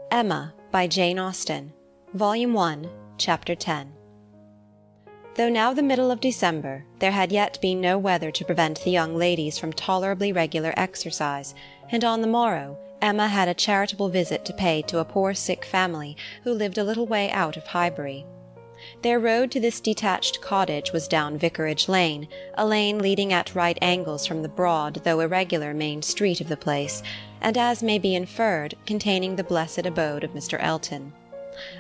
Emma by Jane Austen, Volume 1, Chapter 10. Though now the middle of December, there had yet been no weather to prevent the young ladies from tolerably regular exercise, and on the morrow Emma had a charitable visit to pay to a poor sick family who lived a little way out of Highbury. Their road to this detached cottage was down Vicarage Lane, a lane leading at right angles from the broad though irregular main street of the place, and, as may be inferred, containing the blessed abode of Mr. Elton.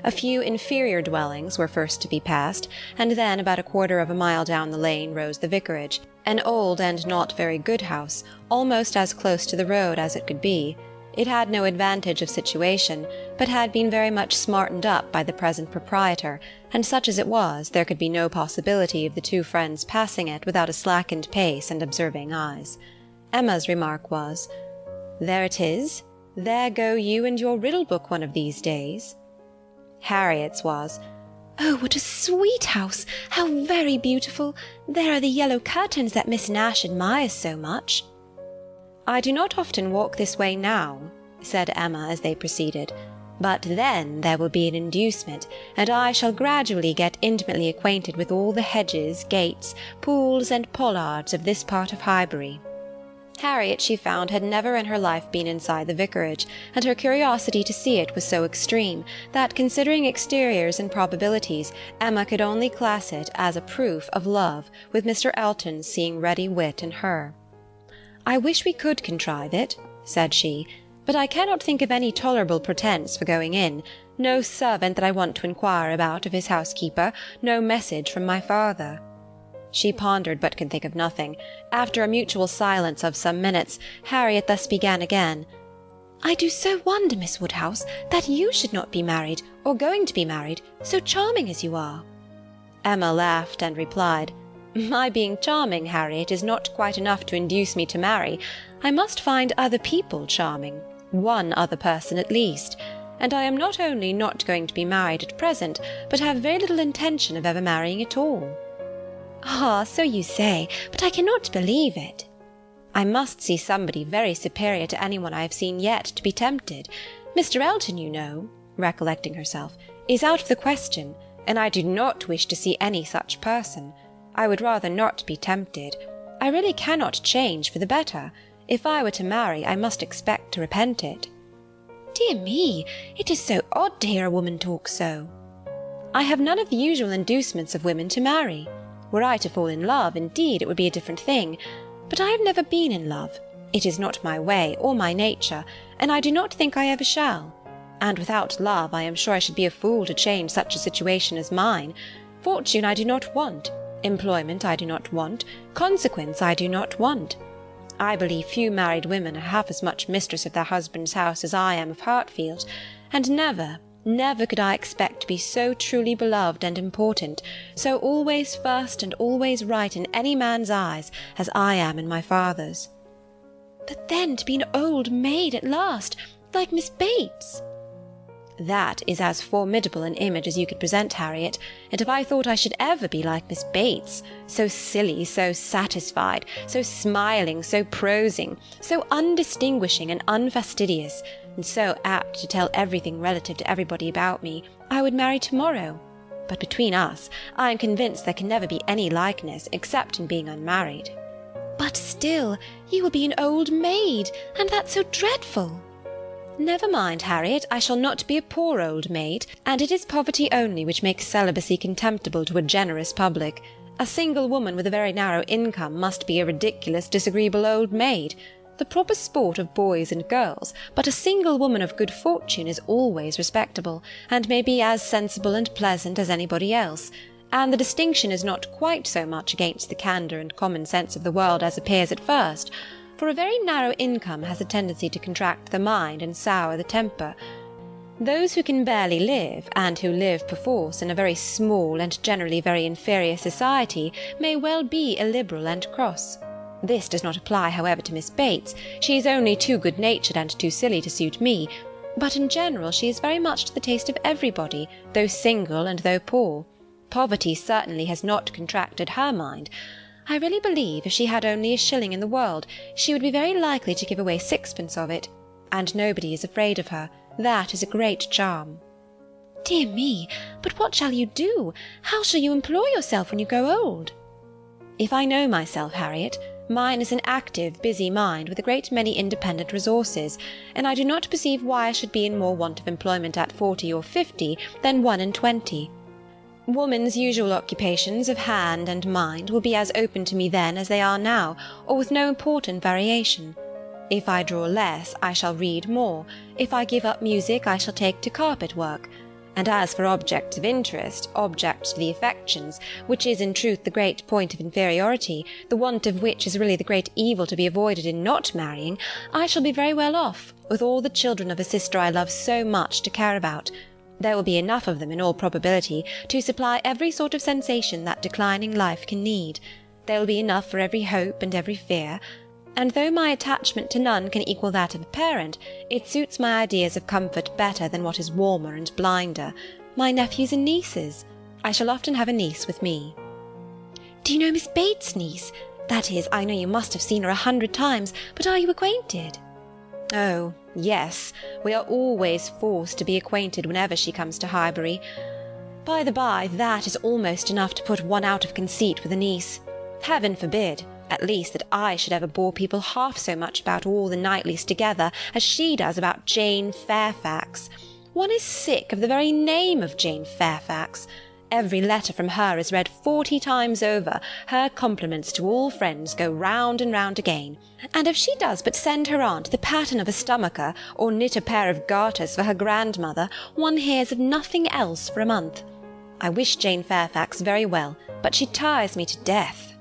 A few inferior dwellings were first to be passed, and then about a quarter of a mile down the lane rose the vicarage, an old and not very good house, almost as close to the road as it could be. It had no advantage of situation, but had been very much smartened up by the present proprietor, and such as it was, there could be no possibility of the two friends passing it without a slackened pace and observing eyes. Emma's remark was, "There it is. There go you and your riddle book one of these days." Harriet's was, "Oh, what a sweet house! How very beautiful! There are the yellow curtains that Miss Nash admires so much." "I do not often walk this way now," said Emma as they proceeded, "but then there will be an inducement, and I shall gradually get intimately acquainted with all the hedges, gates, pools, and pollards of this part of Highbury." Harriet, she found, had never in her life been inside the vicarage, and her curiosity to see it was so extreme, that, considering exteriors and probabilities, Emma could only class it as a proof of love, with Mr. Elton's seeing ready wit in her. "I wish we could contrive it," said she, "but I cannot think of any tolerable pretence for going in. No servant that I want to inquire about of his housekeeper, no message from my father." She pondered, but could think of nothing. After a mutual silence of some minutes, Harriet thus began again, "I do so wonder, Miss Woodhouse, that you should not be married, or going to be married, so charming as you are." Emma laughed and replied, "My being charming, Harriet, is not quite enough to induce me to marry. I must find other people charming, one other person at least, and I am not only not going to be married at present, but have very little intention of ever marrying at all." "Ah, so you say, but I cannot believe it." "I must see somebody very superior to anyone I have seen yet to be tempted. Mr. Elton, you know," recollecting herself, "is out of the question, and I do not wish to see any such person. I would rather not be tempted. I really cannot change for the better. If I were to marry, I must expect to repent it." "Dear me, it is so odd to hear a woman talk so." "I have none of the usual inducements of women to marry. Were I to fall in love, indeed, it would be a different thing. But I have never been in love. It is not my way, or my nature, and I do not think I ever shall. And without love, I am sure I should be a fool to change such a situation as mine. Fortune I do not want. Employment I do not want. Consequence I do not want. I believe few married women are half as much mistress of their husband's house as I am of Hartfield, and never, never could I expect to be so truly beloved and important, so always first and always right in any man's eyes, as I am in my father's." "But then to be an old maid at last, like Miss Bates!" "That is as formidable an image as you could present, Harriet, and if I thought I should ever be like Miss Bates, so silly, so satisfied, so smiling, so prosing, so undistinguishing and unfastidious, and so apt to tell everything relative to everybody about me, I would marry to-morrow. But between us, I am convinced there can never be any likeness, except in being unmarried." "But still, you will be an old maid, and that's so dreadful." "Never mind, Harriet, I shall not be a poor old maid, and it is poverty only which makes celibacy contemptible to a generous public. A single woman with a very narrow income must be a ridiculous, disagreeable old maid, the proper sport of boys and girls, but a single woman of good fortune is always respectable, and may be as sensible and pleasant as anybody else, and the distinction is not quite so much against the candour and common sense of the world as appears at first, for a very narrow income has a tendency to contract the mind and sour the temper. Those who can barely live, and who live perforce in a very small and generally very inferior society, may well be illiberal and cross. This does not apply, however, to Miss Bates. She is only too good-natured and too silly to suit me, but in general she is very much to the taste of everybody, though single and though poor. Poverty certainly has not contracted her mind. I really believe if she had only a shilling in the world, she would be very likely to give away sixpence of it, and nobody is afraid of her, That is a great charm." "Dear me, but what shall you do? How shall you employ yourself when you grow old?" "If I know myself, Harriet, mine is an active, busy mind with a great many independent resources, and I do not perceive why I should be in more want of employment at 40 or 50 than 21. Woman's usual occupations of hand and mind will be as open to me then as they are now, or with no important variation. If I draw less, I shall read more. If I give up music, I shall take to carpet work. And as for objects of interest, objects to the affections, which is in truth the great point of inferiority, the want of which is really the great evil to be avoided in not marrying, I shall be very well off, with all the children of a sister I love so much to care about. There will be enough of them, in all probability, to supply every sort of sensation that declining life can need. There will be enough for every hope and every fear. And though my attachment to none can equal that of a parent, it suits my ideas of comfort better than what is warmer and blinder. My nephews and nieces. I shall often have a niece with me." "Do you know Miss Bates' niece? That is, I know you must have seen her 100 times, but are you acquainted?" "Oh, yes, we are always forced to be acquainted whenever she comes to Highbury. By the by, that is almost enough to put one out of conceit with a niece. Heaven forbid, at least, that I should ever bore people half so much about all the Knightleys together as she does about Jane Fairfax. One is sick of the very name of Jane Fairfax. Every letter from her is read 40 times over, her compliments to all friends go round and round again, and if she does but send her aunt the pattern of a stomacher, or knit a pair of garters for her grandmother, one hears of nothing else for a month. I wish Jane Fairfax very well, but she tires me to death."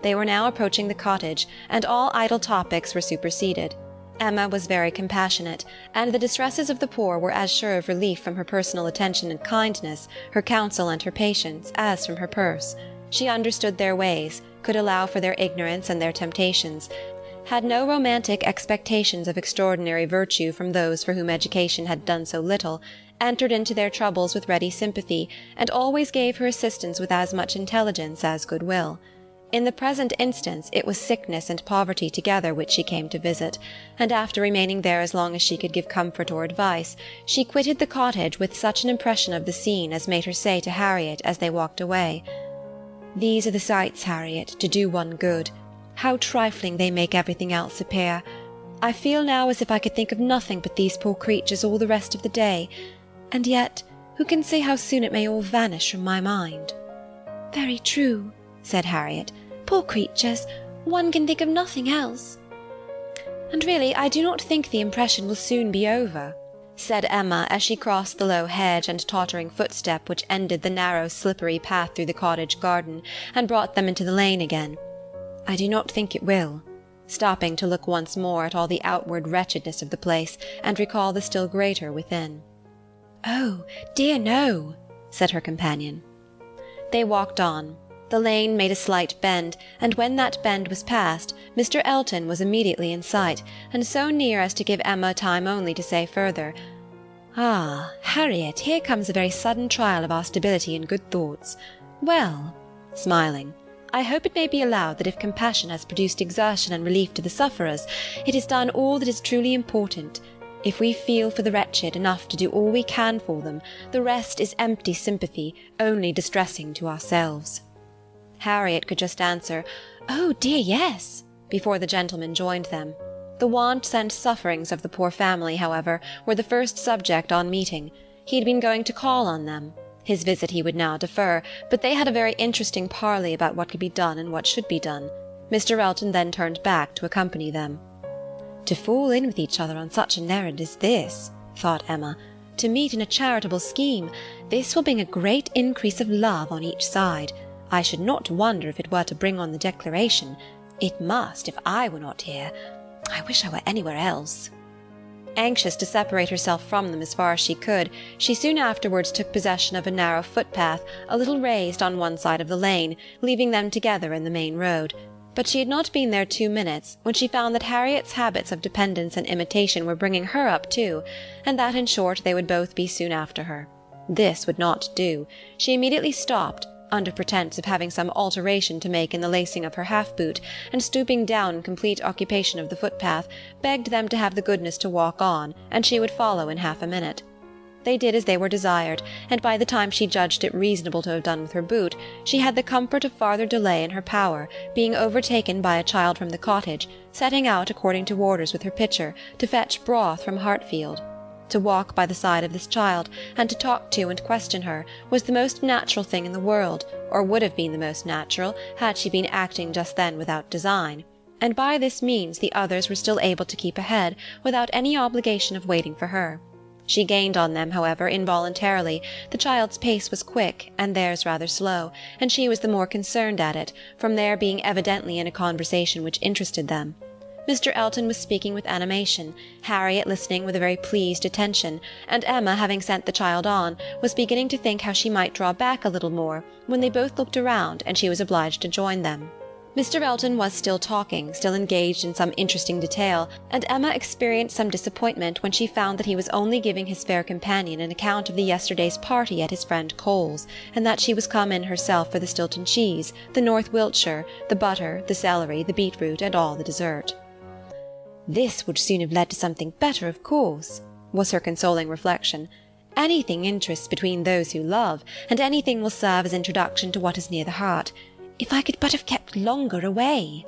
They were now approaching the cottage, and all idle topics were superseded. Emma was very compassionate, and the distresses of the poor were as sure of relief from her personal attention and kindness, her counsel and her patience, as from her purse. She understood their ways, could allow for their ignorance and their temptations, had no romantic expectations of extraordinary virtue from those for whom education had done so little, entered into their troubles with ready sympathy, and always gave her assistance with as much intelligence as good-will. In the present instance it was sickness and poverty together which she came to visit, and after remaining there as long as she could give comfort or advice, she quitted the cottage with such an impression of the scene as made her say to Harriet as they walked away, "These are the sights, Harriet, to do one good. How trifling they make everything else appear. I feel now as if I could think of nothing but these poor creatures all the rest of the day, and yet who can say how soon it may all vanish from my mind?" "Very true," said Harriet. "Poor creatures, one can think of nothing else." "And really I do not think the impression will soon be over," said Emma as she crossed the low hedge and tottering footstep which ended the narrow slippery path through the cottage garden, and brought them into the lane again. "I do not think it will," stopping to look once more at all the outward wretchedness of the place, and recall the still greater within. "Oh, dear no," said her companion. They walked on. The lane made a slight bend, and when that bend was passed, Mr. Elton was immediately in sight, and so near as to give Emma time only to say further, "Ah, Harriet, here comes a very sudden trial of our stability and good thoughts. Well," smiling, "I hope it may be allowed that if compassion has produced exertion and relief to the sufferers, it has done all that is truly important. If we feel for the wretched enough to do all we can for them, the rest is empty sympathy, only distressing to ourselves." Harriet could just answer, "Oh dear, yes," before the gentleman joined them. The wants and sufferings of the poor family, however, were the first subject on meeting. He had been going to call on them. His visit he would now defer, but they had a very interesting parley about what could be done and what should be done. Mr. Elton then turned back to accompany them. "To fall in with each other on such an errand as this," thought Emma, "to meet in a charitable scheme, this will bring a great increase of love on each side. I should not wonder if it were to bring on the Declaration. It must, if I were not here. I wish I were anywhere else." Anxious to separate herself from them as far as she could, she soon afterwards took possession of a narrow footpath, a little raised on one side of the lane, leaving them together in the main road. But she had not been there 2 minutes, when she found that Harriet's habits of dependence and imitation were bringing her up too, and that in short they would both be soon after her. This would not do. She immediately stopped, under pretence of having some alteration to make in the lacing of her half-boot, and stooping down in complete occupation of the footpath, begged them to have the goodness to walk on, and she would follow in half a minute. They did as they were desired, and by the time she judged it reasonable to have done with her boot, she had the comfort of farther delay in her power, being overtaken by a child from the cottage, setting out according to orders with her pitcher, to fetch broth from Hartfield. To walk by the side of this child, and to talk to and question her, was the most natural thing in the world, or would have been the most natural, had she been acting just then without design, and by this means the others were still able to keep ahead, without any obligation of waiting for her. She gained on them, however, involuntarily. The child's pace was quick, and theirs rather slow, and she was the more concerned at it, from their being evidently in a conversation which interested them. Mr. Elton was speaking with animation, Harriet listening with a very pleased attention, and Emma, having sent the child on, was beginning to think how she might draw back a little more, when they both looked around, and she was obliged to join them. Mr. Elton was still talking, still engaged in some interesting detail, and Emma experienced some disappointment when she found that he was only giving his fair companion an account of the yesterday's party at his friend Cole's, and that she was come in herself for the Stilton cheese, the North Wiltshire, the butter, the celery, the beetroot, and all the dessert. "This would soon have led to something better, of course," was her consoling reflection. "Anything interests between those who love, and anything will serve as introduction to what is near the heart. If I could but have kept longer away."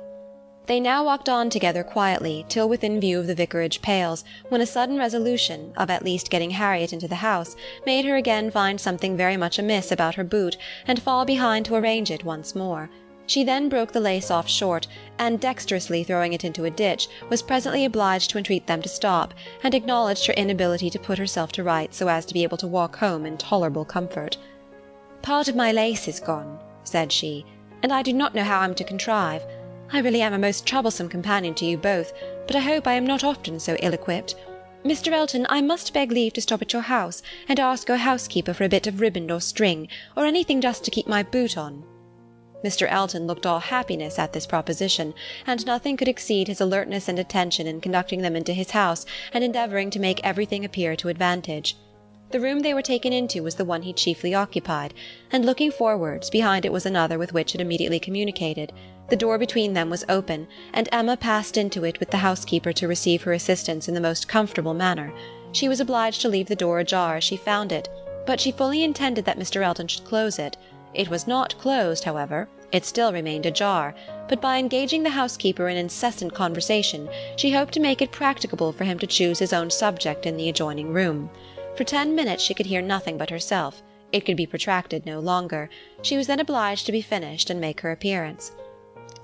They now walked on together quietly, till within view of the vicarage pales, when a sudden resolution, of at least getting Harriet into the house, made her again find something very much amiss about her boot, and fall behind to arrange it once more. She then broke the lace off short, and dexterously throwing it into a ditch, was presently obliged to entreat them to stop, and acknowledged her inability to put herself to rights so as to be able to walk home in tolerable comfort. "Part of my lace is gone," said she, "and I do not know how I am to contrive. I really am a most troublesome companion to you both, but I hope I am not often so ill-equipped. Mr. Elton, I must beg leave to stop at your house, and ask your housekeeper for a bit of riband or string, or anything just to keep my boot on." Mr. Elton looked all happiness at this proposition, and nothing could exceed his alertness and attention in conducting them into his house, and endeavouring to make everything appear to advantage. The room they were taken into was the one he chiefly occupied, and looking forwards, behind it was another with which it immediately communicated. The door between them was open, and Emma passed into it with the housekeeper to receive her assistance in the most comfortable manner. She was obliged to leave the door ajar as she found it, but she fully intended that Mr. Elton should close it. It was not closed, however, it still remained ajar, but by engaging the housekeeper in incessant conversation, she hoped to make it practicable for him to choose his own subject in the adjoining room. For 10 minutes she could hear nothing but herself. It could be protracted no longer. She was then obliged to be finished and make her appearance.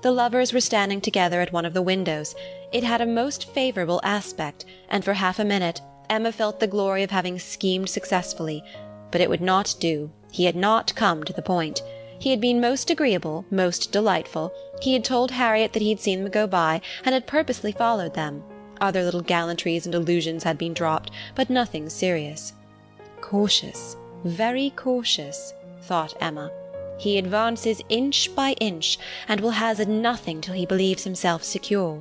The lovers were standing together at one of the windows. It had a most favourable aspect, and for half a minute Emma felt the glory of having schemed successfully. But it would not do. He had not come to the point. He had been most agreeable, most delightful. He had told Harriet that he had seen them go by, and had purposely followed them. Other little gallantries and allusions had been dropped, but nothing serious. "Cautious, very cautious," thought Emma. "He advances inch by inch, and will hazard nothing till he believes himself secure."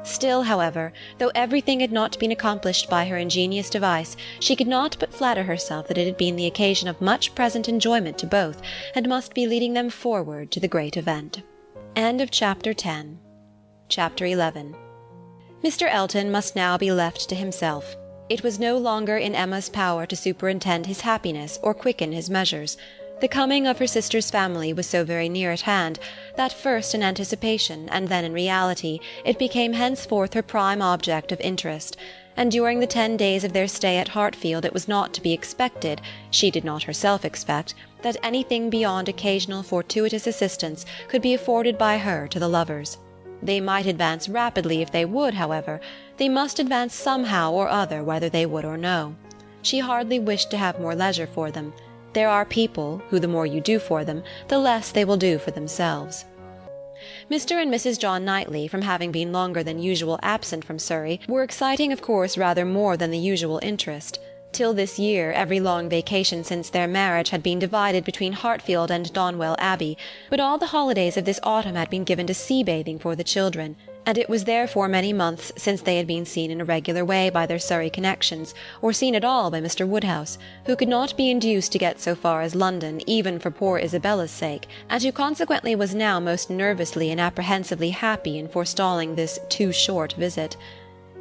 Still, however, though everything had not been accomplished by her ingenious device, she could not but flatter herself that it had been the occasion of much present enjoyment to both, and must be leading them forward to the great event. Chapter 11. Mr. Elton must now be left to himself. It was no longer in Emma's power to superintend his happiness or quicken his measures. The coming of her sister's family was so very near at hand, that first in anticipation, and then in reality, it became henceforth her prime object of interest, and during the 10 days of their stay at Hartfield it was not to be expected, she did not herself expect, that anything beyond occasional fortuitous assistance could be afforded by her to the lovers. They might advance rapidly if they would, however. They must advance somehow or other, whether they would or no. She hardly wished to have more leisure for them. There are people who, the more you do for them, the less they will do for themselves. Mr. and Mrs. John Knightley, from having been longer than usual absent from Surrey, were exciting of course rather more than the usual interest. Till this year, every long vacation since their marriage had been divided between Hartfield and Donwell Abbey, but all the holidays of this autumn had been given to sea-bathing for the children, and it was therefore many months since they had been seen in a regular way by their Surrey connections, or seen at all by Mr. Woodhouse, who could not be induced to get so far as London even for poor Isabella's sake, and who consequently was now most nervously and apprehensively happy in forestalling this too short visit.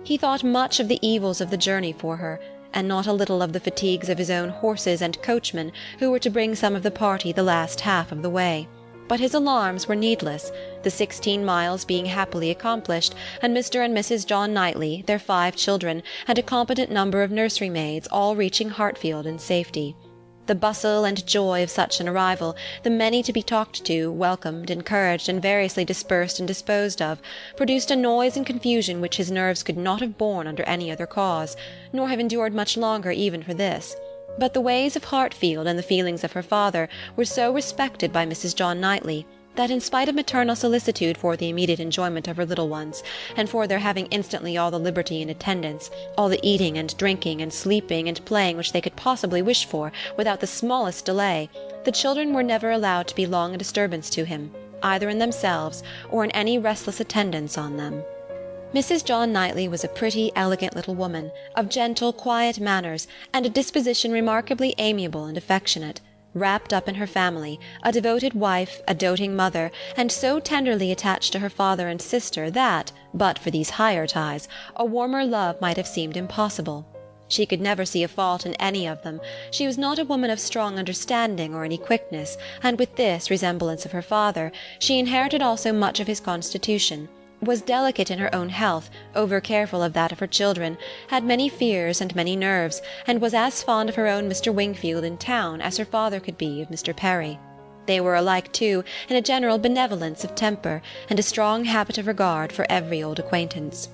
He thought much of the evils of the journey for her, and not a little of the fatigues of his own horses and coachman, who were to bring some of the party the last half of the way. But his alarms were needless, the 16 miles being happily accomplished, and Mr. and Mrs. John Knightley, their 5 children, and a competent number of nursery maids, all reaching Hartfield in safety. The bustle and joy of such an arrival, the many to be talked to, welcomed, encouraged, and variously dispersed and disposed of, produced a noise and confusion which his nerves could not have borne under any other cause, nor have endured much longer even for this. But the ways of Hartfield and the feelings of her father were so respected by Mrs. John Knightley, that in spite of maternal solicitude for the immediate enjoyment of her little ones, and for their having instantly all the liberty and attendance, all the eating and drinking and sleeping and playing which they could possibly wish for, without the smallest delay, the children were never allowed to be long a disturbance to him, either in themselves or in any restless attendance on them. Mrs. John Knightley was a pretty, elegant little woman, of gentle, quiet manners, and a disposition remarkably amiable and affectionate, wrapped up in her family, a devoted wife, a doting mother, and so tenderly attached to her father and sister that, but for these higher ties, a warmer love might have seemed impossible. She could never see a fault in any of them. She was not a woman of strong understanding or any quickness, and with this resemblance of her father, she inherited also much of his constitution, was delicate in her own health, over-careful of that of her children, had many fears and many nerves, and was as fond of her own Mr. Wingfield in town as her father could be of Mr. Perry. They were alike, too, in a general benevolence of temper, and a strong habit of regard for every old acquaintance.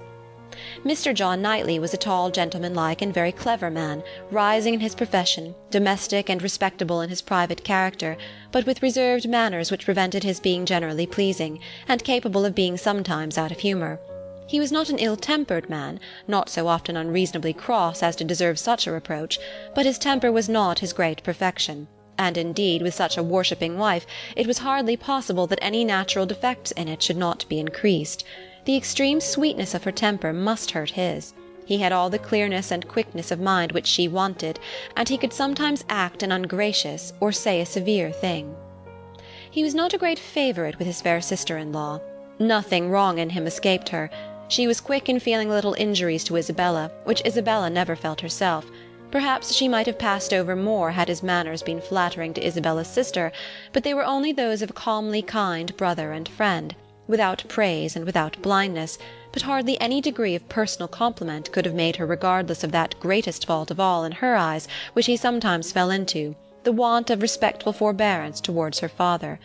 Mr. John Knightley was a tall, gentlemanlike, and very clever man, rising in his profession, domestic and respectable in his private character, but with reserved manners which prevented his being generally pleasing, and capable of being sometimes out of humour. He was not an ill-tempered man, not so often unreasonably cross as to deserve such a reproach, but his temper was not his great perfection, and indeed with such a worshipping wife it was hardly possible that any natural defects in it should not be increased. The extreme sweetness of her temper must hurt his. He had all the clearness and quickness of mind which she wanted, and he could sometimes act an ungracious or say a severe thing. He was not a great favourite with his fair sister-in-law. Nothing wrong in him escaped her. She was quick in feeling little injuries to Isabella, which Isabella never felt herself. Perhaps she might have passed over more had his manners been flattering to Isabella's sister, but they were only those of a calmly kind brother and friend, without praise and without blindness, but hardly any degree of personal compliment could have made her regardless of that greatest fault of all in her eyes which he sometimes fell into, the want of respectful forbearance towards her father.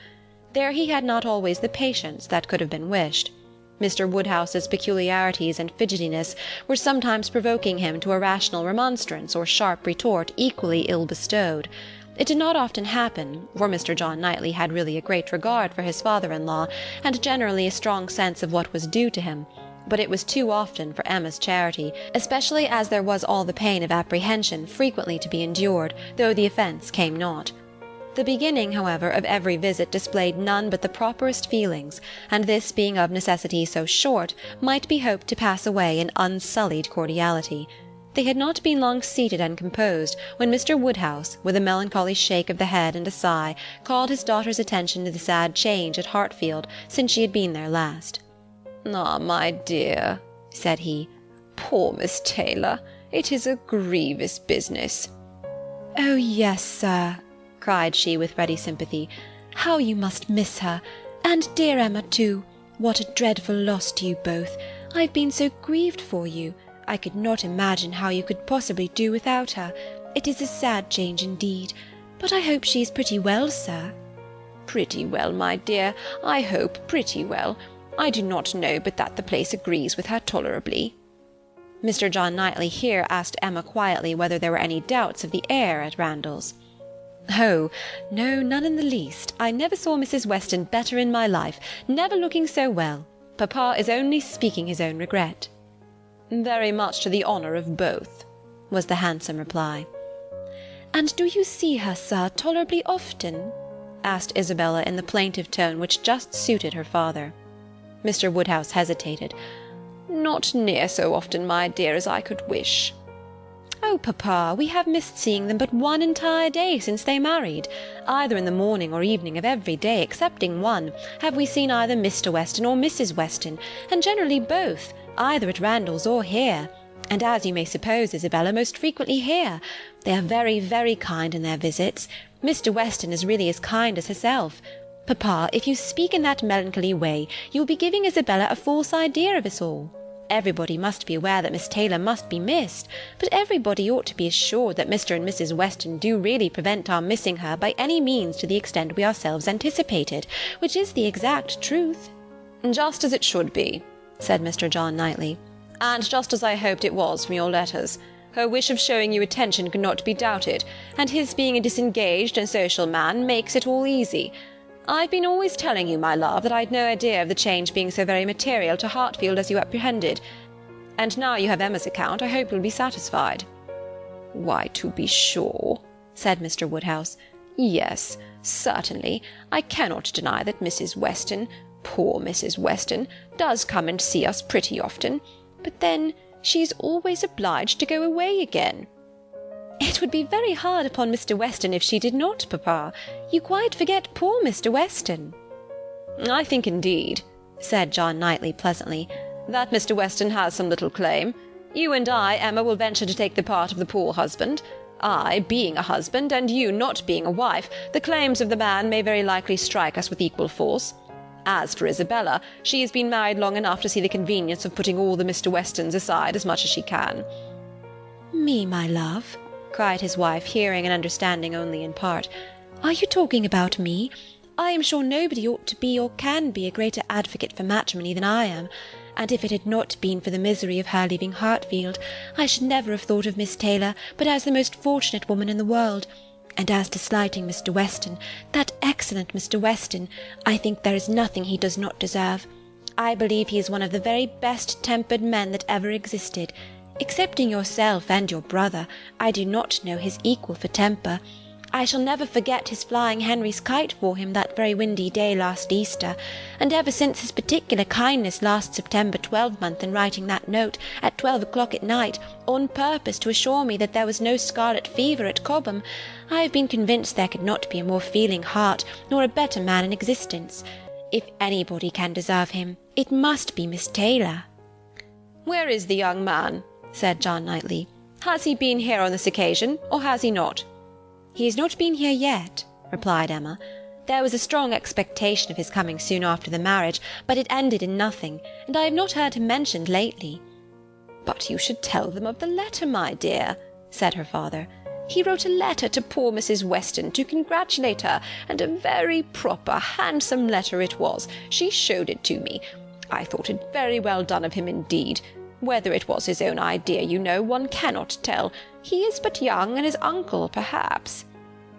There he had not always the patience that could have been wished. Mr. Woodhouse's peculiarities and fidgetiness were sometimes provoking him to a rational remonstrance or sharp retort equally ill bestowed. It did not often happen, for Mr. John Knightley had really a great regard for his father-in-law, and generally a strong sense of what was due to him, but it was too often for Emma's charity, especially as there was all the pain of apprehension frequently to be endured, though the offence came not. The beginning, however, of every visit displayed none but the properest feelings, and this being of necessity so short, might be hoped to pass away in unsullied cordiality. They had not been long seated and composed when Mr. Woodhouse, with a melancholy shake of the head and a sigh, called his daughter's attention to the sad change at Hartfield since she had been there last. "Ah, my dear," said he, "poor Miss Taylor, it is a grievous business." "Oh yes, sir," cried she with ready sympathy. "How you must miss her! And dear Emma too. What a dreadful loss to you both. I've been so grieved for you. I could not imagine how you could possibly do without her. It is a sad change indeed. But I hope she is pretty well, sir." "Pretty well, my dear. I hope pretty well. I do not know but that the place agrees with her tolerably." Mr. John Knightley here asked Emma quietly whether there were any doubts of the air at Randalls. "Oh, no, none in the least. I never saw Mrs. Weston better in my life, never looking so well. Papa is only speaking his own regret." "Very much to the honour of both," was the handsome reply. "And do you see her, sir, tolerably often?" asked Isabella in the plaintive tone which just suited her father. Mr. Woodhouse hesitated. "Not near so often, my dear, as I could wish." "Oh, papa, we have missed seeing them but one entire day since they married. Either in the morning or evening of every day, excepting one, have we seen either Mr. Weston or Mrs. Weston, and generally both, either at Randalls or here. And as you may suppose, Isabella, most frequently here. They are very, very kind in their visits. Mr. Weston is really as kind as herself. Papa, if you speak in that melancholy way, you will be giving Isabella a false idea of us all. Everybody must be aware that Miss Taylor must be missed, but everybody ought to be assured that Mr. and Mrs. Weston do really prevent our missing her by any means to the extent we ourselves anticipated, which is the exact truth." "Just as it should be," said Mr. John Knightley, "and just as I hoped it was from your letters. Her wish of showing you attention could not be doubted, and his being a disengaged and social man makes it all easy. I've been always telling you, my love, that I'd no idea of the change being so very material to Hartfield as you apprehended, and now you have Emma's account, I hope you'll be satisfied." "Why, to be sure," said Mr. Woodhouse. "Yes, certainly, I cannot deny that Mrs. Weston, poor Mrs. Weston, does come and see us pretty often, but then she is always obliged to go away again." "It would be very hard upon Mr. Weston if she did not, papa. You quite forget poor Mr. Weston." "I think, indeed," said John Knightley pleasantly, "that Mr. Weston has some little claim. You and I, Emma, will venture to take the part of the poor husband. I, being a husband, and you not being a wife, the claims of the man may very likely strike us with equal force. As for Isabella, she has been married long enough to see the convenience of putting all the Mr. Westons aside as much as she can." "Me, my love?" cried his wife, hearing and understanding only in part. "Are you talking about me? I am sure nobody ought to be or can be a greater advocate for matrimony than I am, and if it had not been for the misery of her leaving Hartfield, I should never have thought of Miss Taylor but as the most fortunate woman in the world. And as to slighting Mr. Weston, that excellent Mr. Weston, I think there is nothing he does not deserve. I believe he is one of the very best-tempered men that ever existed. Excepting yourself and your brother, I do not know his equal for temper. I shall never forget his flying Henry's kite for him that very windy day last Easter, and ever since his particular kindness last September 12th in writing that note at 12 o'clock at night, on purpose to assure me that there was no scarlet fever at Cobham, I have been convinced there could not be a more feeling heart nor a better man in existence. If anybody can deserve him, it must be Miss Taylor." "Where is the young man?" said John Knightley. "Has he been here on this occasion, or has he not?" "He has not been here yet," replied Emma. "There was a strong expectation of his coming soon after the marriage, but it ended in nothing, and I have not heard him mentioned lately." "But you should tell them of the letter, my dear," said her father. "He wrote a letter to poor Mrs. Weston to congratulate her, and a very proper, handsome letter it was. She showed it to me. I thought it very well done of him indeed. Whether it was his own idea, you know, one cannot tell. He is but young, and his uncle, perhaps—"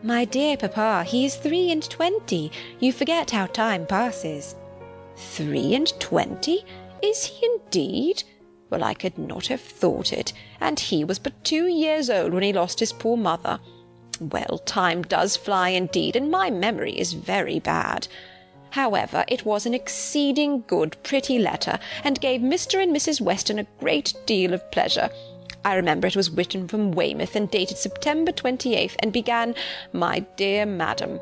"My dear papa, he is 23. You forget how time passes." 23? Is he indeed? Well, I could not have thought it, and he was but 2 years old when he lost his poor mother. Well, time does fly indeed, and my memory is very bad. However, it was an exceeding good, pretty letter, and gave Mr. and Mrs. Weston a great deal of pleasure. I remember it was written from Weymouth, and dated September 28th, and began, 'My dear Madam,'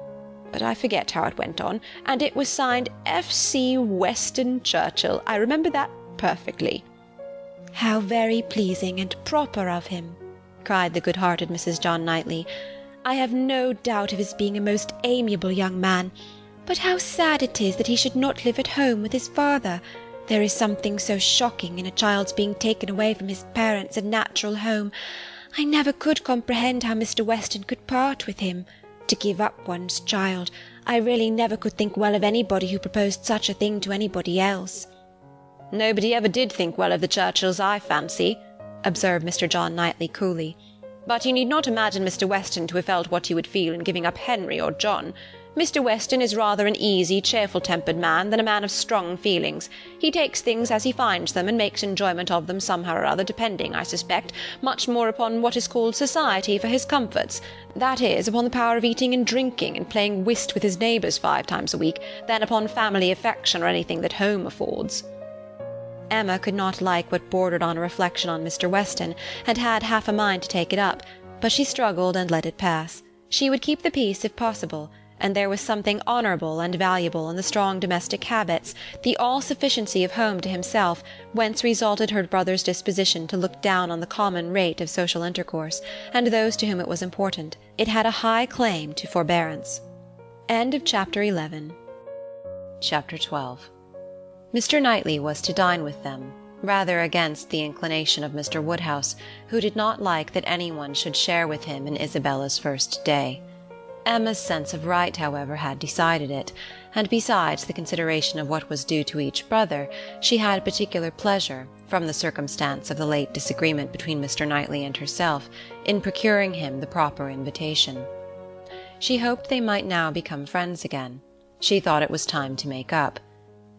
but I forget how it went on, and it was signed F.C. Weston Churchill. I remember that perfectly." "How very pleasing and proper of him!" cried the good-hearted Mrs. John Knightley. "I have no doubt of his being a most amiable young man. But how sad it is that he should not live at home with his father. There is something so shocking in a child's being taken away from his parents and natural home. I never could comprehend how Mr. Weston could part with him. To give up one's child, I really never could think well of anybody who proposed such a thing to anybody else." "Nobody ever did think well of the Churchills, I fancy," observed Mr. John Knightley coolly. "But you need not imagine Mr. Weston to have felt what you would feel in giving up Henry or John. Mr. Weston is rather an easy, cheerful-tempered man than a man of strong feelings. He takes things as he finds them, and makes enjoyment of them somehow or other, depending, I suspect, much more upon what is called society for his comforts, that is, upon the power of eating and drinking and playing whist with his neighbours 5 times a week, than upon family affection or anything that home affords." Emma could not like what bordered on a reflection on Mr. Weston, and had half a mind to take it up, but she struggled and let it pass. She would keep the peace if possible, and there was something honourable and valuable in the strong domestic habits, the all-sufficiency of home to himself, whence resulted her brother's disposition to look down on the common rate of social intercourse, and those to whom it was important. It had a high claim to forbearance. Chapter 12. Mr. Knightley was to dine with them, rather against the inclination of Mr. Woodhouse, who did not like that any one should share with him in Isabella's first day. Emma's sense of right, however, had decided it, and besides the consideration of what was due to each brother, she had particular pleasure, from the circumstance of the late disagreement between Mr. Knightley and herself, in procuring him the proper invitation. She hoped they might now become friends again. She thought it was time to make up.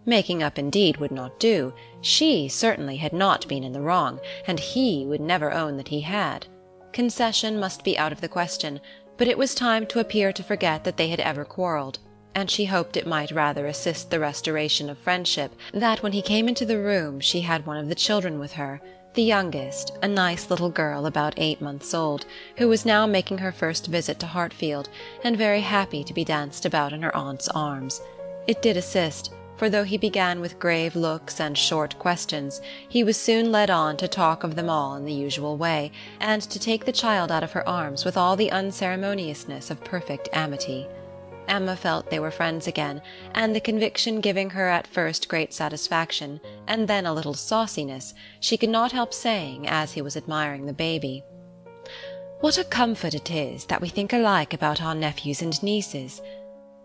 Making up, indeed, would not do. She certainly had not been in the wrong, and he would never own that he had. Concession must be out of the question, but it was time to appear to forget that they had ever quarrelled, and she hoped it might rather assist the restoration of friendship that when he came into the room she had one of the children with her, the youngest, a nice little girl about 8 months old, who was now making her first visit to Hartfield, and very happy to be danced about in her aunt's arms. It did assist, for though he began with grave looks and short questions, he was soon led on to talk of them all in the usual way, and to take the child out of her arms with all the unceremoniousness of perfect amity. Emma felt they were friends again, and the conviction giving her at first great satisfaction, and then a little sauciness, she could not help saying, as he was admiring the baby, "What a comfort it is that we think alike about our nephews and nieces.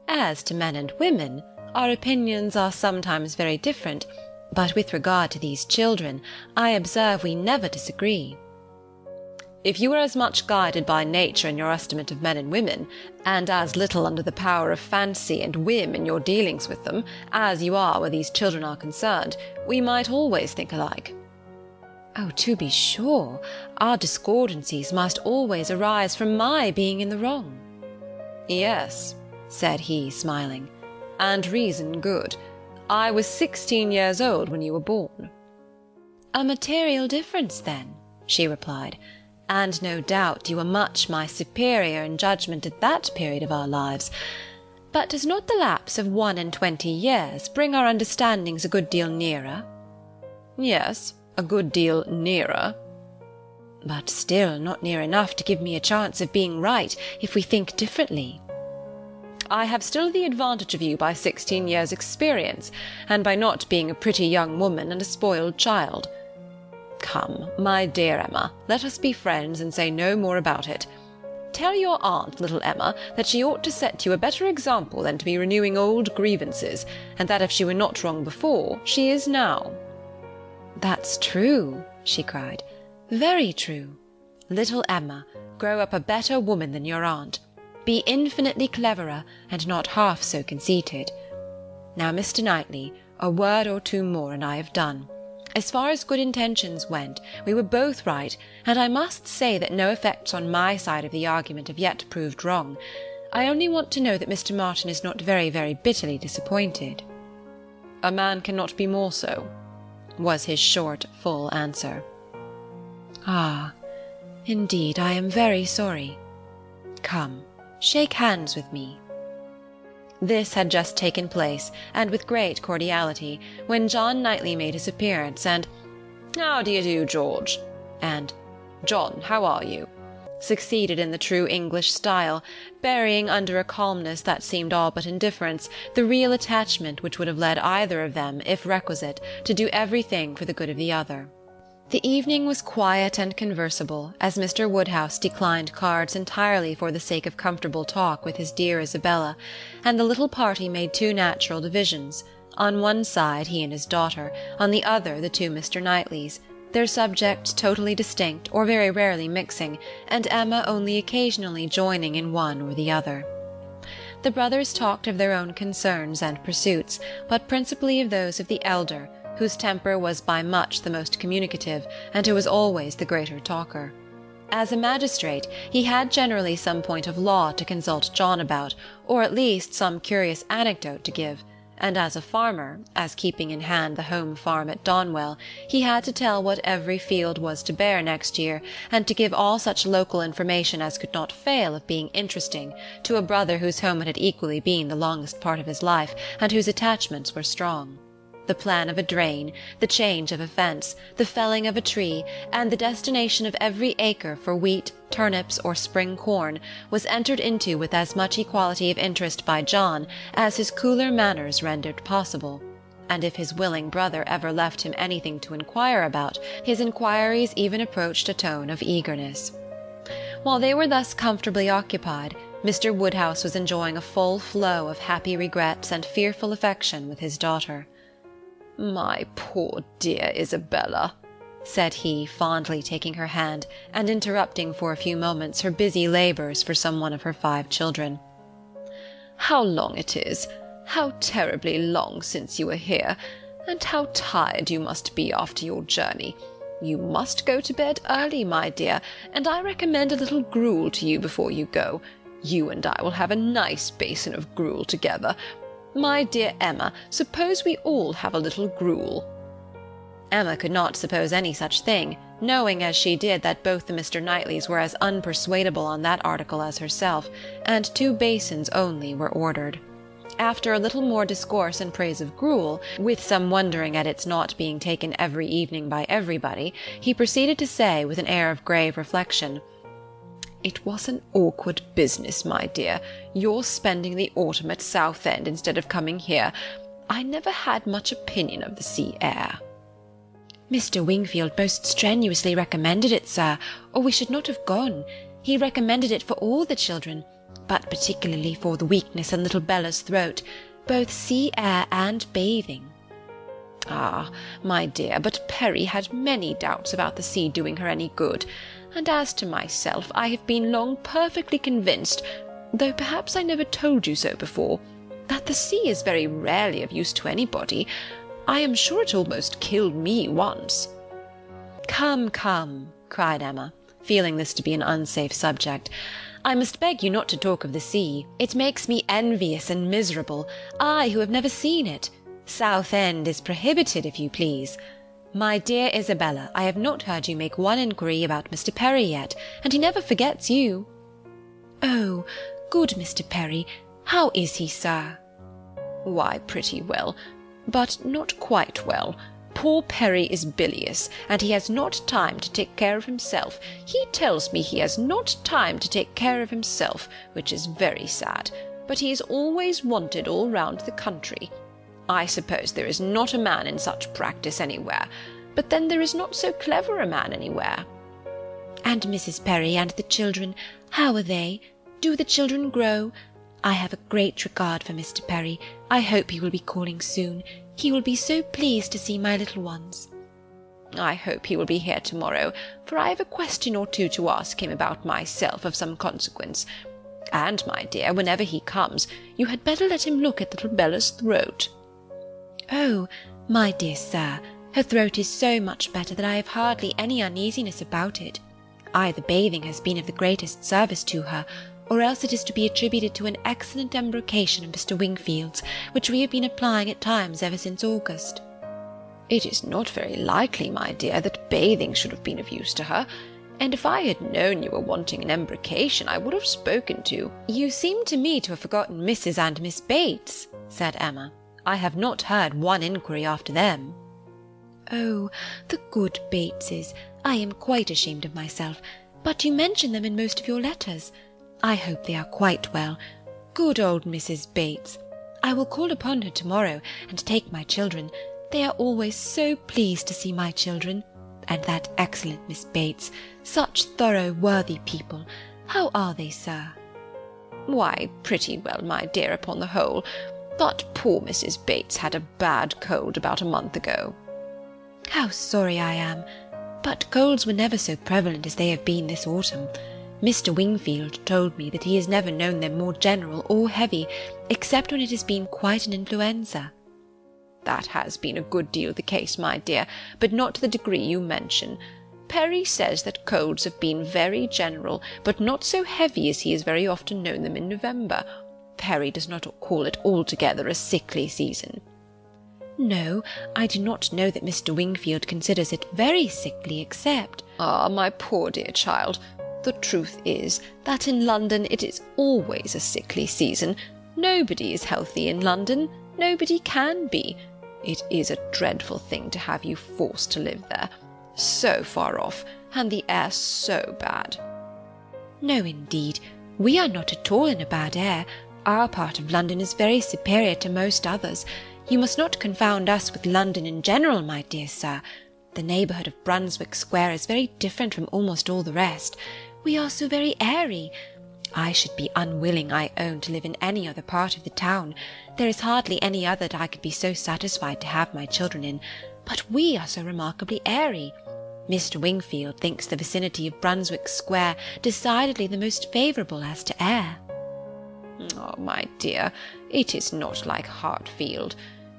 As to men and women, our opinions are sometimes very different, but with regard to these children, I observe we never disagree." "If you were as much guided by nature in your estimate of men and women, and as little under the power of fancy and whim in your dealings with them, as you are where these children are concerned, we might always think alike." "Oh, to be sure, our discordancies must always arise from my being in the wrong." "Yes," said he, smiling, "and reason good. I was 16 years old when you were born." "A material difference, then," she replied, "and no doubt you were much my superior in judgment at that period of our lives. But does not the lapse of 21 years bring our understandings a good deal nearer?" "Yes, a good deal nearer." "But still not near enough to give me a chance of being right if we think differently." "I have still the advantage of you by 16 years' experience, and by not being a pretty young woman and a spoiled child. Come, my dear Emma, let us be friends and say no more about it. Tell your aunt, little Emma, that she ought to set you a better example than to be renewing old grievances, and that if she were not wrong before, she is now." "That's true," she cried, "very true. Little Emma, grow up a better woman than your aunt. Be infinitely cleverer, and not half so conceited. Now, Mr. Knightley, a word or two more, and I have done. As far as good intentions went, we were both right, and I must say that no effects on my side of the argument have yet proved wrong. I only want to know that Mr. Martin is not very, very bitterly disappointed." "A man cannot be more so," was his short, full answer. "Ah, indeed, I am very sorry. Come, shake hands with me." This had just taken place, and with great cordiality, when John Knightley made his appearance, and "How do you do, George?" and "John, how are you?" succeeded in the true English style, burying under a calmness that seemed all but indifference the real attachment which would have led either of them, if requisite, to do everything for the good of the other. The evening was quiet and conversable, as Mr. Woodhouse declined cards entirely for the sake of comfortable talk with his dear Isabella, and the little party made 2 natural divisions, on one side he and his daughter, on the other the 2 Mr. Knightleys, their subjects totally distinct, or very rarely mixing, and Emma only occasionally joining in one or the other. the brothers talked of their own concerns and pursuits, but principally of those of the elder, whose temper was by much the most communicative, and who was always the greater talker. As a magistrate, he had generally some point of law to consult John about, or at least some curious anecdote to give, and as a farmer, as keeping in hand the home farm at Donwell, he had to tell what every field was to bear next year, and to give all such local information as could not fail of being interesting to a brother whose home it had equally been the longest part of his life, and whose attachments were strong. The plan of a drain, the change of a fence, the felling of a tree, and the destination of every acre for wheat, turnips, or spring corn, was entered into with as much equality of interest by John as his cooler manners rendered possible, and if his willing brother ever left him anything to inquire about, his inquiries even approached a tone of eagerness. While they were thus comfortably occupied, Mr. Woodhouse was enjoying a full flow of happy regrets and fearful affection with his daughter. "My poor dear Isabella," said he, fondly taking her hand, and interrupting for a few moments her busy labours for some one of her 5 children. "How long it is, how terribly long since you were here, and how tired you must be after your journey. You must go to bed early, my dear, and I recommend a little gruel to you before you go. You and I will have a nice basin of gruel together. My dear Emma, suppose we all have a little gruel." Emma could not suppose any such thing, knowing as she did that both the Mr. Knightleys were as unpersuadable on that article as herself, and 2 basins only were ordered. After a little more discourse in praise of gruel, with some wondering at its not being taken every evening by everybody, he proceeded to say, with an air of grave reflection, "It was an awkward business, my dear, your spending the autumn at Southend instead of coming here. I never had much opinion of the sea air." "Mr. Wingfield most strenuously recommended it, sir, or we should not have gone. He recommended it for all the children, but particularly for the weakness in little Bella's throat, both sea air and bathing." "Ah, my dear, but Perry had many doubts about the sea doing her any good, and as to myself, I have been long perfectly convinced, though perhaps I never told you so before, that the sea is very rarely of use to anybody. I am sure it almost killed me once." "Come, come," cried Emma, feeling this to be an unsafe subject, "I must beg you not to talk of the sea. It makes me envious and miserable, I who have never seen it. Southend is prohibited, if you please. My dear Isabella, I have not heard you make one inquiry about Mr. Perry yet, and he never forgets you." "Oh, good Mr. Perry, how is he, sir?" "Why, pretty well, but not quite well. Poor Perry is bilious, and he has not time to take care of himself. He tells me he has not time to take care of himself, which is very sad, but he is always wanted all round the country. I suppose there is not a man in such practice anywhere, but then there is not so clever a man anywhere." "And Mrs. Perry and the children, how are they? Do the children grow? I have a great regard for Mr. Perry. I hope he will be calling soon. He will be so pleased to see my little ones." "I hope he will be here to-morrow, for I have a question or 2 to ask him about myself of some consequence. And, my dear, whenever he comes, you had better let him look at little Bella's throat." "Oh, my dear sir, her throat is so much better that I have hardly any uneasiness about it. Either bathing has been of the greatest service to her, or else it is to be attributed to an excellent embrocation of Mr. Wingfield's, which we have been applying at times ever since August." "It is not very likely, my dear, that bathing should have been of use to her, and if I had known you were wanting an embrocation, I would have spoken to—" "You seem to me to have forgotten Mrs. and Miss Bates," said Emma. "I have not heard one inquiry after them." "Oh, the good Bateses, I am quite ashamed of myself, but you mention them in most of your letters. I hope they are quite well. Good old Mrs. Bates. I will call upon her to-morrow, and take my children. They are always so pleased to see my children. And that excellent Miss Bates, such thorough, worthy people. How are they, sir?" "Why, pretty well, my dear, upon the whole, but poor Mrs. Bates had a bad cold about a month ago." "How sorry I am! But colds were never so prevalent as they have been this autumn. Mr. Wingfield told me that he has never known them more general or heavy, except when it has been quite an influenza. That has been a good deal the case, my dear, but not to the degree you mention. Perry says that colds have been very general, but not so heavy as he has very often known them in November. Perry does not call it altogether a sickly season. No, I do not know that Mr. Wingfield considers it very sickly, except— Ah, my poor dear child, the truth is that in London it is always a sickly season. Nobody is healthy in London. Nobody can be. It is a dreadful thing to have you forced to live there, so far off, and the air so bad. No, indeed, we are not at all in a bad air. Our part of London is very superior to most others. You must not confound us with London in general, my dear sir. The neighbourhood of Brunswick Square is very different from almost all the rest. We are so very airy. I should be unwilling, I own, to live in any other part of the town. There is hardly any other that I could be so satisfied to have my children in, but we are so remarkably airy. Mr. Wingfield thinks the vicinity of Brunswick Square decidedly the most favourable as to air. Oh, my dear, it is not like Hartfield.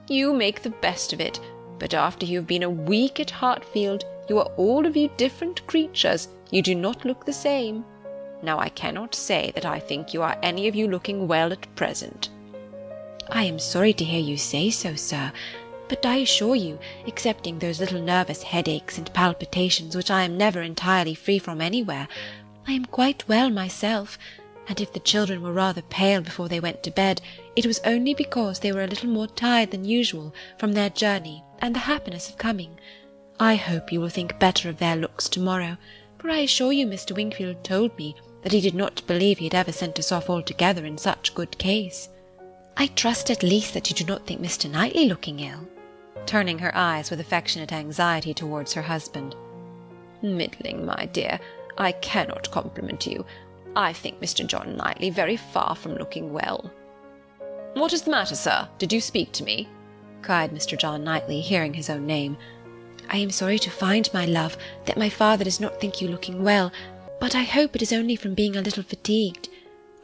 You make the best of it, but after you have been a week at Hartfield, you are all of you different creatures. You do not look the same. Now I cannot say that I think you are any of you looking well at present. I am sorry to hear you say so, sir, but I assure you, excepting those little nervous headaches and palpitations which I am never entirely free from anywhere, I am quite well myself, and if the children were rather pale before they went to bed, it was only because they were a little more tired than usual from their journey and the happiness of coming. I hope you will think better of their looks tomorrow, for I assure you Mr. Wingfield told me that he did not believe he had ever sent us off altogether in such good case. I trust at least that you do not think Mr. Knightley looking ill, turning her eyes with affectionate anxiety towards her husband. Middling, my dear. I cannot compliment you. I think Mr. John Knightley very far from looking well. What is the matter, sir? Did you speak to me? Cried Mr. John Knightley, hearing his own name. I am sorry to find, my love, that my father does not think you looking well, but I hope it is only from being a little fatigued.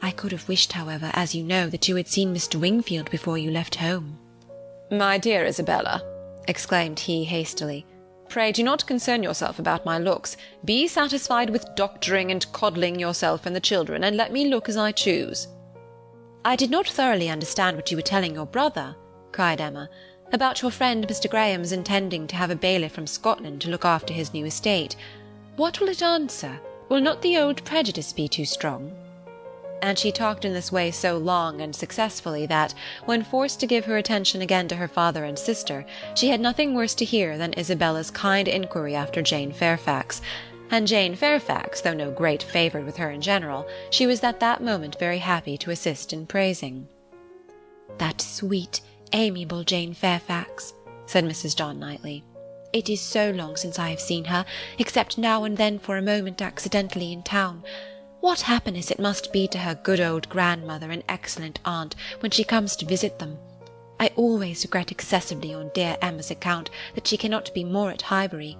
I could have wished, however, as you know, that you had seen Mr. Wingfield before you left home. My dear Isabella, exclaimed he hastily, pray do not concern yourself about my looks. Be satisfied with doctoring and coddling yourself and the children, and let me look as I choose. I did not thoroughly understand what you were telling your brother, cried Emma, about your friend Mr. Graham's intending to have a bailiff from Scotland to look after his new estate. What will it answer? Will not the old prejudice be too strong? And she talked in this way so long and successfully that, when forced to give her attention again to her father and sister, she had nothing worse to hear than Isabella's kind inquiry after Jane Fairfax. And Jane Fairfax, though no great favourite with her in general, she was at that moment very happy to assist in praising. That sweet, amiable Jane Fairfax, said Mrs. John Knightley. It is so long since I have seen her, except now and then for a moment accidentally in town. What happiness it must be to her good old grandmother and excellent aunt when she comes to visit them. I always regret excessively on dear Emma's account that she cannot be more at Highbury.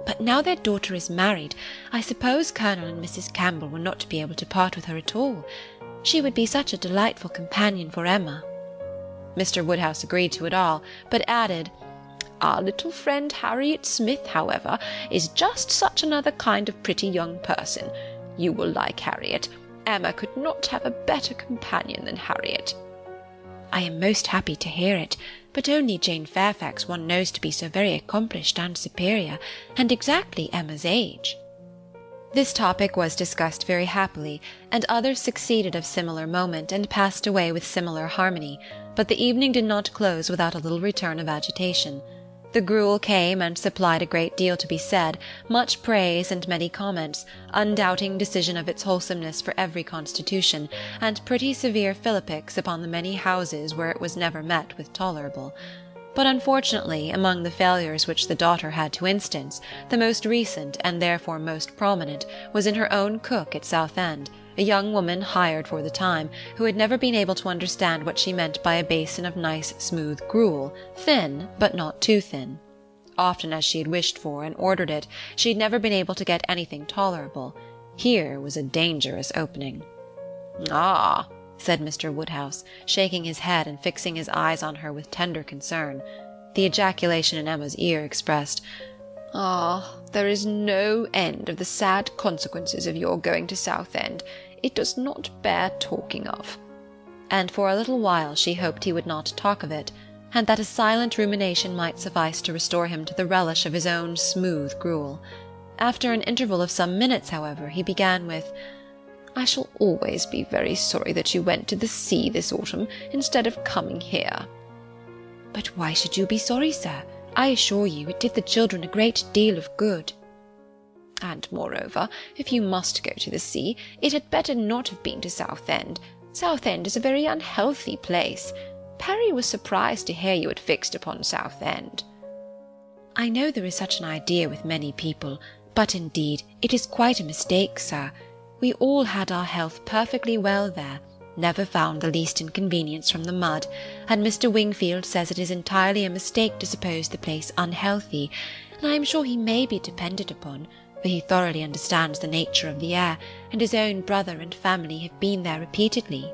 But now their daughter is married, I suppose Colonel and Mrs. Campbell will not be able to part with her at all. She would be such a delightful companion for Emma. Mr. Woodhouse agreed to it all, but added, Our little friend Harriet Smith, however, is just such another kind of pretty young person. You will like Harriet. Emma could not have a better companion than Harriet. I am most happy to hear it, but only Jane Fairfax one knows to be so very accomplished and superior, and exactly Emma's age. This topic was discussed very happily, and others succeeded of similar moment and passed away with similar harmony, but the evening did not close without a little return of agitation. The gruel came and supplied a great deal to be said, much praise and many comments, undoubting decision of its wholesomeness for every constitution, and pretty severe philippics upon the many houses where it was never met with tolerable. But unfortunately, among the failures which the daughter had to instance, the most recent, and therefore most prominent, was in her own cook at Southend, a young woman hired for the time, who had never been able to understand what she meant by a basin of nice smooth gruel, thin, but not too thin. Often as she had wished for and ordered it, she had never been able to get anything tolerable. Here was a dangerous opening. "Ah," said Mr. Woodhouse, shaking his head and fixing his eyes on her with tender concern. The ejaculation in Emma's ear expressed, "Ah, there is no end of the sad consequences of your going to Southend. It does not bear talking of." And for a little while she hoped he would not talk of it, and that a silent rumination might suffice to restore him to the relish of his own smooth gruel. After an interval of some minutes, however, he began with, "I shall always be very sorry that you went to the sea this autumn instead of coming here." "But why should you be sorry, sir? I assure you it did the children a great deal of good." "And moreover, if you must go to the sea, it had better not have been to Southend. Southend is a very unhealthy place. Perry was surprised to hear you had fixed upon Southend." "I know there is such an idea with many people, but indeed it is quite a mistake, sir. We all had our health perfectly well there, never found the least inconvenience from the mud, and Mr. Wingfield says it is entirely a mistake to suppose the place unhealthy, and I am sure he may be depended upon, for he thoroughly understands the nature of the air, and his own brother and family have been there repeatedly."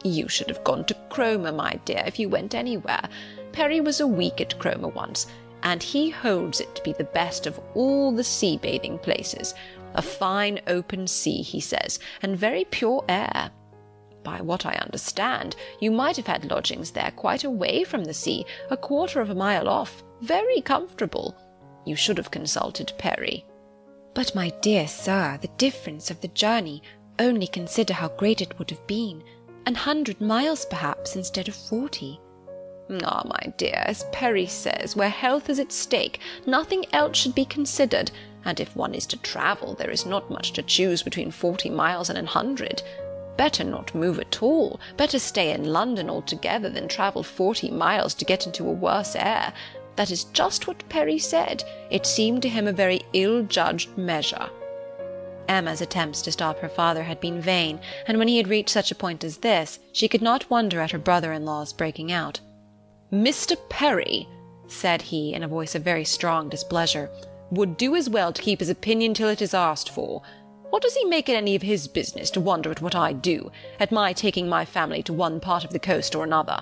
"You should have gone to Cromer, my dear, if you went anywhere. Perry was a week at Cromer once, and he holds it to be the best of all the sea-bathing places. A fine open sea, he says, and very pure air. By what I understand, you might have had lodgings there quite away from the sea, a quarter of a mile off, very comfortable. You should have consulted Perry." "But, my dear sir, the difference of the journey, only consider how great it would have been, 100 miles perhaps instead of 40. "Ah, my dear, as Perry says, where health is at stake, nothing else should be considered, and if one is to travel, there is not much to choose between 40 miles and 100. Better not move at all, better stay in London altogether than travel 40 miles to get into a worse air. That is just what Perry said. It seemed to him a very ill-judged measure." Emma's attempts to stop her father had been vain, and when he had reached such a point as this, she could not wonder at her brother-in-law's breaking out. "Mr. Perry," said he, in a voice of very strong displeasure, "would do as well to keep his opinion till it is asked for. What does he make it any of his business to wonder at what I do, at my taking my family to one part of the coast or another?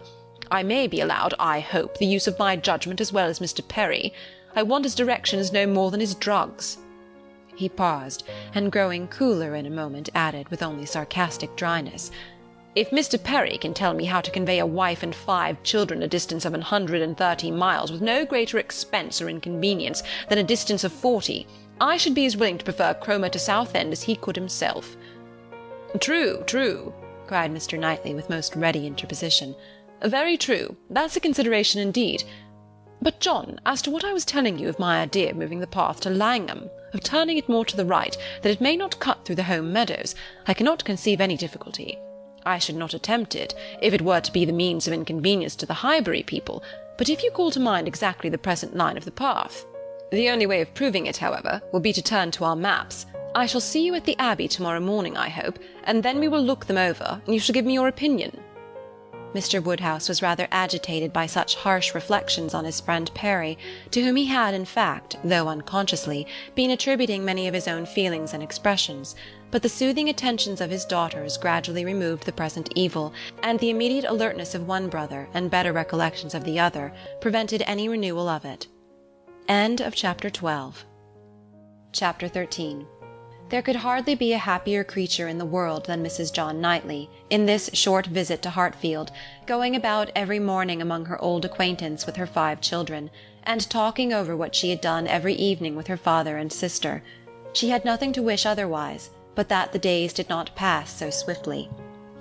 I may be allowed, I hope, the use of my judgment as well as Mr. Perry. I want his directions no more than his drugs." He paused, and growing cooler in a moment, added, with only sarcastic dryness, "If Mr. Perry can tell me how to convey a wife and 5 children a distance of 130 miles with no greater expense or inconvenience than a distance of 40, I should be as willing to prefer Cromer to Southend as he could himself." "True, true," cried Mr. Knightley, with most ready interposition. "Very true. That's a consideration indeed. But, John, as to what I was telling you of my idea of moving the path to Langham, of turning it more to the right, that it may not cut through the home meadows, I cannot conceive any difficulty. I should not attempt it, if it were to be the means of inconvenience to the Highbury people, but if you call to mind exactly the present line of the path. The only way of proving it, however, will be to turn to our maps. I shall see you at the Abbey tomorrow morning, I hope, and then we will look them over, and you shall give me your opinion." Mr. Woodhouse was rather agitated by such harsh reflections on his friend Perry, to whom he had, in fact, though unconsciously, been attributing many of his own feelings and expressions, but the soothing attentions of his daughters gradually removed the present evil, and the immediate alertness of one brother, and better recollections of the other, prevented any renewal of it. Chapter 13. There could hardly be a happier creature in the world than Mrs. John Knightley, in this short visit to Hartfield, going about every morning among her old acquaintance with her 5 children, and talking over what she had done every evening with her father and sister. She had nothing to wish otherwise, but that the days did not pass so swiftly.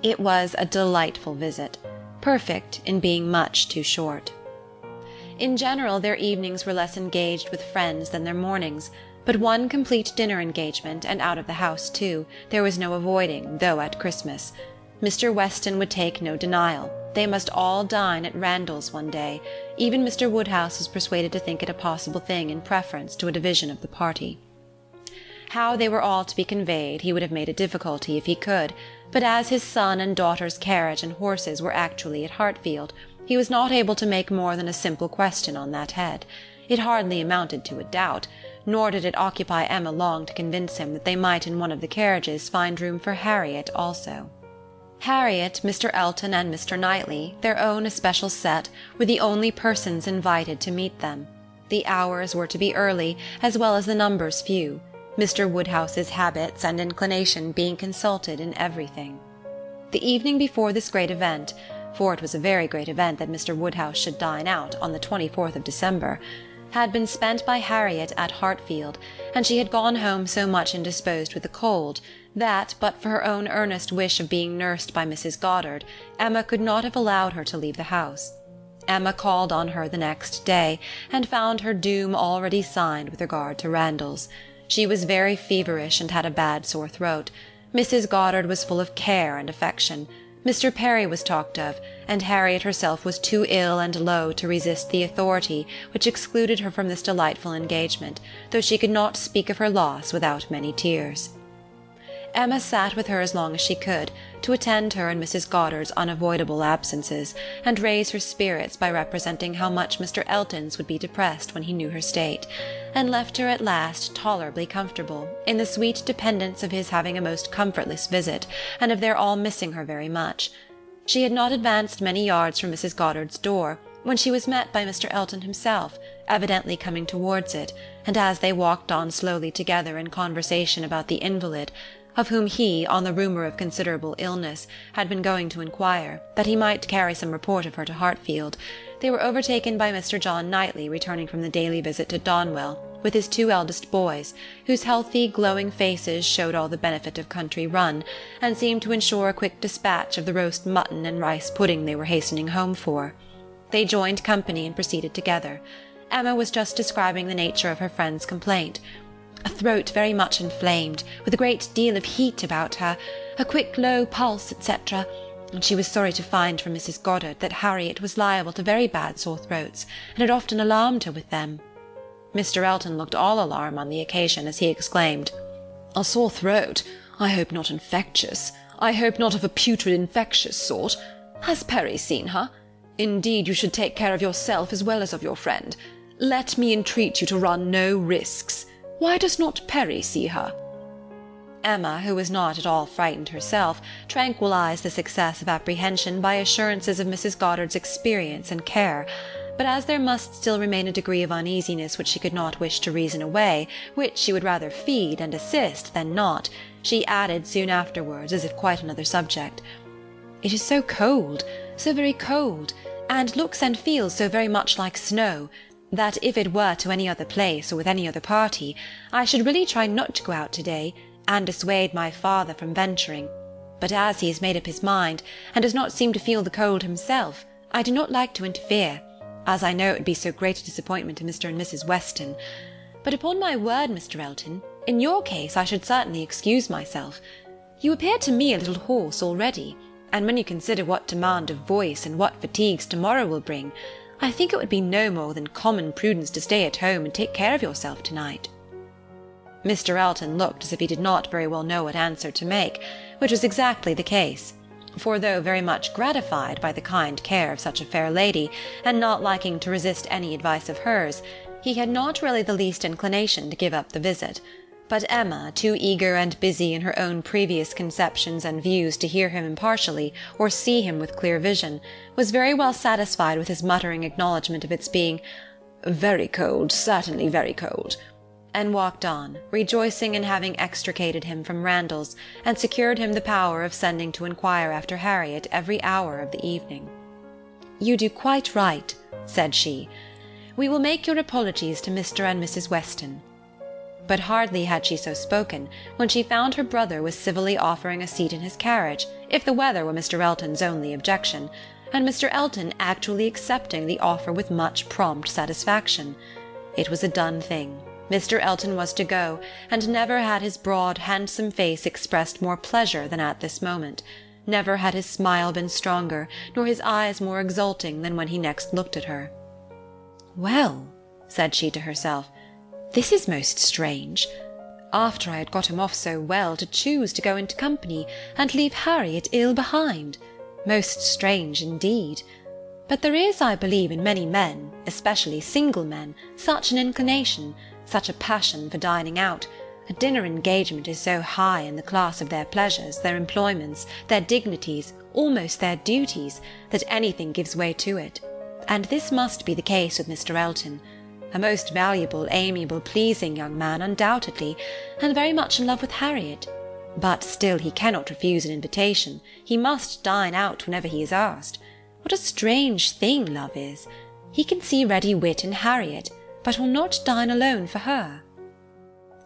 It was a delightful visit, perfect in being much too short. In general, their evenings were less engaged with friends than their mornings, but one complete dinner engagement, and out of the house too, there was no avoiding, though at Christmas. Mr. Weston would take no denial. They must all dine at Randall's one day. Even Mr. Woodhouse was persuaded to think it a possible thing in preference to a division of the party. How they were all to be conveyed he would have made a difficulty if he could, but as his son and daughter's carriage and horses were actually at Hartfield, he was not able to make more than a simple question on that head. It hardly amounted to a doubt. nor did it occupy Emma long to convince him that they might in one of the carriages find room for Harriet also. Harriet, Mr. Elton, and Mr. Knightley, their own especial set, were the only persons invited to meet them. The hours were to be early, as well as the numbers few, Mr. Woodhouse's habits and inclination being consulted in everything. The evening before this great event, for it was a very great event that Mr. Woodhouse should dine out on the 24th of December, had been spent by Harriet at Hartfield, and she had gone home so much indisposed with the cold that, but for her own earnest wish of being nursed by Mrs. Goddard, Emma could not have allowed her to leave the house. Emma called on her the next day, and found her doom already signed with regard to Randalls. She was very feverish and had a bad sore throat. Mrs. Goddard was full of care and affection. Mr. Perry was talked of, and Harriet herself was too ill and low to resist the authority which excluded her from this delightful engagement, though she could not speak of her loss without many tears. Emma sat with her as long as she could, to attend her in Mrs. Goddard's unavoidable absences, and raise her spirits by representing how much Mr. Elton's would be depressed when he knew her state, and left her at last tolerably comfortable, in the sweet dependence of his having a most comfortless visit, and of their all missing her very much. She had not advanced many yards from Mrs. Goddard's door, when she was met by Mr. Elton himself, evidently coming towards it, and as they walked on slowly together in conversation about the invalid, of whom he, on the rumour of considerable illness, had been going to inquire, that he might carry some report of her to Hartfield, they were overtaken by Mr. John Knightley returning from the daily visit to Donwell, with his two eldest boys, whose healthy, glowing faces showed all the benefit of country run, and seemed to ensure a quick dispatch of the roast mutton and rice pudding they were hastening home for. They joined company and proceeded together. Emma was just describing the nature of her friend's complaint. A throat very much inflamed, with a great deal of heat about her, a quick low pulse, etc., and she was sorry to find from Mrs. Goddard that Harriet was liable to very bad sore throats, and had often alarmed her with them. Mr. Elton looked all alarm on the occasion, as he exclaimed, "A sore throat! I hope not infectious. I hope not of a putrid infectious sort. Has Perry seen her? Indeed, you should take care of yourself as well as of your friend. Let me entreat you to run no risks. Why does not Perry see her?" Emma, who was not at all frightened herself, tranquillized this excess of apprehension by assurances of Mrs. Goddard's experience and care, but as there must still remain a degree of uneasiness which she could not wish to reason away, which she would rather feed and assist than not, she added soon afterwards, as if quite another subject, "It is so cold, so very cold, and looks and feels so very much like snow, that if it were to any other place or with any other party, I should really try not to go out to-day, and dissuade my father from venturing. But as he has made up his mind, and does not seem to feel the cold himself, I do not like to interfere, as I know it would be so great a disappointment to Mr. and Mrs. Weston. But upon my word, Mr. Elton, in your case I should certainly excuse myself. You appear to me a little hoarse already, and when you consider what demand of voice and what fatigues to-morrow will bring, I think it would be no more than common prudence to stay at home and take care of yourself to-night." Mr. Elton looked as if he did not very well know what answer to make, which was exactly the case, for though very much gratified by the kind care of such a fair lady, and not liking to resist any advice of hers, he had not really the least inclination to give up the visit. But Emma, too eager and busy in her own previous conceptions and views to hear him impartially, or see him with clear vision, was very well satisfied with his muttering acknowledgment of its being "very cold, certainly very cold," and walked on, rejoicing in having extricated him from Randalls, and secured him the power of sending to inquire after Harriet every hour of the evening. "You do quite right," said she. "We will make your apologies to Mr. and Mrs. Weston." But hardly had she so spoken, when she found her brother was civilly offering a seat in his carriage, if the weather were Mr. Elton's only objection, and Mr. Elton actually accepting the offer with much prompt satisfaction. It was a done thing. Mr. Elton was to go, and never had his broad, handsome face expressed more pleasure than at this moment. Never had his smile been stronger, nor his eyes more exulting than when he next looked at her. "Well," said she to herself, "this is most strange. After I had got him off so well, to choose to go into company, and leave Harriet ill behind. Most strange indeed. But there is, I believe, in many men, especially single men, such an inclination, such a passion for dining out. A dinner engagement is so high in the class of their pleasures, their employments, their dignities, almost their duties, that anything gives way to it. And this must be the case with Mr. Elton. A most valuable, amiable, pleasing young man, undoubtedly, and very much in love with Harriet. But still he cannot refuse an invitation. He must dine out whenever he is asked. What a strange thing love is! He can see ready wit in Harriet, but will not dine alone for her.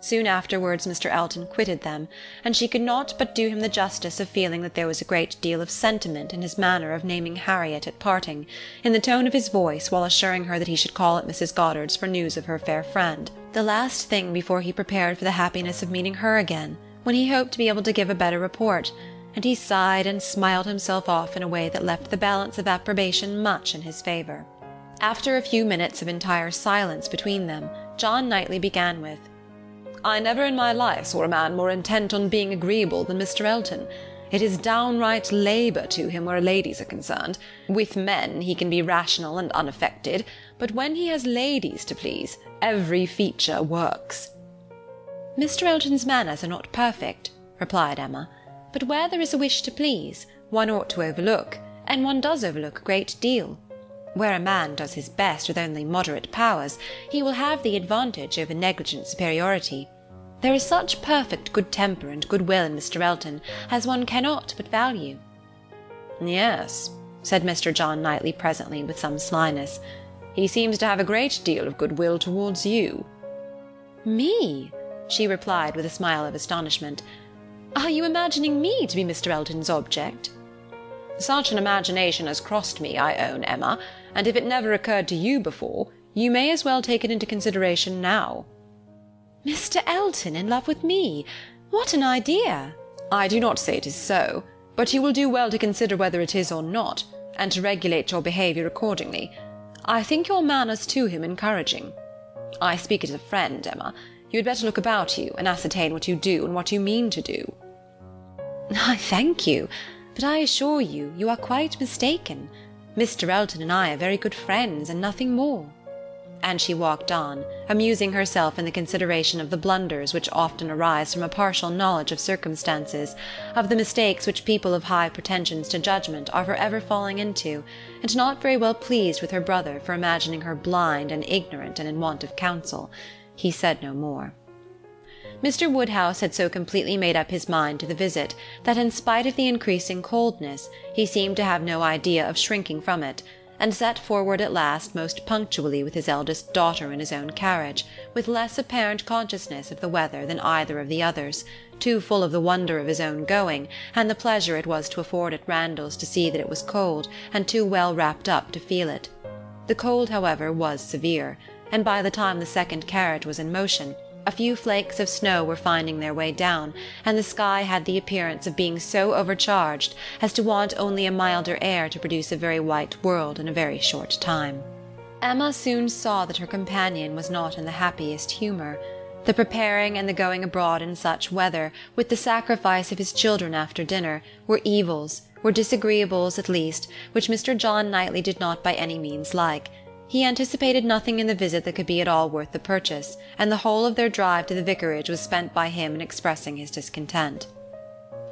Soon afterwards Mr. Elton quitted them, and she could not but do him the justice of feeling that there was a great deal of sentiment in his manner of naming Harriet at parting, in the tone of his voice while assuring her that he should call at Mrs. Goddard's for news of her fair friend, the last thing before he prepared for the happiness of meeting her again, when he hoped to be able to give a better report, and he sighed and smiled himself off in a way that left the balance of approbation much in his favour. After a few minutes of entire silence between them, John Knightley began with, "I never in my life saw a man more intent on being agreeable than Mr. Elton. It is downright labour to him where ladies are concerned. With men he can be rational and unaffected, but when he has ladies to please, every feature works." "Mr. Elton's manners are not perfect," replied Emma, "but where there is a wish to please, one ought to overlook, and one does overlook a great deal. Where a man does his best with only moderate powers, he will have the advantage over negligent superiority. There is such perfect good temper and good will in Mr. Elton as one cannot but value." "Yes," said Mr. John Knightley presently, with some slyness, "he seems to have a great deal of good will towards you." "Me?" she replied with a smile of astonishment. "Are you imagining me to be Mr. Elton's object?" "Such an imagination has crossed me, I own, Emma, and if it never occurred to you before, you may as well take it into consideration now." "Mr. Elton in love with me? What an idea!" "I do not say it is so, but you will do well to consider whether it is or not, and to regulate your behaviour accordingly. I think your manners to him encouraging. I speak as a friend, Emma. You had better look about you, and ascertain what you do and what you mean to do." "I thank you, but I assure you, you are quite mistaken. Mr. Elton and I are very good friends, and nothing more." And she walked on, amusing herself in the consideration of the blunders which often arise from a partial knowledge of circumstances, of the mistakes which people of high pretensions to judgment are for ever falling into, and not very well pleased with her brother for imagining her blind and ignorant and in want of counsel. He said no more. Mr. Woodhouse had so completely made up his mind to the visit, that in spite of the increasing coldness, he seemed to have no idea of shrinking from it, and set forward at last most punctually with his eldest daughter in his own carriage, with less apparent consciousness of the weather than either of the others, too full of the wonder of his own going, and the pleasure it was to afford at Randalls to see that it was cold, and too well wrapped up to feel it. The cold, however, was severe, and by the time the second carriage was in motion, a few flakes of snow were finding their way down, and the sky had the appearance of being so overcharged as to want only a milder air to produce a very white world in a very short time. Emma soon saw that her companion was not in the happiest humour. The preparing and the going abroad in such weather, with the sacrifice of his children after dinner, were evils, were disagreeables at least, which Mr. John Knightley did not by any means like. He anticipated nothing in the visit that could be at all worth the purchase, and the whole of their drive to the vicarage was spent by him in expressing his discontent.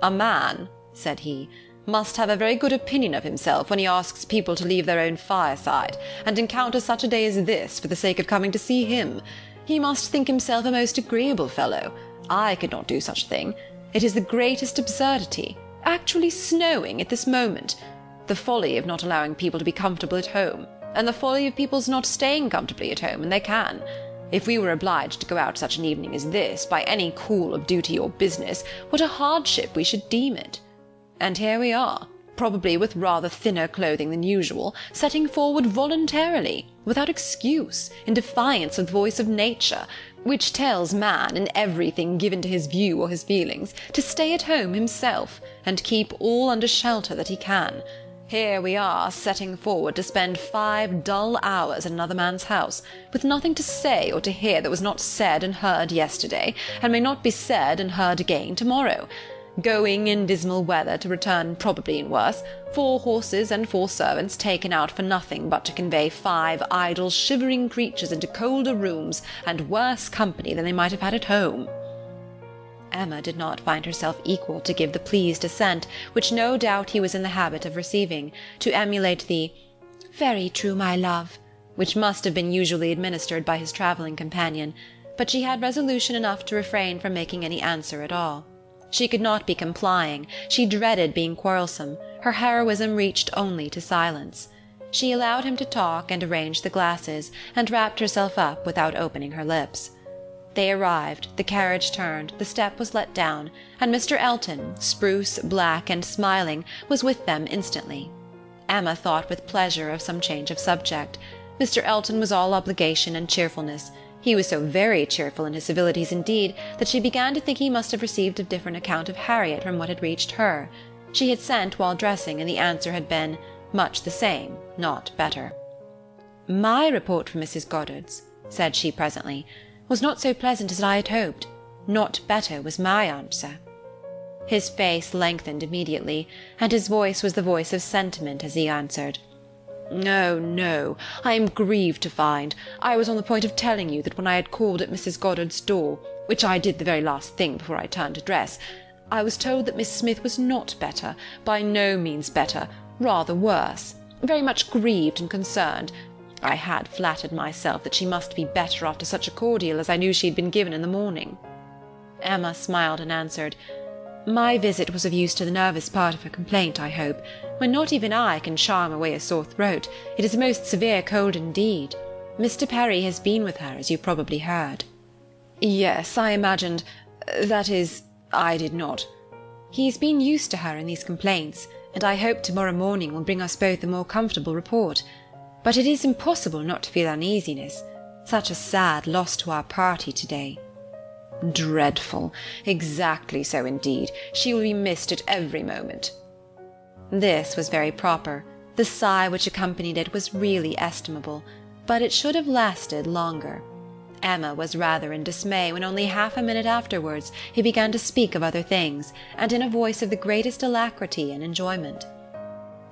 "A man," said he, "must have a very good opinion of himself when he asks people to leave their own fireside, and encounter such a day as this for the sake of coming to see him. He must think himself a most agreeable fellow. I could not do such a thing. It is the greatest absurdity. Actually snowing at this moment. The folly of not allowing people to be comfortable at home, and the folly of people's not staying comfortably at home when they can. If we were obliged to go out such an evening as this, by any call of duty or business, what a hardship we should deem it. And here we are, probably with rather thinner clothing than usual, setting forward voluntarily, without excuse, in defiance of the voice of nature, which tells man, in everything given to his view or his feelings, to stay at home himself, and keep all under shelter that he can. Here we are, setting forward to spend 5 dull hours in another man's house, with nothing to say or to hear that was not said and heard yesterday, and may not be said and heard again to-morrow. Going in dismal weather to return probably in worse, 4 horses and 4 servants taken out for nothing but to convey 5 idle shivering creatures into colder rooms and worse company than they might have had at home." Emma did not find herself equal to give the pleased assent which no doubt he was in the habit of receiving, to emulate the "Very true, my love," which must have been usually administered by his travelling companion, but she had resolution enough to refrain from making any answer at all. She could not be complying, she dreaded being quarrelsome, her heroism reached only to silence. She allowed him to talk and arrange the glasses, and wrapped herself up without opening her lips. They arrived, the carriage turned, the step was let down, and Mr. Elton, spruce, black, and smiling, was with them instantly. Emma thought with pleasure of some change of subject. Mr. Elton was all obligation and cheerfulness. He was so very cheerful in his civilities indeed, that she began to think he must have received a different account of Harriet from what had reached her. She had sent while dressing, and the answer had been much the same, not better. "My report from Mrs. Goddard's," said she presently, "was not so pleasant as I had hoped. Not better was my answer." His face lengthened immediately, and his voice was the voice of sentiment as he answered, "No, no, I am grieved to find. I was on the point of telling you that when I had called at Mrs. Goddard's door, which I did the very last thing before I turned to dress, I was told that Miss Smith was not better, by no means better, rather worse, very much grieved and concerned. I had flattered myself that she must be better after such a cordial as I knew she had been given in the morning." Emma smiled and answered, "My visit was of use to the nervous part of her complaint, I hope. When not even I can charm away a sore throat, it is a most severe cold indeed. Mr. Perry has been with her, as you probably heard." "Yes, I imagined, that is, I did not." "He has been used to her in these complaints, and I hope to-morrow morning will bring us both a more comfortable report. But it is impossible not to feel uneasiness. Such a sad loss to our party to-day." "Dreadful! Exactly so indeed. She will be missed at every moment." This was very proper. The sigh which accompanied it was really estimable, but it should have lasted longer. Emma was rather in dismay when only half a minute afterwards he began to speak of other things, and in a voice of the greatest alacrity and enjoyment.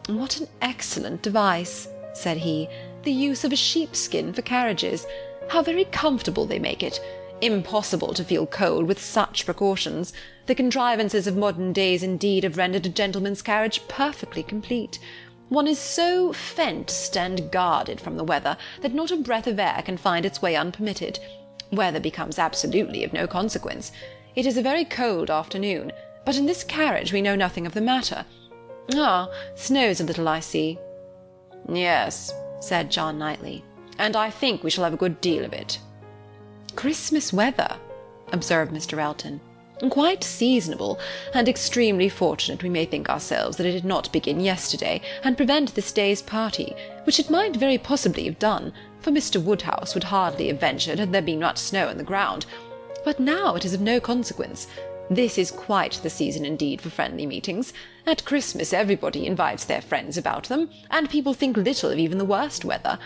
"What an excellent device," said he, "the use of a sheepskin for carriages! How very comfortable they make it! Impossible to feel cold with such precautions. The contrivances of modern days indeed have rendered a gentleman's carriage perfectly complete. One is so fenced and guarded from the weather that not a breath of air can find its way unpermitted. Weather becomes absolutely of no consequence. It is a very cold afternoon, but in this carriage we know nothing of the matter. Ah, snows a little, I see." "Yes," said John Knightley, "and I think we shall have a good deal of it." "Christmas weather," observed Mr. Elton. "Quite seasonable, and extremely fortunate we may think ourselves that it did not begin yesterday, and prevent this day's party, which it might very possibly have done, for Mr. Woodhouse would hardly have ventured had there been much snow on the ground. But now it is of no consequence. This is quite the season indeed for friendly meetings. At Christmas everybody invites their friends about them, and people think little of even the worst weather.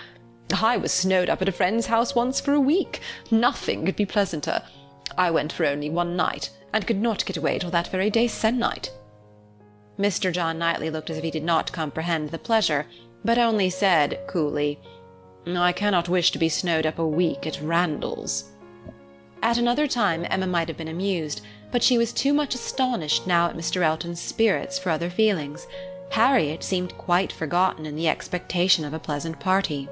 I was snowed up at a friend's house once for a week. Nothing could be pleasanter. I went for only one night, and could not get away till that very day se'nnight." Mr. John Knightley looked as if he did not comprehend the pleasure, but only said coolly, "I cannot wish to be snowed up a week at Randall's." At another time Emma might have been amused, but she was too much astonished now at Mr. Elton's spirits for other feelings. Harriet seemed quite forgotten in the expectation of a pleasant party.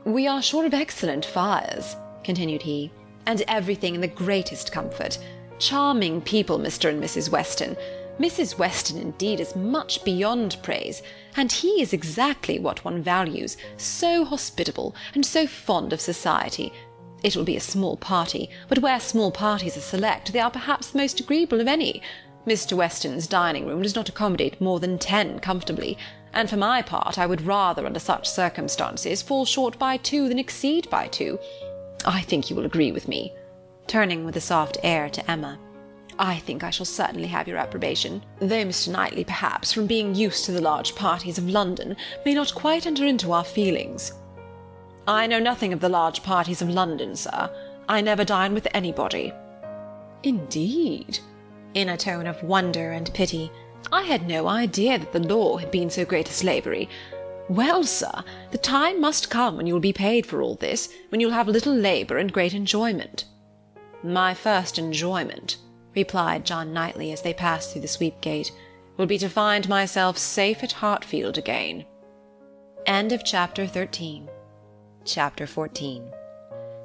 "We are sure of excellent fires," continued he, "and everything in the greatest comfort. Charming people, Mr. and Mrs. Weston. Mrs. Weston, indeed, is much beyond praise, and he is exactly what one values, so hospitable, and so fond of society. It will be a small party, but where small parties are select, they are perhaps the most agreeable of any. Mr. Weston's dining-room does not accommodate more than 10 comfortably, and for my part I would rather under such circumstances fall short by 2 than exceed by 2. I think you will agree with me," turning with a soft air to Emma. "I think I shall certainly have your approbation, though Mr. Knightley, perhaps, from being used to the large parties of London, may not quite enter into our feelings." "I know nothing of the large parties of London, sir. I never dine with anybody." "Indeed?" in a tone of wonder and pity. "I had no idea that the law had been so great a slavery. Well, sir, the time must come when you will be paid for all this, when you will have little labour and great enjoyment." "My first enjoyment," replied John Knightley as they passed through the sweep gate, "will be to find myself safe at Hartfield again." Chapter 14.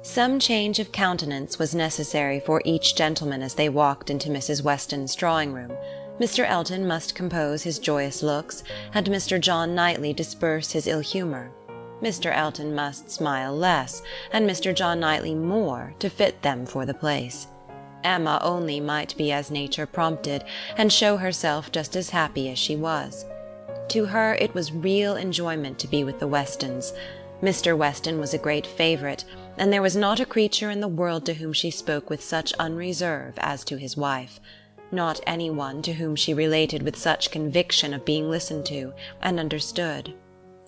Some change of countenance was necessary for each gentleman as they walked into Mrs. Weston's drawing-room. Mr. Elton must compose his joyous looks, and Mr. John Knightley disperse his ill-humour. Mr. Elton must smile less, and Mr. John Knightley more, to fit them for the place. Emma only might be as nature prompted, and show herself just as happy as she was. To her it was real enjoyment to be with the Westons. Mr. Weston was a great favourite, and there was not a creature in the world to whom she spoke with such unreserve as to his wife. Not any one to whom she related with such conviction of being listened to and understood,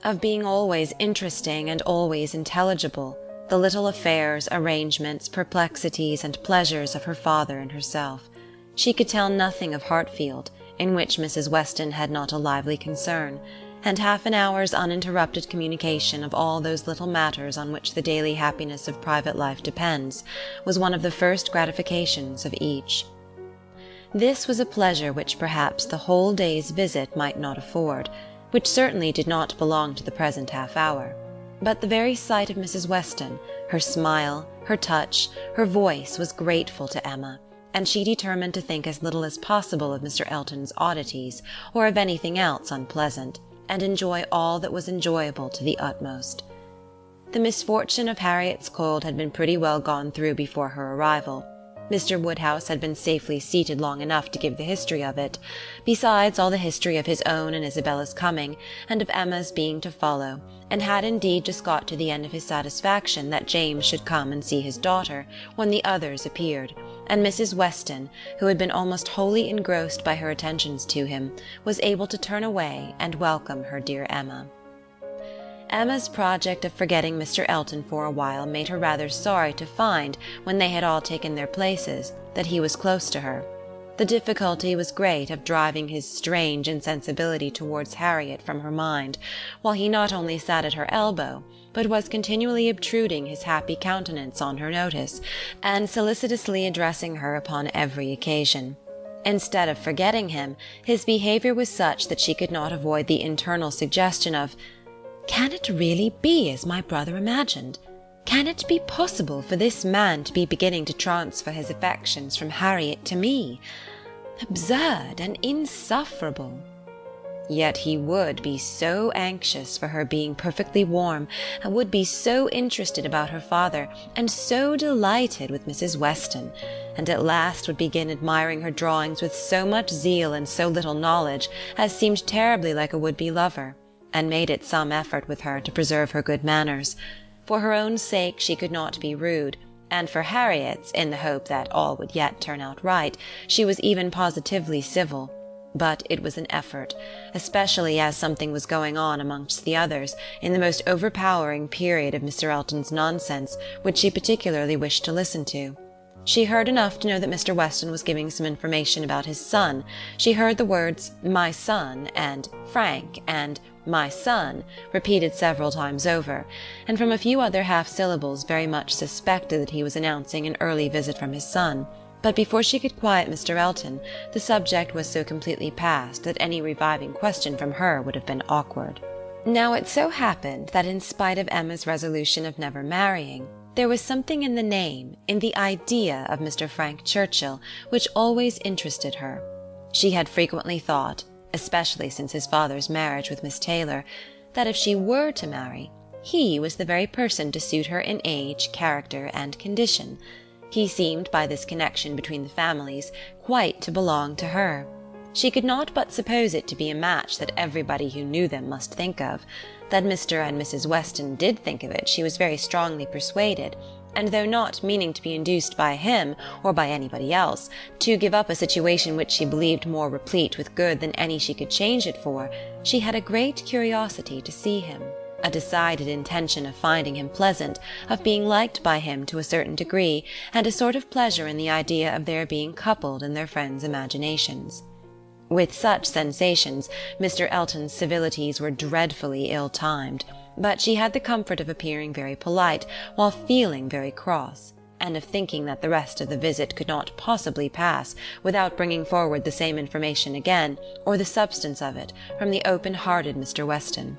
of being always interesting and always intelligible, the little affairs, arrangements, perplexities, and pleasures of her father and herself. She could tell nothing of Hartfield, in which Mrs. Weston had not a lively concern, and half an hour's uninterrupted communication of all those little matters on which the daily happiness of private life depends, was one of the first gratifications of each. This was a pleasure which perhaps the whole day's visit might not afford, which certainly did not belong to the present half-hour. But the very sight of Mrs. Weston, her smile, her touch, her voice, was grateful to Emma, and she determined to think as little as possible of Mr. Elton's oddities, or of anything else unpleasant, and enjoy all that was enjoyable to the utmost. The misfortune of Harriet's cold had been pretty well gone through before her arrival. Mr. Woodhouse had been safely seated long enough to give the history of it, besides all the history of his own and Isabella's coming, and of Emma's being to follow, and had indeed just got to the end of his satisfaction that James should come and see his daughter, when the others appeared, and Mrs. Weston, who had been almost wholly engrossed by her attentions to him, was able to turn away and welcome her dear Emma. Emma's project of forgetting Mr. Elton for a while made her rather sorry to find, when they had all taken their places, that he was close to her. The difficulty was great of driving his strange insensibility towards Harriet from her mind, while he not only sat at her elbow, but was continually obtruding his happy countenance on her notice, and solicitously addressing her upon every occasion. Instead of forgetting him, his behaviour was such that she could not avoid the internal suggestion of, "Can it really be as my brother imagined? Can it be possible for this man to be beginning to transfer his affections from Harriet to me? Absurd and insufferable!" Yet he would be so anxious for her being perfectly warm, and would be so interested about her father, and so delighted with Mrs. Weston, and at last would begin admiring her drawings with so much zeal and so little knowledge as seemed terribly like a would-be lover, and made it some effort with her to preserve her good manners. For her own sake she could not be rude, and for Harriet's, in the hope that all would yet turn out right, she was even positively civil. But it was an effort, especially as something was going on amongst the others, in the most overpowering period of Mr. Elton's nonsense, which she particularly wished to listen to. She heard enough to know that Mr. Weston was giving some information about his son. She heard the words "my son" and "Frank" and "my son" repeated several times over, and from a few other half-syllables very much suspected that he was announcing an early visit from his son. But before she could quiet Mr. Elton, the subject was so completely past that any reviving question from her would have been awkward. Now it so happened that in spite of Emma's resolution of never marrying, there was something in the name, in the idea of Mr. Frank Churchill, which always interested her. She had frequently thought, especially since his father's marriage with Miss Taylor, that if she were to marry, he was the very person to suit her in age, character, and condition. He seemed, by this connection between the families, quite to belong to her. She could not but suppose it to be a match that everybody who knew them must think of. That Mr. and Mrs. Weston did think of it she was very strongly persuaded, and though not meaning to be induced by him, or by anybody else, to give up a situation which she believed more replete with good than any she could change it for, she had a great curiosity to see him. a decided intention of finding him pleasant, of being liked by him to a certain degree, and a sort of pleasure in the idea of their being coupled in their friends' imaginations. With such sensations, Mr. Elton's civilities were dreadfully ill-timed, but she had the comfort of appearing very polite, while feeling very cross, and of thinking that the rest of the visit could not possibly pass without bringing forward the same information again, or the substance of it, from the open-hearted Mr. Weston.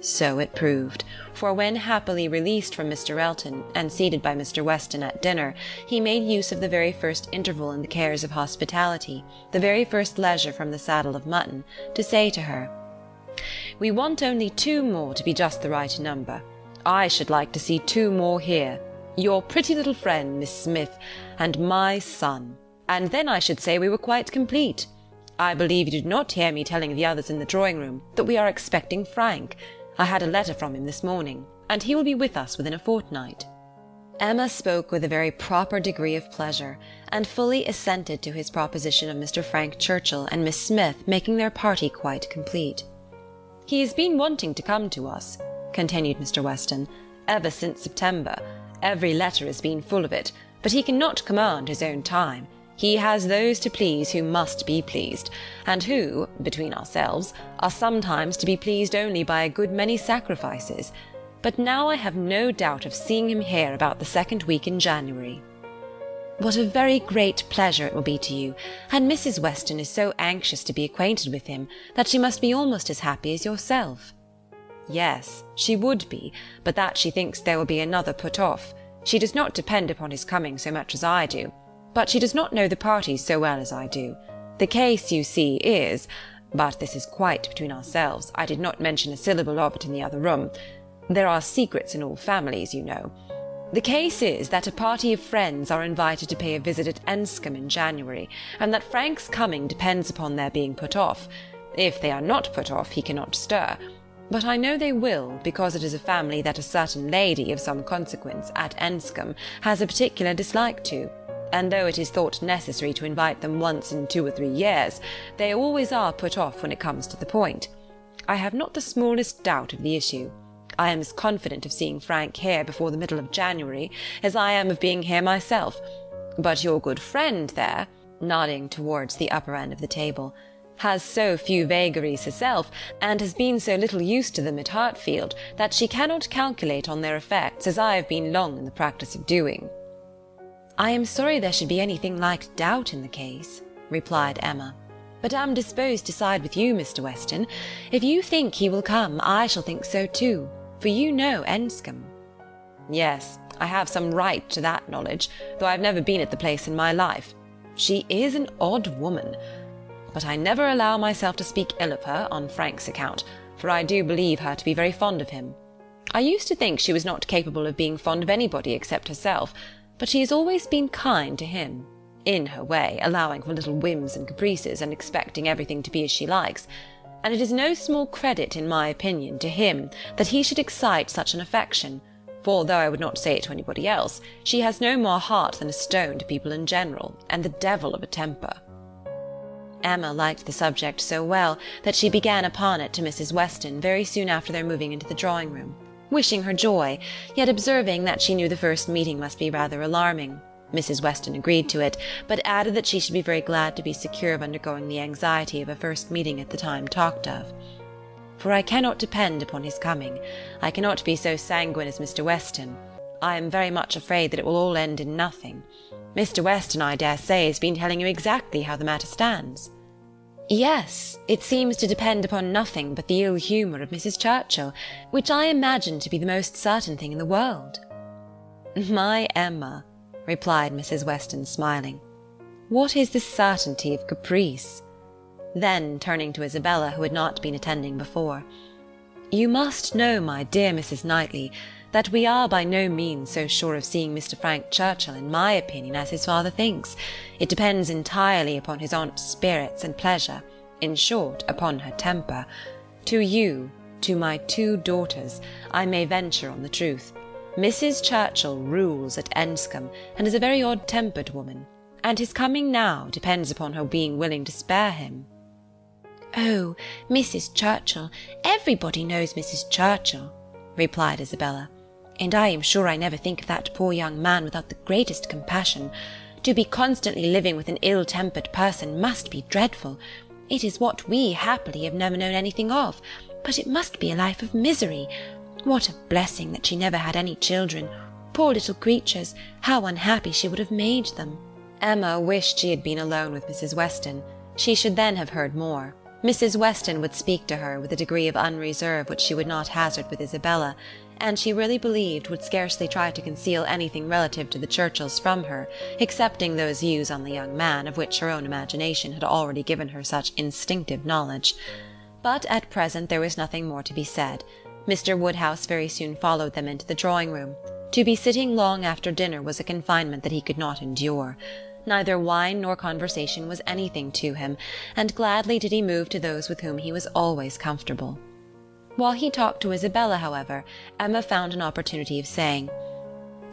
So it proved, for when happily released from Mr. Elton, and seated by Mr. Weston at dinner, he made use of the very first interval in the cares of hospitality, the very first leisure from the saddle of mutton, to say to her, "We want only 2 more to be just the right number. I should like to see 2 more here, your pretty little friend, Miss Smith, and my son, and then I should say we were quite complete. I believe you did not hear me telling the others in the drawing-room that we are expecting Frank. I had a letter from him this morning, and he will be with us within a fortnight." Emma spoke with a very proper degree of pleasure, and fully assented to his proposition of Mr. Frank Churchill and Miss Smith making their party quite complete. "He has been wanting to come to us," continued Mr. Weston, "ever since September. Every letter has been full of it, but he cannot command his own time. He has those to please who must be pleased, and who, between ourselves, are sometimes to be pleased only by a good many sacrifices. But now I have no doubt of seeing him here about the 2nd week in January." "What a very great pleasure it will be to you, and Mrs. Weston is so anxious to be acquainted with him that she must be almost as happy as yourself." "Yes, she would be, but that she thinks there will be another put off. She does not depend upon his coming so much as I do, but she does not know the parties so well as I do. The case, you see, is—but this is quite between ourselves, I did not mention a syllable of it in the other room. There are secrets in all families, you know. The case is that a party of friends are invited to pay a visit at Enscombe in January, and that Frank's coming depends upon their being put off. If they are not put off, he cannot stir. But I know they will, because it is a family that a certain lady of some consequence at Enscombe has a particular dislike to, and though it is thought necessary to invite them once in 2 or 3 years, they always are put off when it comes to the point. I have not the smallest doubt of the issue. I am as confident of seeing Frank here before the middle of January as I am of being here myself. But your good friend there," nodding towards the upper end of the table, "has so few vagaries herself, and has been so little used to them at Hartfield, that she cannot calculate on their effects as I have been long in the practice of doing." "I am sorry there should be anything like doubt in the case," replied Emma, "but am disposed to side with you, Mr. Weston. If you think he will come, I shall think so too, for you know Enscombe." "Yes, I have some right to that knowledge, though I have never been at the place in my life. She is an odd woman. But I never allow myself to speak ill of her on Frank's account, for I do believe her to be very fond of him. I used to think she was not capable of being fond of anybody except herself, but she has always been kind to him, in her way, allowing for little whims and caprices, and expecting everything to be as she likes, and it is no small credit, in my opinion, to him that he should excite such an affection, for though I would not say it to anybody else, she has no more heart than a stone to people in general, and the devil of a temper." Emma liked the subject so well that she began upon it to Mrs. Weston very soon after their moving into the drawing-room, wishing her joy, yet observing that she knew the first meeting must be rather alarming. Mrs. Weston agreed to it, but added that she should be very glad to be secure of undergoing the anxiety of a first meeting at the time talked of. "For I cannot depend upon his coming. I cannot be so sanguine as Mr. Weston. I am very much afraid that it will all end in nothing. Mr. Weston, I dare say, has been telling you exactly how the matter stands." "Yes, it seems to depend upon nothing but the ill-humour of Mrs. Churchill, which I imagine to be the most certain thing in the world." "My Emma," replied Mrs. Weston, smiling, "what is the certainty of caprice?" Then, turning to Isabella, who had not been attending before, "You must know, my dear Mrs. Knightley, that we are by no means so sure of seeing Mr. Frank Churchill, in my opinion, as his father thinks. It depends entirely upon his aunt's spirits and pleasure, in short, upon her temper. To you, to my 2 daughters, I may venture on the truth. Mrs. Churchill rules at Enscombe, and is a very odd-tempered woman, and his coming now depends upon her being willing to spare him." "Oh, Mrs. Churchill! Everybody knows Mrs. Churchill," replied Isabella, and I am sure I never think of that poor young man without the greatest compassion. To be constantly living with an ill-tempered person must be dreadful. It is what we, happily, have never known anything of, but it must be a life of misery. What a blessing that she never had any children. Poor little creatures, how unhappy she would have made them. Emma wished she had been alone with Mrs. Weston. She should then have heard more. Mrs. Weston would speak to her with a degree of unreserve which she would not hazard with Isabella, and she really believed would scarcely try to conceal anything relative to the Churchills from her, excepting those views on the young man of which her own imagination had already given her such instinctive knowledge. But at present there was nothing more to be said. Mr. Woodhouse very soon followed them into the drawing-room. To be sitting long after dinner was a confinement that he could not endure. Neither wine nor conversation was anything to him, and gladly did he move to those with whom he was always comfortable. While he talked to Isabella, however, Emma found an opportunity of saying,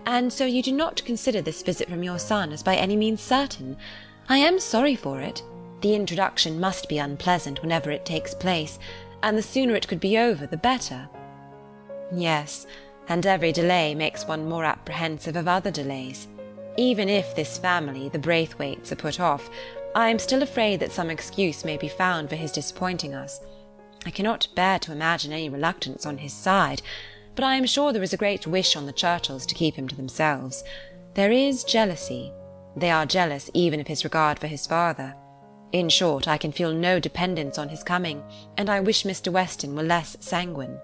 "And so you do not consider this visit from your son as by any means certain? I am sorry for it. The introduction must be unpleasant whenever it takes place, and the sooner it could be over the better." "Yes, and every delay makes one more apprehensive of other delays. Even if this family, the Braithwaites, are put off, I am still afraid that some excuse may be found for his disappointing us. I cannot bear to imagine any reluctance on his side, but I am sure there is a great wish on the Churchills to keep him to themselves. There is jealousy. They are jealous even of his regard for his father. In short, I can feel no dependence on his coming, and I wish Mr. Weston were less sanguine."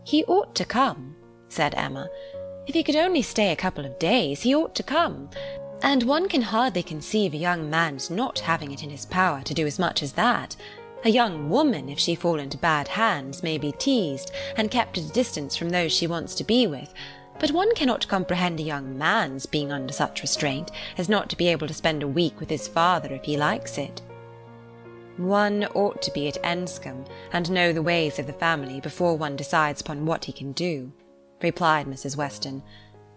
"He ought to come," said Emma. "If he could only stay a couple of days, he ought to come. And one can hardly conceive a young man's not having it in his power to do as much as that. A young woman, if she fall into bad hands, may be teased, and kept at a distance from those she wants to be with, but one cannot comprehend a young man's being under such restraint as not to be able to spend a week with his father if he likes it." "One ought to be at Enscombe, and know the ways of the family before one decides upon what he can do," replied Mrs. Weston.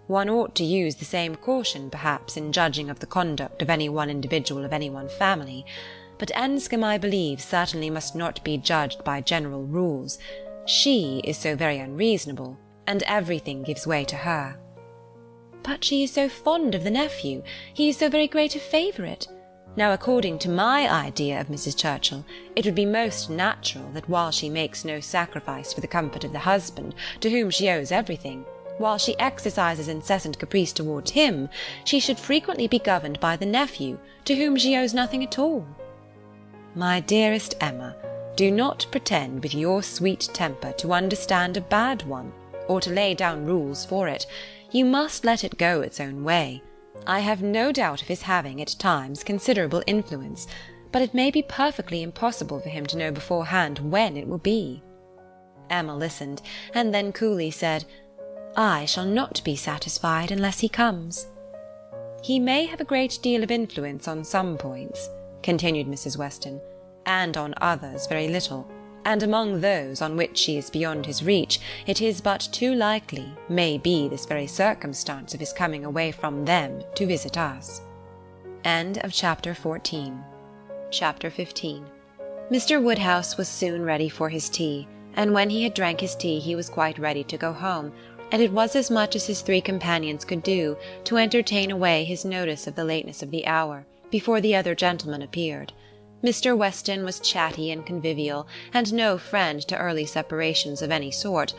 "One ought to use the same caution, perhaps, in judging of the conduct of any one individual of any one family. But Enscombe, I believe, certainly must not be judged by general rules. She is so very unreasonable, and everything gives way to her." "But she is so fond of the nephew. He is so very great a favourite. Now, according to my idea of Mrs. Churchill, it would be most natural that while she makes no sacrifice for the comfort of the husband, to whom she owes everything, while she exercises incessant caprice towards him, she should frequently be governed by the nephew, to whom she owes nothing at all." "My dearest Emma, do not pretend with your sweet temper to understand a bad one, or to lay down rules for it. You must let it go its own way. I have no doubt of his having at times considerable influence, but it may be perfectly impossible for him to know beforehand when it will be." Emma listened, and then coolly said, "I shall not be satisfied unless he comes." "He may have a great deal of influence on some points," continued Mrs. Weston, "and on others very little, and among those on which she is beyond his reach, it is but too likely may be this very circumstance of his coming away from them to visit us." Chapter 15. Mr. Woodhouse was soon ready for his tea, and when he had drank his tea he was quite ready to go home, and it was as much as his three companions could do to entertain away his notice of the lateness of the hour, before the other gentlemen appeared. Mr. Weston was chatty and convivial, and no friend to early separations of any sort,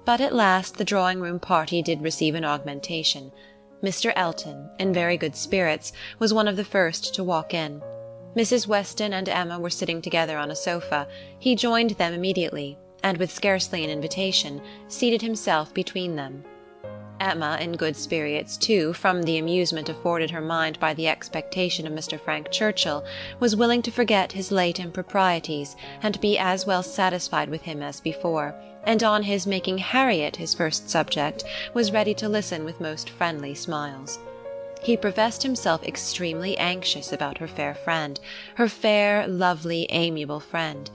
but at last the drawing-room party did receive an augmentation. Mr. Elton, in very good spirits, was one of the first to walk in. Mrs. Weston and Emma were sitting together on a sofa. He joined them immediately, and with scarcely an invitation, seated himself between them. Emma, in good spirits, too, from the amusement afforded her mind by the expectation of Mr. Frank Churchill, was willing to forget his late improprieties, and be as well satisfied with him as before, and on his making Harriet his first subject, was ready to listen with most friendly smiles. He professed himself extremely anxious about her fair friend, her fair, lovely, amiable friend.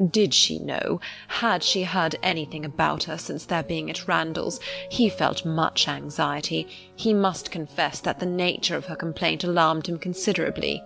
Did she know, had she heard anything about her since their being at Randalls, he felt much anxiety. He must confess that the nature of her complaint alarmed him considerably.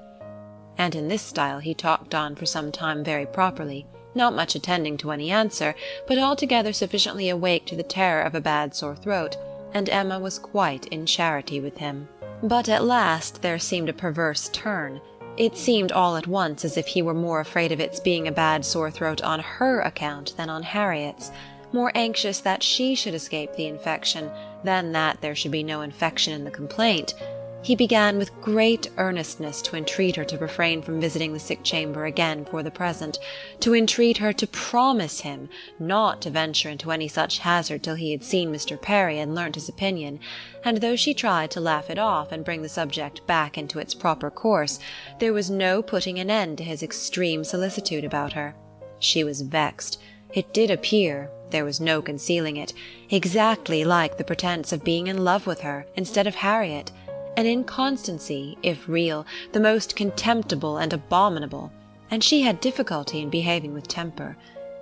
And in this style he talked on for some time very properly, not much attending to any answer, but altogether sufficiently awake to the terror of a bad sore throat, and Emma was quite in charity with him. But at last there seemed a perverse turn. It seemed all at once as if he were more afraid of its being a bad sore throat on her account than on Harriet's, more anxious that she should escape the infection than that there should be no infection in the complaint. He began with great earnestness to entreat her to refrain from visiting the sick chamber again for the present, to entreat her to promise him not to venture into any such hazard till he had seen Mr. Perry and learnt his opinion, and though she tried to laugh it off and bring the subject back into its proper course, there was no putting an end to his extreme solicitude about her. She was vexed. It did appear, there was no concealing it, exactly like the pretence of being in love with her instead of Harriet, an inconstancy, if real, the most contemptible and abominable, and she had difficulty in behaving with temper.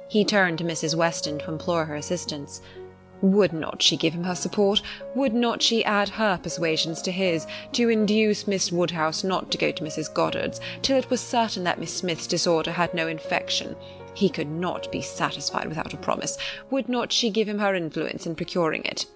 He turned to Mrs. Weston to implore her assistance. Would not she give him her support? Would not she add her persuasions to his, to induce Miss Woodhouse not to go to Mrs. Goddard's, till it was certain that Miss Smith's disorder had no infection? He could not be satisfied without a promise. Would not she give him her influence in procuring it?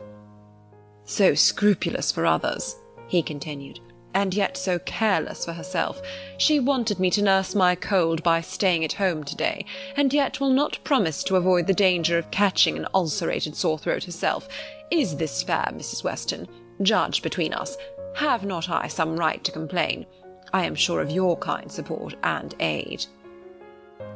So scrupulous for others, he continued, and yet so careless for herself. She wanted me to nurse my cold by staying at home to-day, and yet will not promise to avoid the danger of catching an ulcerated sore throat herself. Is this fair, Mrs. Weston? Judge between us. Have not I some right to complain? I am sure of your kind support and aid.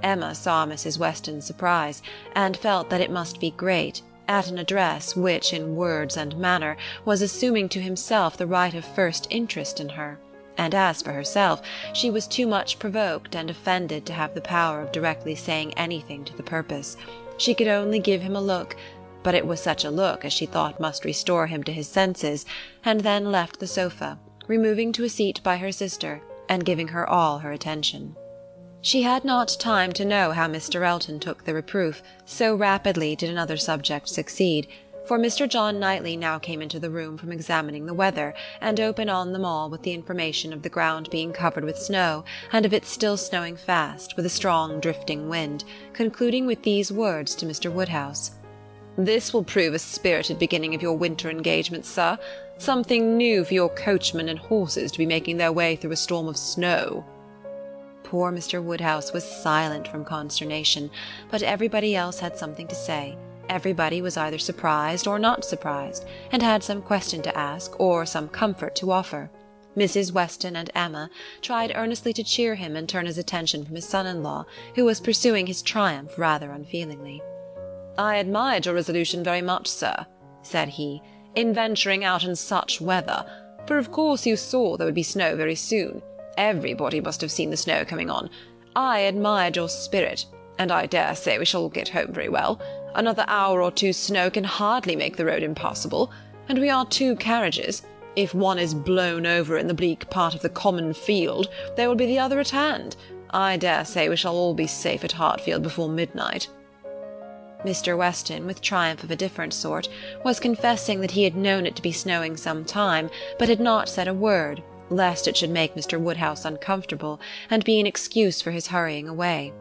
Emma saw Mrs. Weston's surprise, and felt that it must be great, at an address which, in words and manner, was assuming to himself the right of first interest in her, and as for herself, she was too much provoked and offended to have the power of directly saying anything to the purpose. She could only give him a look, but it was such a look as she thought must restore him to his senses, and then left the sofa, removing to a seat by her sister, and giving her all her attention. She had not time to know how Mr. Elton took the reproof, so rapidly did another subject succeed, for Mr. John Knightley now came into the room from examining the weather, and opened on them all with the information of the ground being covered with snow, and of its still snowing fast, with a strong drifting wind, concluding with these words to Mr. Woodhouse. "This will prove a spirited beginning of your winter engagements, sir. Something new for your coachman and horses to be making their way through a storm of snow." Poor Mr. Woodhouse was silent from consternation, but everybody else had something to say. Everybody was either surprised or not surprised, and had some question to ask or some comfort to offer. Mrs. Weston and Emma tried earnestly to cheer him and turn his attention from his son-in-law, who was pursuing his triumph rather unfeelingly. "I admired your resolution very much, sir," said he, "in venturing out in such weather, for of course you saw there would be snow very soon. Everybody must have seen the snow coming on. I admired your spirit, and I dare say we shall get home very well. Another hour or two's snow can hardly make the road impassable, and we are 2 carriages. If one is blown over in the bleak part of the common field, there will be the other at hand. I dare say we shall all be safe at Hartfield before midnight." Mr. Weston, with triumph of a different sort, was confessing that he had known it to be snowing some time, but had not said a word, lest it should make Mr. Woodhouse uncomfortable, and be an excuse for his hurrying away.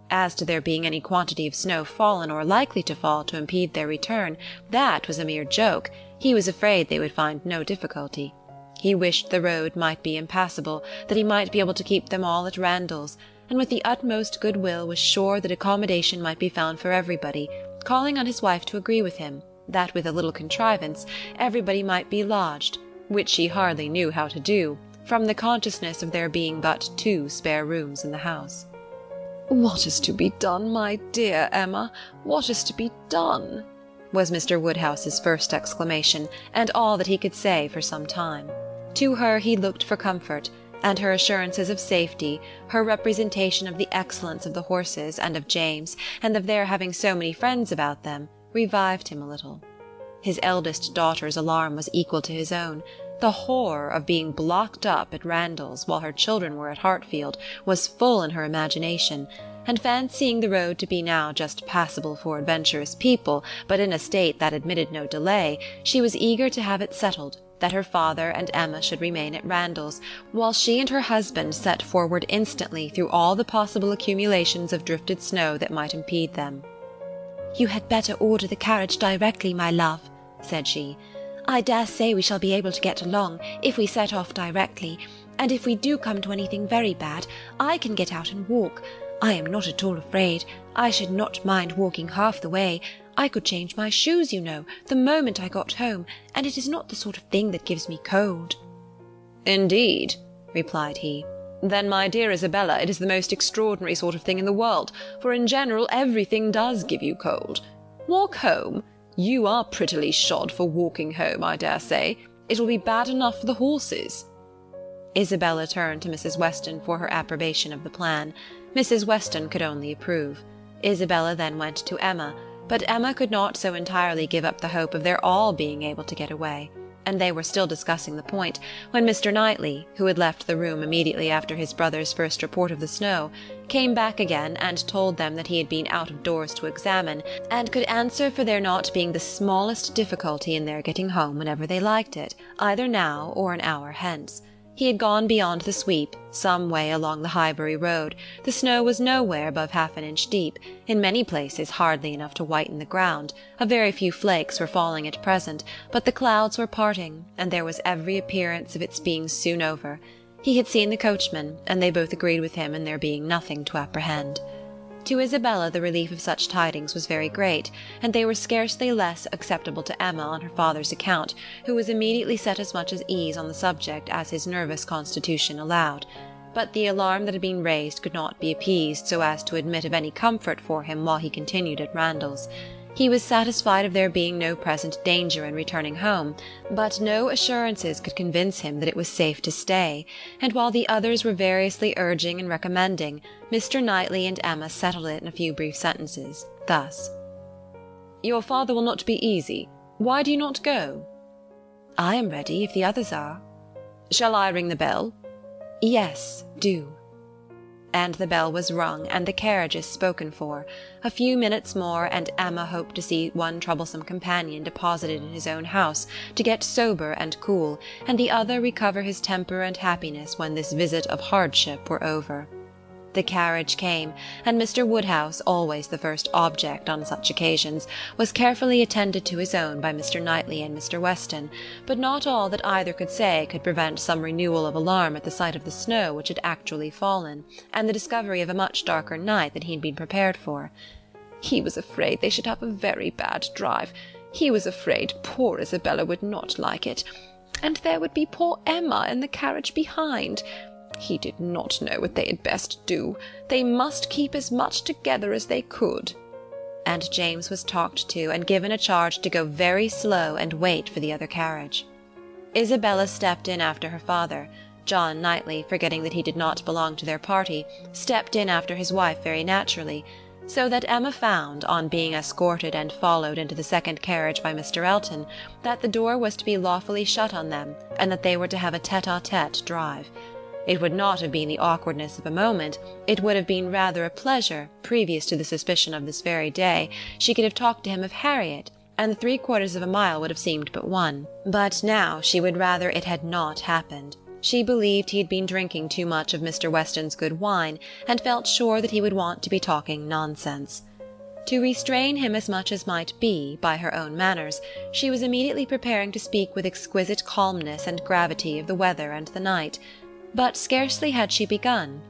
As to there being any quantity of snow fallen or likely to fall to impede their return, that was a mere joke. He was afraid they would find no difficulty. He wished the road might be impassable, that he might be able to keep them all at Randalls, and with the utmost good-will was sure that accommodation might be found for everybody, calling on his wife to agree with him, that with a little contrivance everybody might be lodged, which she hardly knew how to do, from the consciousness of there being but 2 spare rooms in the house. "What is to be done, my dear Emma? What is to be done?" was Mr. Woodhouse's first exclamation, and all that he could say for some time. To her he looked for comfort, and her assurances of safety, her representation of the excellence of the horses and of James, and of their having so many friends about them, revived him a little. His eldest daughter's alarm was equal to his own. The horror of being blocked up at Randalls while her children were at Hartfield was full in her imagination, and fancying the road to be now just passable for adventurous people, but in a state that admitted no delay, she was eager to have it settled, that her father and Emma should remain at Randalls, while she and her husband set forward instantly through all the possible accumulations of drifted snow that might impede them. "You had better order the carriage directly, my love," said she. "I dare say we shall be able to get along, if we set off directly, and if we do come to anything very bad, I can get out and walk. I am not at all afraid. I should not mind walking half the way. I could change my shoes, you know, the moment I got home, and it is not the sort of thing that gives me cold." "Indeed," replied he. "Then, my dear Isabella, it is the most extraordinary sort of thing in the world, for in general everything does give you cold. Walk home? You are prettily shod for walking home, I dare say. It will be bad enough for the horses." Isabella turned to Mrs. Weston for her approbation of the plan. Mrs. Weston could only approve. Isabella then went to Emma, but Emma could not so entirely give up the hope of their all being able to get away, and they were still discussing the point, when Mr. Knightley, who had left the room immediately after his brother's first report of the snow, came back again and told them that he had been out of doors to examine, and could answer for there not being the smallest difficulty in their getting home whenever they liked it, either now or an hour hence. He had gone beyond the sweep, some way along the Highbury road. The snow was nowhere above half an inch deep, in many places hardly enough to whiten the ground. A very few flakes were falling at present, but the clouds were parting, and there was every appearance of its being soon over. He had seen the coachman, and they both agreed with him in there being nothing to apprehend. To Isabella the relief of such tidings was very great, and they were scarcely less acceptable to Emma on her father's account, who was immediately set as much at ease on the subject as his nervous constitution allowed. But the alarm that had been raised could not be appeased so as to admit of any comfort for him while he continued at Randalls. He was satisfied of there being no present danger in returning home, but no assurances could convince him that it was safe to stay, and while the others were variously urging and recommending, Mr. Knightley and Emma settled it in a few brief sentences, thus: "Your father will not be easy. Why do you not go?" "I am ready, if the others are." "Shall I ring the bell?" "Yes, do." And the bell was rung, and the carriages spoken for. A few minutes more, and Emma hoped to see one troublesome companion deposited in his own house, to get sober and cool, and the other recover his temper and happiness when this visit of hardship were over. The carriage came, and Mr. Woodhouse, always the first object on such occasions, was carefully attended to his own by Mr. Knightley and Mr. Weston, but not all that either could say could prevent some renewal of alarm at the sight of the snow which had actually fallen, and the discovery of a much darker night than he had been prepared for. "He was afraid they should have a very bad drive. He was afraid poor Isabella would not like it, and there would be poor Emma in the carriage behind. He did not know what they had best do. They must keep as much together as they could." And James was talked to and given a charge to go very slow and wait for the other carriage. Isabella stepped in after her father. John Knightley, forgetting that he did not belong to their party, stepped in after his wife very naturally, so that Emma found, on being escorted and followed into the second carriage by Mr. Elton, that the door was to be lawfully shut on them, and that they were to have a tête-à-tête drive. It would not have been the awkwardness of a moment, it would have been rather a pleasure, previous to the suspicion of this very day, she could have talked to him of Harriet, and the 3/4 of a mile would have seemed but one. But now she would rather it had not happened. She believed he had been drinking too much of Mr. Weston's good wine, and felt sure that he would want to be talking nonsense. To restrain him as much as might be, by her own manners, she was immediately preparing to speak with exquisite calmness and gravity of the weather and the night. But scarcely had she begun,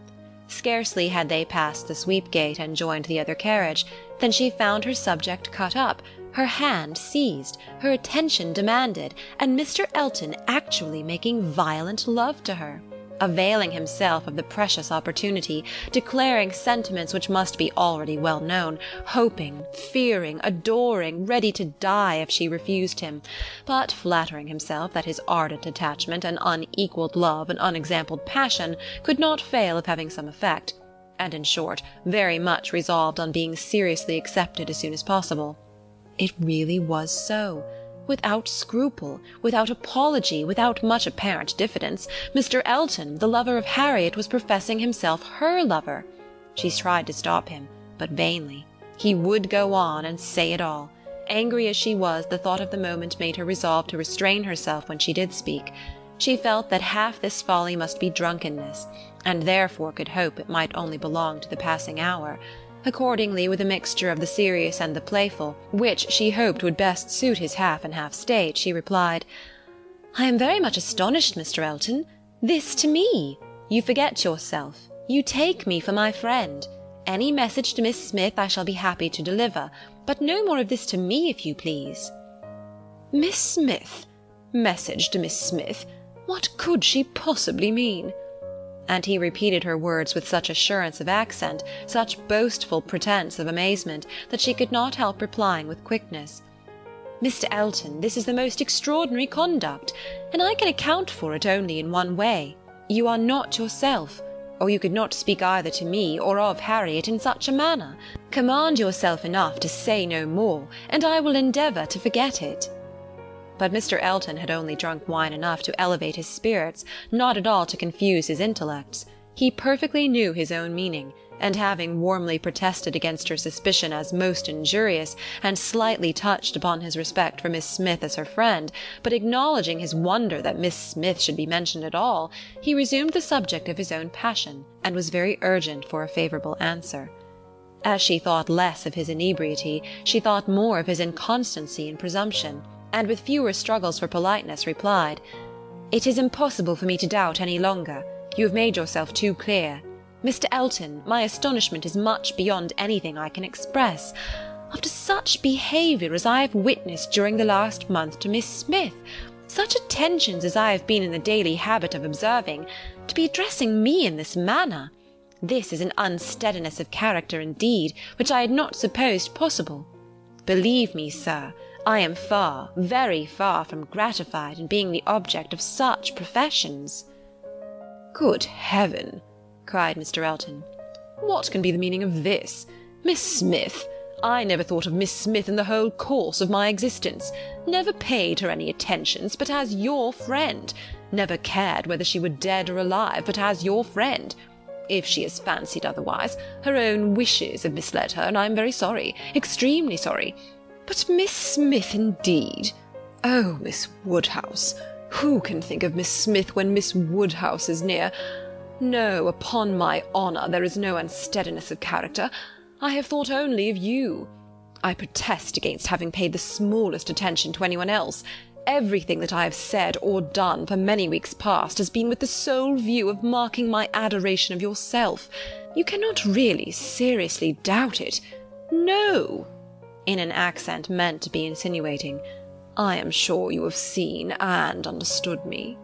scarcely had they passed the sweep-gate and joined the other carriage, than she found her subject cut up, her hand seized, her attention demanded, and Mr. Elton actually making violent love to her, availing himself of the precious opportunity, declaring sentiments which must be already well known, hoping, fearing, adoring, ready to die if she refused him, but flattering himself that his ardent attachment and unequalled love and unexampled passion could not fail of having some effect, and in short, very much resolved on being seriously accepted as soon as possible. It really was so. Without scruple, without apology, without much apparent diffidence, Mr. Elton, the lover of Harriet, was professing himself her lover. She tried to stop him, but vainly. He would go on and say it all. angry as she was, the thought of the moment made her resolve to restrain herself when she did speak. She felt that half this folly must be drunkenness, and therefore could hope it might only belong to the passing hour. Accordingly, with a mixture of the serious and the playful, which she hoped would best suit his half and half state, she replied, "I am very much astonished, Mr. Elton. This to me! You forget yourself. You take me for my friend. Any message to Miss Smith I shall be happy to deliver, but no more of this to me, if you please." "Miss Smith? Message to Miss Smith? What could she possibly mean?" And he repeated her words with such assurance of accent, such boastful pretence of amazement, that she could not help replying with quickness, "Mr. Elton, this is the most extraordinary conduct, and I can account for it only in one way. You are not yourself, or you could not speak either to me or of Harriet in such a manner. Command yourself enough to say no more, and I will endeavour to forget it." But Mr. Elton had only drunk wine enough to elevate his spirits, not at all to confuse his intellects. He perfectly knew his own meaning, and having warmly protested against her suspicion as most injurious, and slightly touched upon his respect for Miss Smith as her friend, but acknowledging his wonder that Miss Smith should be mentioned at all, he resumed the subject of his own passion, and was very urgent for a favourable answer. As she thought less of his inebriety, she thought more of his inconstancy and presumption, and with fewer struggles for politeness replied, "It is impossible for me to doubt any longer. You have made yourself too clear. Mr. Elton, my astonishment is much beyond anything I can express. After such behaviour as I have witnessed during the last month to Miss Smith, such attentions as I have been in the daily habit of observing, to be addressing me in this manner, this is an unsteadiness of character indeed, which I had not supposed possible. Believe me, sir, I am far, very far from gratified in being the object of such professions." "Good heaven!" cried Mr. Elton. "What can be the meaning of this? Miss Smith! I never thought of Miss Smith in the whole course of my existence, never paid her any attentions but as your friend, never cared whether she were dead or alive but as your friend. If she has fancied otherwise, her own wishes have misled her, and I am very sorry, extremely sorry. But Miss Smith, indeed! Oh, Miss Woodhouse! Who can think of Miss Smith when Miss Woodhouse is near? No, upon my honour, there is no unsteadiness of character. I have thought only of you. I protest against having paid the smallest attention to anyone else. Everything that I have said or done for many weeks past has been with the sole view of marking my adoration of yourself. You cannot really seriously doubt it. No!" in an accent meant to be insinuating, "I am sure you have seen and understood me."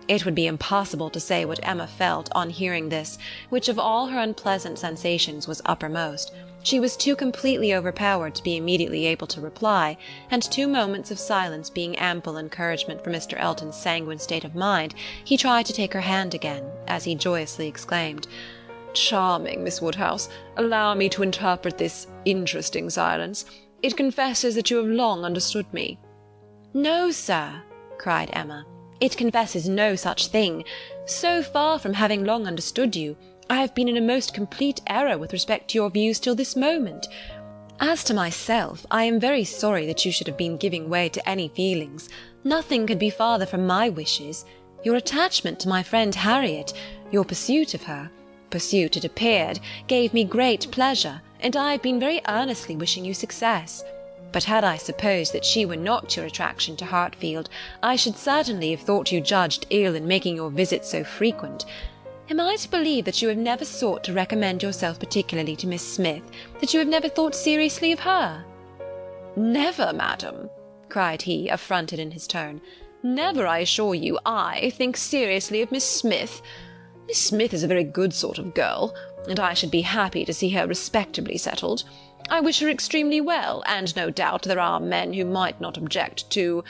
It would be impossible to say what Emma felt on hearing this, which of all her unpleasant sensations was uppermost. She was too completely overpowered to be immediately able to reply, and 2 moments of silence being ample encouragement for Mr. Elton's sanguine state of mind, he tried to take her hand again, as he joyously exclaimed, "Charming Miss Woodhouse, allow me to interpret this interesting silence. It confesses that you have long understood me." "No, sir," cried Emma, "it confesses no such thing. So far from having long understood you, I have been in a most complete error with respect to your views till this moment. As to myself, I am very sorry that you should have been giving way to any feelings. Nothing could be farther from my wishes. Your attachment to my friend Harriet, your pursuit of her, pursuit it appeared, gave me great pleasure, and I have been very earnestly wishing you success. But had I supposed that she were not your attraction to Hartfield, I should certainly have thought you judged ill in making your visits so frequent. Am I to believe that you have never sought to recommend yourself particularly to Miss Smith, that you have never thought seriously of her?" "Never, madam," cried he, affronted in his tone. "Never, I assure you, I think seriously of Miss Smith. Miss Smith is a very good sort of girl, and I should be happy to see her respectably settled. I wish her extremely well, and no doubt there are men who might not object to...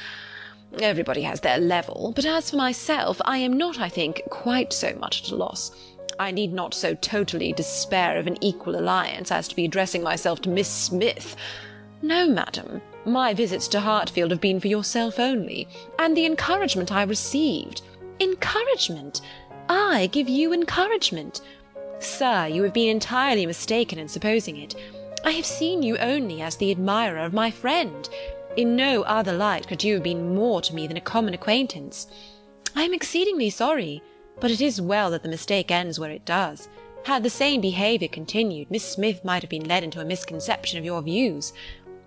Everybody has their level, but as for myself, I am not, I think, quite so much at a loss. I need not so totally despair of an equal alliance as to be addressing myself to Miss Smith. No, madam, my visits to Hartfield have been for yourself only, and the encouragement I received— Encouragement! I give you encouragement! Sir, you have been entirely mistaken in supposing it. I have seen you only as the admirer of my friend. In no other light could you have been more to me than a common acquaintance. I am exceedingly sorry, but it is well that the mistake ends where it does. Had the same behaviour continued, Miss Smith might have been led into a misconception of your views,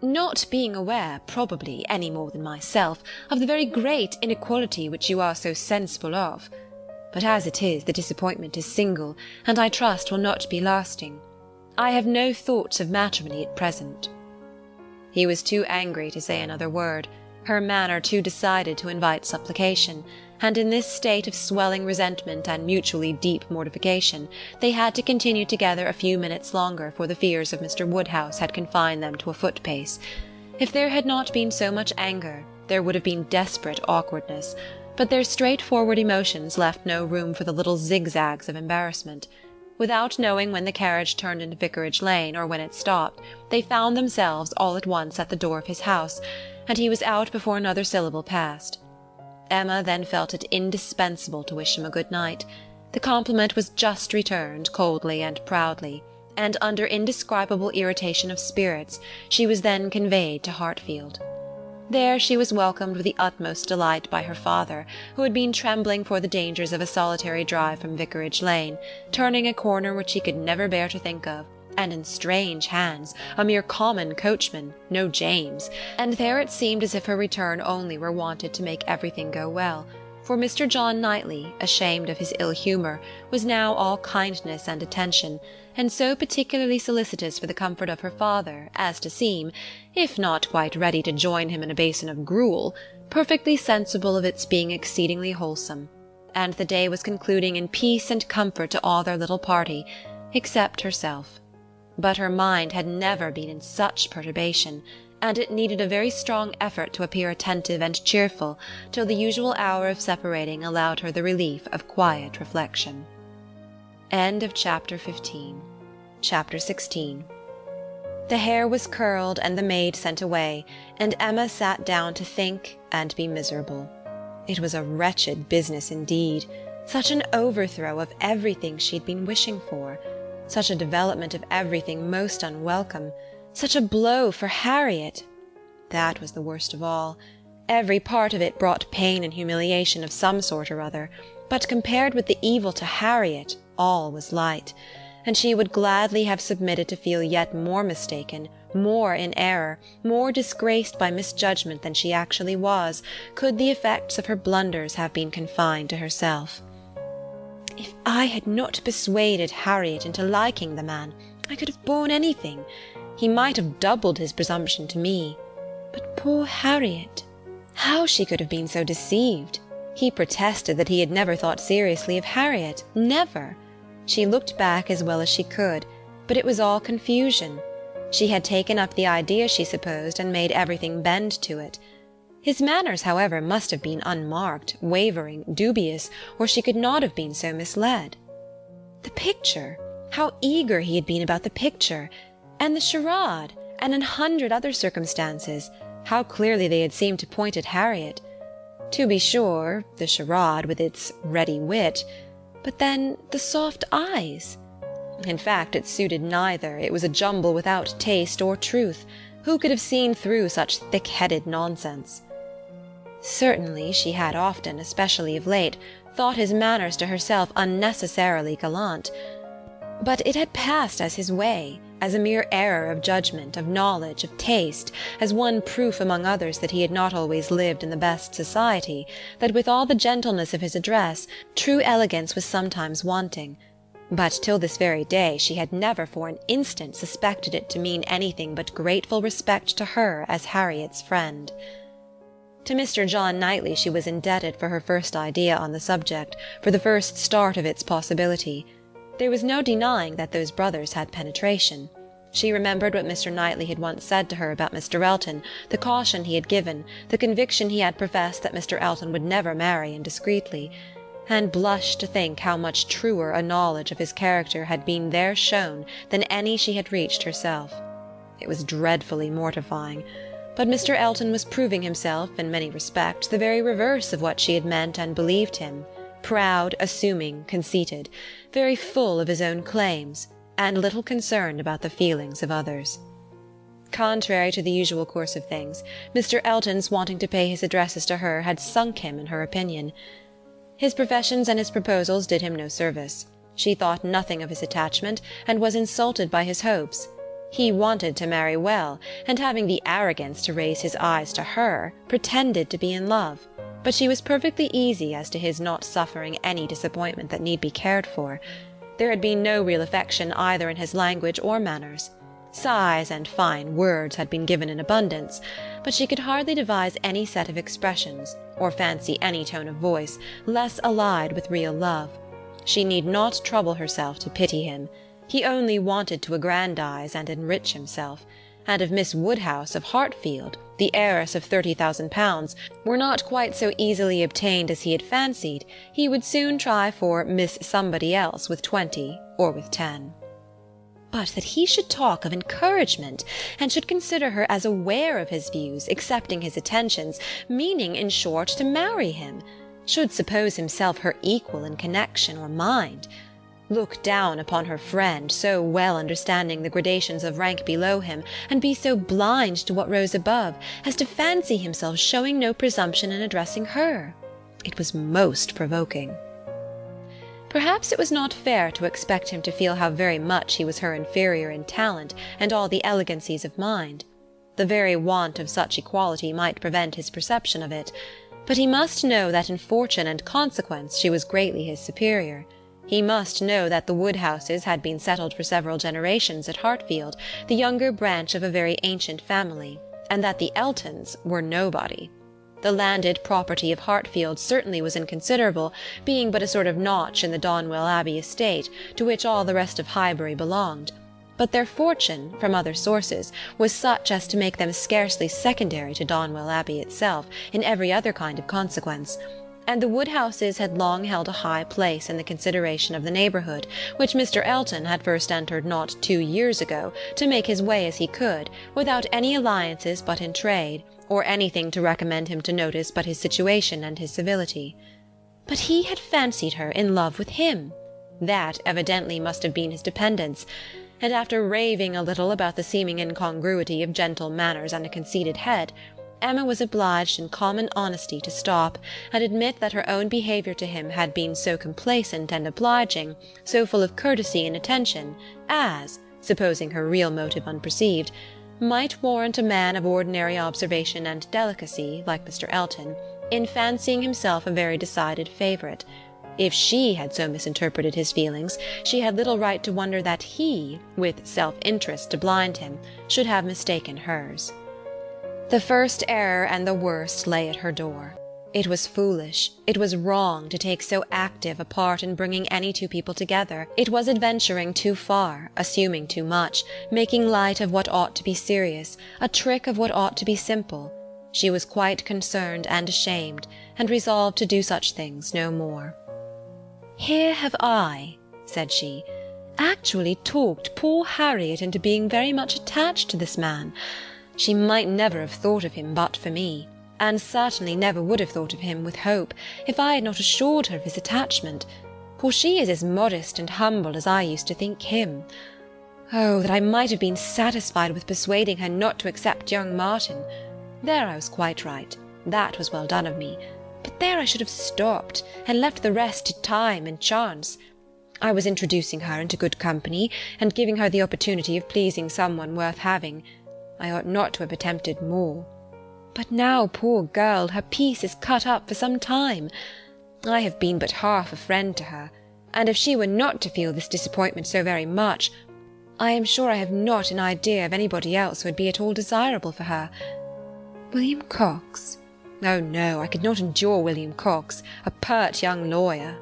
not being aware, probably, any more than myself, of the very great inequality which you are so sensible of. But as it is, the disappointment is single, and I trust will not be lasting. I have no thoughts of matrimony at present." He was too angry to say another word, her manner too decided to invite supplication, and in this state of swelling resentment and mutually deep mortification, they had to continue together a few minutes longer, for the fears of Mr. Woodhouse had confined them to a foot-pace. If there had not been so much anger, there would have been desperate awkwardness, but their straightforward emotions left no room for the little zigzags of embarrassment. Without knowing when the carriage turned into Vicarage Lane, or when it stopped, they found themselves all at once at the door of his house, and he was out before another syllable passed. Emma then felt it indispensable to wish him a good night. The compliment was just returned, coldly and proudly, and under indescribable irritation of spirits she was then conveyed to Hartfield. There she was welcomed with the utmost delight by her father, who had been trembling for the dangers of a solitary drive from Vicarage Lane, turning a corner which he could never bear to think of, and in strange hands, a mere common coachman, no James, and there it seemed as if her return only were wanted to make everything go well, for Mr. John Knightley, ashamed of his ill-humour, was now all kindness and attention, and so particularly solicitous for the comfort of her father as to seem, if not quite ready to join him in a basin of gruel, perfectly sensible of its being exceedingly wholesome, and the day was concluding in peace and comfort to all their little party, except herself. But her mind had never been in such perturbation, and it needed a very strong effort to appear attentive and cheerful till the usual hour of separating allowed her the relief of quiet reflection. Chapter 16. The hair was curled and the maid sent away, and Emma sat down to think and be miserable. It was a wretched business indeed, such an overthrow of everything she had been wishing for, such a development of everything most unwelcome, such a blow for Harriet. That was the worst of all. Every part of it brought pain and humiliation of some sort or other, but compared with the evil to Harriet, all was light, and she would gladly have submitted to feel yet more mistaken, more in error, more disgraced by misjudgment than she actually was, could the effects of her blunders have been confined to herself. If I had not persuaded Harriet into liking the man, I could have borne anything. He might have doubled his presumption to me. But poor Harriet! How she could have been so deceived! He protested that he had never thought seriously of Harriet, never. She looked back as well as she could, but it was all confusion. She had taken up the idea, she supposed, and made everything bend to it. His manners, however, must have been unmarked, wavering, dubious, or she could not have been so misled. The picture! How eager he had been about the picture! And the charade! And 100 other circumstances! How clearly they had seemed to point at Harriet! To be sure, the charade, with its ready wit, but then the soft eyes! In fact, it suited neither. It was a jumble without taste or truth. Who could have seen through such thick-headed nonsense? Certainly she had often, especially of late, thought his manners to herself unnecessarily gallant, but it had passed as his way, as a mere error of judgment, of knowledge, of taste, as one proof among others that he had not always lived in the best society, that with all the gentleness of his address, true elegance was sometimes wanting. But till this very day she had never for an instant suspected it to mean anything but grateful respect to her as Harriet's friend. To Mr. John Knightley she was indebted for her first idea on the subject, for the first start of its possibility. There was no denying that those brothers had penetration. She remembered what Mr. Knightley had once said to her about Mr. Elton, the caution he had given, the conviction he had professed that Mr. Elton would never marry indiscreetly, and blushed to think how much truer a knowledge of his character had been there shown than any she had reached herself. It was dreadfully mortifying. But Mr. Elton was proving himself, in many respects, the very reverse of what she had meant and believed him, proud, assuming, conceited, very full of his own claims, and little concerned about the feelings of others. Contrary to the usual course of things, Mr. Elton's wanting to pay his addresses to her had sunk him in her opinion. His professions and his proposals did him no service. She thought nothing of his attachment, and was insulted by his hopes. He wanted to marry well, and having the arrogance to raise his eyes to her, pretended to be in love. But she was perfectly easy as to his not suffering any disappointment that need be cared for. There had been no real affection either in his language or manners. Sighs and fine words had been given in abundance, but she could hardly devise any set of expressions, or fancy any tone of voice, less allied with real love. She need not trouble herself to pity him. He only wanted to aggrandize and enrich himself, and if Miss Woodhouse of Hartfield, the heiress of £30,000, were not quite so easily obtained as he had fancied, he would soon try for Miss Somebody else with 20 or with 10. But that he should talk of encouragement, and should consider her as aware of his views, accepting his attentions, meaning, in short, to marry him, should suppose himself her equal in connection or mind, look down upon her friend, so well understanding the gradations of rank below him, and be so blind to what rose above, as to fancy himself showing no presumption in addressing her. It was most provoking. Perhaps it was not fair to expect him to feel how very much he was her inferior in talent and all the elegancies of mind. The very want of such equality might prevent his perception of it, but he must know that in fortune and consequence she was greatly his superior. He must know that the Woodhouses had been settled for several generations at Hartfield, the younger branch of a very ancient family, and that the Eltons were nobody. The landed property of Hartfield certainly was inconsiderable, being but a sort of notch in the Donwell Abbey estate, to which all the rest of Highbury belonged. But their fortune, from other sources, was such as to make them scarcely secondary to Donwell Abbey itself, in every other kind of consequence, and the Woodhouses had long held a high place in the consideration of the neighbourhood, which Mr. Elton had first entered not 2 years ago, to make his way as he could, without any alliances but in trade, or anything to recommend him to notice but his situation and his civility. But he had fancied her in love with him. That evidently must have been his dependence, and after raving a little about the seeming incongruity of gentle manners and a conceited head, Emma was obliged in common honesty to stop and admit that her own behaviour to him had been so complacent and obliging, so full of courtesy and attention, as, supposing her real motive unperceived, might warrant a man of ordinary observation and delicacy, like Mr. Elton, in fancying himself a very decided favourite. If she had so misinterpreted his feelings, she had little right to wonder that he, with self-interest to blind him, should have mistaken hers. The first error and the worst lay at her door. It was foolish, it was wrong to take so active a part in bringing any two people together. It was adventuring too far, assuming too much, making light of what ought to be serious, a trick of what ought to be simple. She was quite concerned and ashamed, and resolved to do such things no more. "Here have I," said she, "actually talked poor Harriet into being very much attached to this man. She might never have thought of him but for me, and certainly never would have thought of him with hope, if I had not assured her of his attachment, for she is as modest and humble as I used to think him. Oh, that I might have been satisfied with persuading her not to accept young Martin! There I was quite right, that was well done of me, but there I should have stopped, and left the rest to time and chance. I was introducing her into good company, and giving her the opportunity of pleasing someone worth having. I ought not to have attempted more. But now, poor girl, her peace is cut up for some time. I have been but half a friend to her, and if she were not to feel this disappointment so very much, I am sure I have not an idea of anybody else who would be at all desirable for her. William Cox? Oh no, I could not endure William Cox, a pert young lawyer."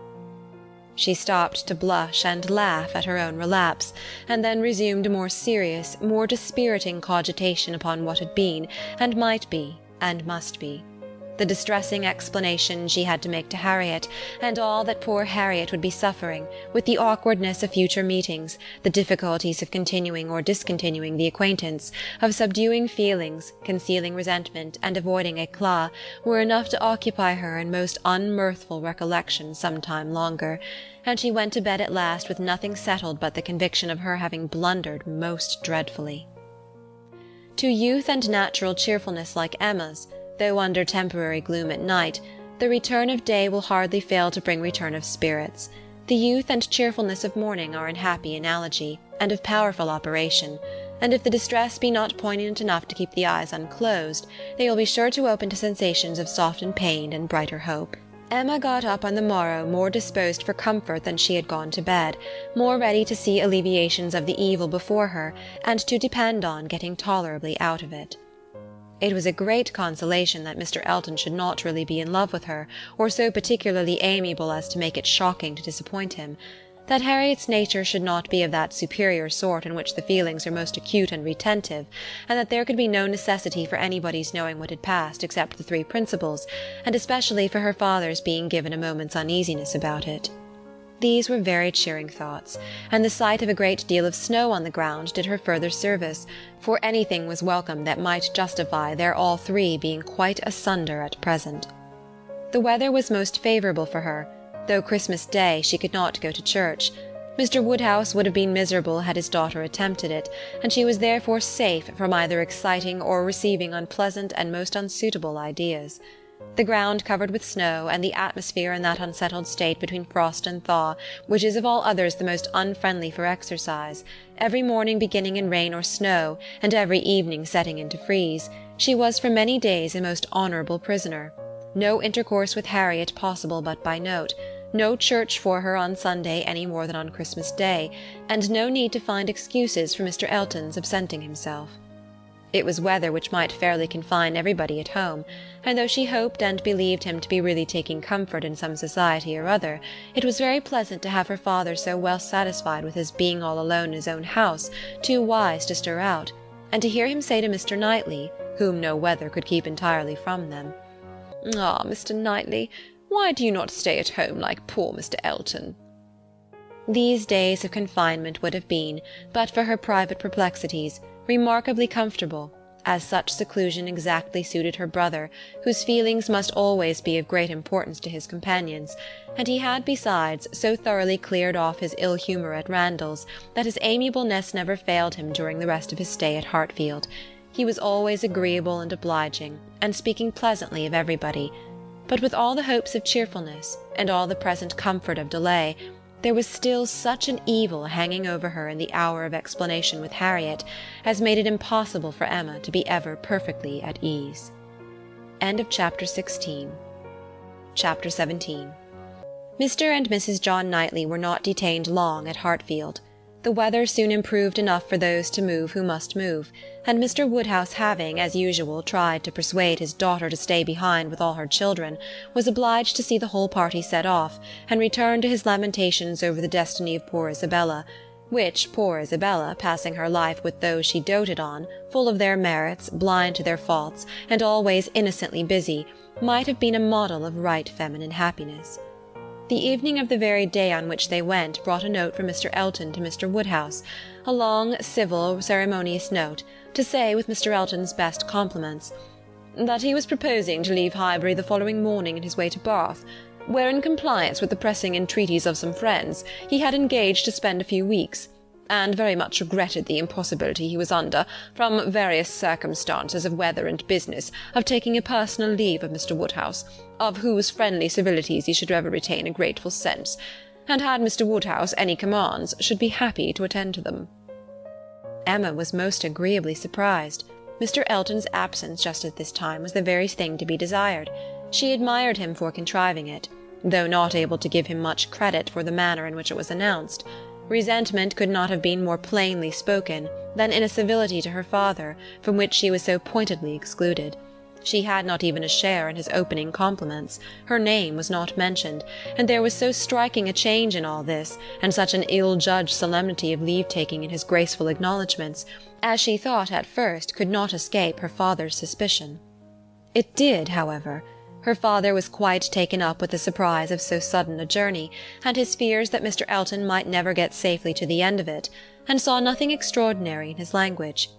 She stopped to blush and laugh at her own relapse, and then resumed a more serious, more dispiriting cogitation upon what had been, and might be, and must be. the distressing explanation she had to make to Harriet, and all that poor Harriet would be suffering, with the awkwardness of future meetings, the difficulties of continuing or discontinuing the acquaintance, of subduing feelings, concealing resentment, and avoiding éclat, were enough to occupy her in most unmirthful recollection some time longer, and she went to bed at last with nothing settled but the conviction of her having blundered most dreadfully. To youth and natural cheerfulness like Emma's, though under temporary gloom at night, the return of day will hardly fail to bring return of spirits. The youth and cheerfulness of morning are in happy analogy, and of powerful operation, and if the distress be not poignant enough to keep the eyes unclosed, they will be sure to open to sensations of softened pain and brighter hope. Emma got up on the morrow more disposed for comfort than she had gone to bed, more ready to see alleviations of the evil before her, and to depend on getting tolerably out of it. It was a great consolation that Mr. Elton should not really be in love with her, or so particularly amiable as to make it shocking to disappoint him; that Harriet's nature should not be of that superior sort in which the feelings are most acute and retentive, and that there could be no necessity for anybody's knowing what had passed except the three principals, and especially for her father's being given a moment's uneasiness about it. These were very cheering thoughts, and the sight of a great deal of snow on the ground did her further service, for anything was welcome that might justify their all three being quite asunder at present. The weather was most favourable for her, though Christmas Day she could not go to church. Mr. Woodhouse would have been miserable had his daughter attempted it, and she was therefore safe from either exciting or receiving unpleasant and most unsuitable ideas. The ground covered with snow, and the atmosphere in that unsettled state between frost and thaw, which is of all others the most unfriendly for exercise, every morning beginning in rain or snow, and every evening setting in to freeze, she was for many days a most honourable prisoner. No intercourse with Harriet possible but by note, no church for her on Sunday any more than on Christmas Day, and no need to find excuses for Mr. Elton's absenting himself. It was weather which might fairly confine everybody at home, and though she hoped and believed him to be really taking comfort in some society or other, it was very pleasant to have her father so well satisfied with his being all alone in his own house, too wise to stir out, and to hear him say to Mr. Knightley, whom no weather could keep entirely from them, "Ah, Mr. Knightley, why do you not stay at home like poor Mr. Elton?" These days of confinement would have been, but for her private perplexities, remarkably comfortable, as such seclusion exactly suited her brother, whose feelings must always be of great importance to his companions, and he had besides so thoroughly cleared off his ill humour at Randalls that his amiableness never failed him during the rest of his stay at Hartfield. He was always agreeable and obliging, and speaking pleasantly of everybody, but with all the hopes of cheerfulness, and all the present comfort of delay, there was still such an evil hanging over her in the hour of explanation with Harriet, as made it impossible for Emma to be ever perfectly at ease. Chapter 17. Mr. and Mrs. John Knightley were not detained long at Hartfield. The weather soon improved enough for those to move who must move, and Mr. Woodhouse having, as usual, tried to persuade his daughter to stay behind with all her children, was obliged to see the whole party set off, and return to his lamentations over the destiny of poor Isabella, which poor Isabella, passing her life with those she doted on, full of their merits, blind to their faults, and always innocently busy, might have been a model of right feminine happiness. The evening of the very day on which they went brought a note from Mr. Elton to Mr. Woodhouse, a long, civil, ceremonious note, to say, with Mr. Elton's best compliments, that he was proposing to leave Highbury the following morning in his way to Bath, where, in compliance with the pressing entreaties of some friends, he had engaged to spend a few weeks, and very much regretted the impossibility he was under, from various circumstances of weather and business, of taking a personal leave of Mr. Woodhouse, of whose friendly civilities he should ever retain a grateful sense, and had Mr. Woodhouse any commands, should be happy to attend to them. Emma was most agreeably surprised. Mr. Elton's absence just at this time was the very thing to be desired. She admired him for contriving it, though not able to give him much credit for the manner in which it was announced. Resentment could not have been more plainly spoken than in a civility to her father, from which she was so pointedly excluded. She had not even a share in his opening compliments, her name was not mentioned, and there was so striking a change in all this, and such an ill-judged solemnity of leave-taking in his graceful acknowledgments, as she thought at first could not escape her father's suspicion. It did, however, Her father was quite taken up with the surprise of so sudden a journey, and his fears that Mr. Elton might never get safely to the end of it, and saw nothing extraordinary in his language.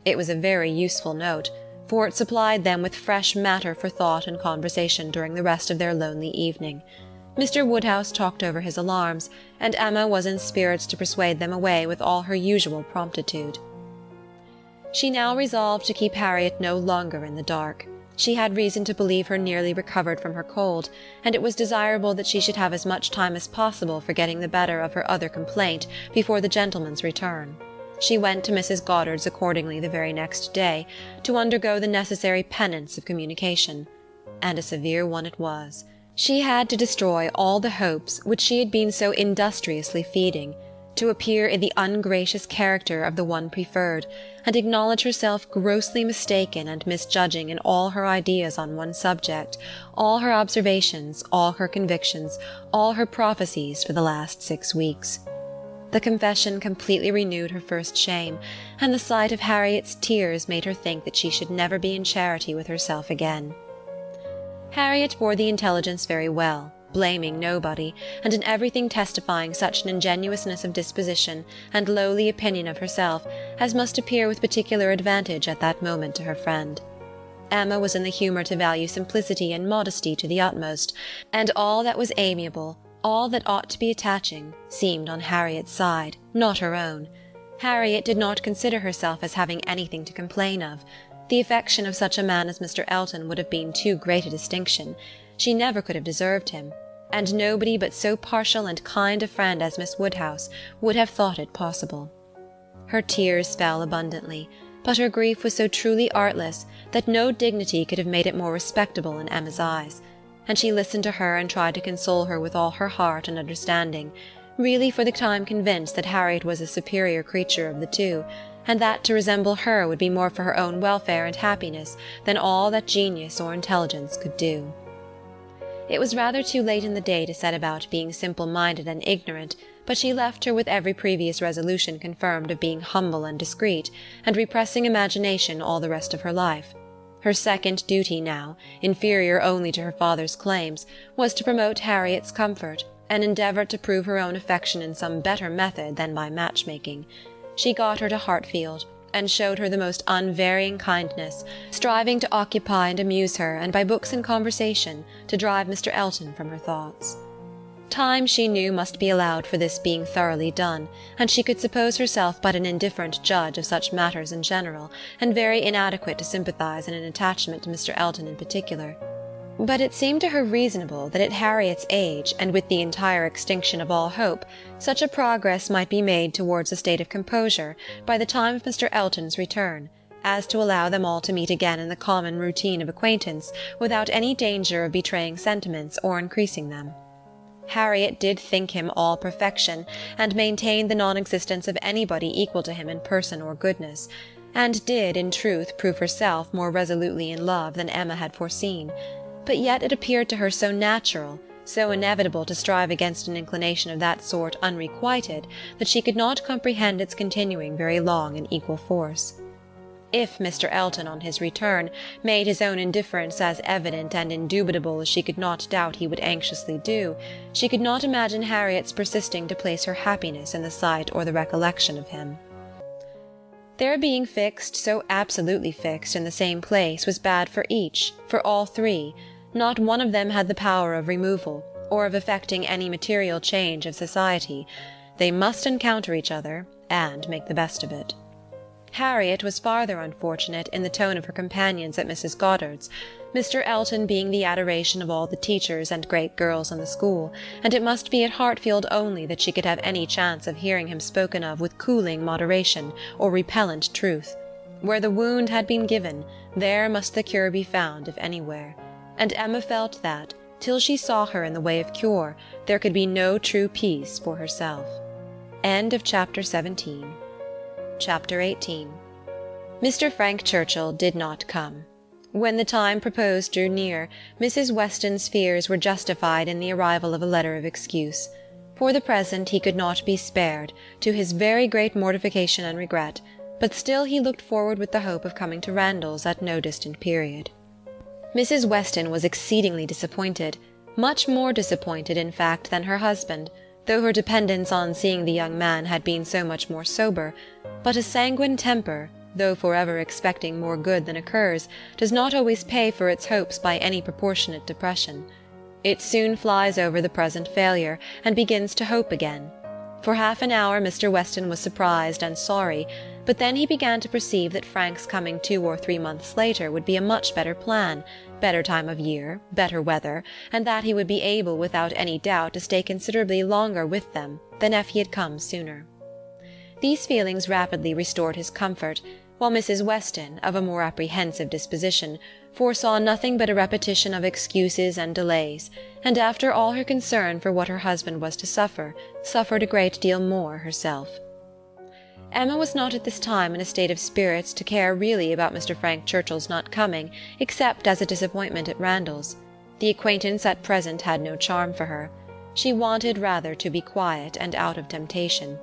It was a very useful note, for it supplied them with fresh matter for thought and conversation during the rest of their lonely evening. Mr. Woodhouse talked over his alarms, and Emma was in spirits to persuade them away with all her usual promptitude. She now resolved to keep Harriet no longer in the dark. She had reason to believe her nearly recovered from her cold, and it was desirable that she should have as much time as possible for getting the better of her other complaint before the gentleman's return. She went to Mrs. Goddard's accordingly the very next day, to undergo the necessary penance of communication. And a severe one it was. She had to destroy all the hopes which she had been so industriously feeding, to appear in the ungracious character of the one preferred, and acknowledge herself grossly mistaken and misjudging in all her ideas on one subject, all her observations, all her convictions, all her prophecies for the last 6 weeks. The confession completely renewed her first shame, and the sight of Harriet's tears made her think that she should never be in charity with herself again. Harriet bore the intelligence very well, blaming nobody, and in everything testifying such an ingenuousness of disposition and lowly opinion of herself as must appear with particular advantage at that moment to her friend. Emma was in the humour to value simplicity and modesty to the utmost, and all that was amiable, all that ought to be attaching, seemed on Harriet's side, not her own. Harriet did not consider herself as having anything to complain of. The affection of such a man as Mr. Elton would have been too great a distinction. She never could have deserved him, and nobody but so partial and kind a friend as Miss Woodhouse would have thought it possible. Her tears fell abundantly, but her grief was so truly artless that no dignity could have made it more respectable in Emma's eyes, and she listened to her and tried to console her with all her heart and understanding, really for the time convinced that Harriet was the superior creature of the two, and that to resemble her would be more for her own welfare and happiness than all that genius or intelligence could do. It was rather too late in the day to set about being simple-minded and ignorant, but she left her with every previous resolution confirmed of being humble and discreet, and repressing imagination all the rest of her life. Her second duty now, inferior only to her father's claims, was to promote Harriet's comfort, and endeavour to prove her own affection in some better method than by match-making. She got her to Hartfield, and showed her the most unvarying kindness, striving to occupy and amuse her, and by books and conversation to drive Mr. Elton from her thoughts. Time, she knew, must be allowed for this being thoroughly done, and she could suppose herself but an indifferent judge of such matters in general, and very inadequate to sympathize in an attachment to Mr. Elton in particular. But it seemed to her reasonable that at Harriet's age, and with the entire extinction of all hope, such a progress might be made towards a state of composure by the time of Mr. Elton's return, as to allow them all to meet again in the common routine of acquaintance, without any danger of betraying sentiments or increasing them. Harriet did think him all perfection, and maintained the non-existence of anybody equal to him in person or goodness, and did, in truth, prove herself more resolutely in love than Emma had foreseen. But yet it appeared to her so natural, so inevitable to strive against an inclination of that sort unrequited, that she could not comprehend its continuing very long in equal force. If Mr. Elton, on his return, made his own indifference as evident and indubitable as she could not doubt he would anxiously do, she could not imagine Harriet's persisting to place her happiness in the sight or the recollection of him. Their being fixed, so absolutely fixed, in the same place was bad for each, for all three. Not one of them had the power of removal, or of effecting any material change of society. They must encounter each other, and make the best of it. Harriet was farther unfortunate in the tone of her companions at Mrs. Goddard's, Mr. Elton being the adoration of all the teachers and great girls in the school, and it must be at Hartfield only that she could have any chance of hearing him spoken of with cooling moderation or repellent truth. Where the wound had been given, there must the cure be found, if anywhere, and Emma felt that, till she saw her in the way of cure, there could be no true peace for herself. Chapter 17. Chapter 18. Mr. Frank Churchill did not come. When the time proposed drew near, Mrs. Weston's fears were justified in the arrival of a letter of excuse. For the present he could not be spared, to his very great mortification and regret, but still he looked forward with the hope of coming to Randalls at no distant period. Mrs. Weston was exceedingly disappointed, much more disappointed, in fact, than her husband, though her dependence on seeing the young man had been so much more sober. But a sanguine temper, though for ever expecting more good than occurs, does not always pay for its hopes by any proportionate depression. It soon flies over the present failure, and begins to hope again. For half an hour Mr. Weston was surprised and sorry, but then he began to perceive that Frank's coming 2 or 3 months later would be a much better plan, better time of year, better weather, and that he would be able without any doubt to stay considerably longer with them than if he had come sooner. These feelings rapidly restored his comfort, while Mrs. Weston, of a more apprehensive disposition, foresaw nothing but a repetition of excuses and delays, and after all her concern for what her husband was to suffer, suffered a great deal more herself. Emma was not at this time in a state of spirits to care really about Mr. Frank Churchill's not coming, except as a disappointment at Randalls. The acquaintance at present had no charm for her. She wanted rather to be quiet and out of temptation.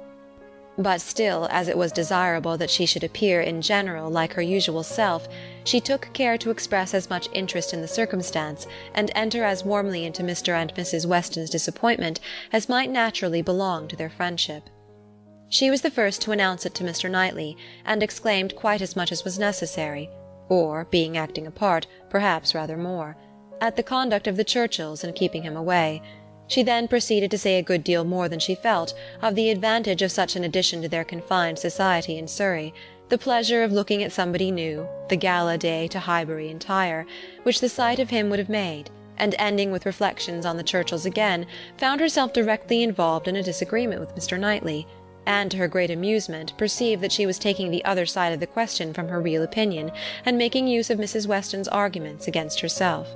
But still, as it was desirable that she should appear in general like her usual self, she took care to express as much interest in the circumstance, and enter as warmly into Mr. and Mrs. Weston's disappointment as might naturally belong to their friendship. She was the first to announce it to Mr. Knightley, and exclaimed quite as much as was necessary, or, being acting a part, perhaps rather more, at the conduct of the Churchills in keeping him away. She then proceeded to say a good deal more than she felt, of the advantage of such an addition to their confined society in Surrey, the pleasure of looking at somebody new, the gala day to Highbury entire, which the sight of him would have made, and ending with reflections on the Churchills again, found herself directly involved in a disagreement with Mr. Knightley, and to her great amusement perceived that she was taking the other side of the question from her real opinion, and making use of Mrs. Weston's arguments against herself.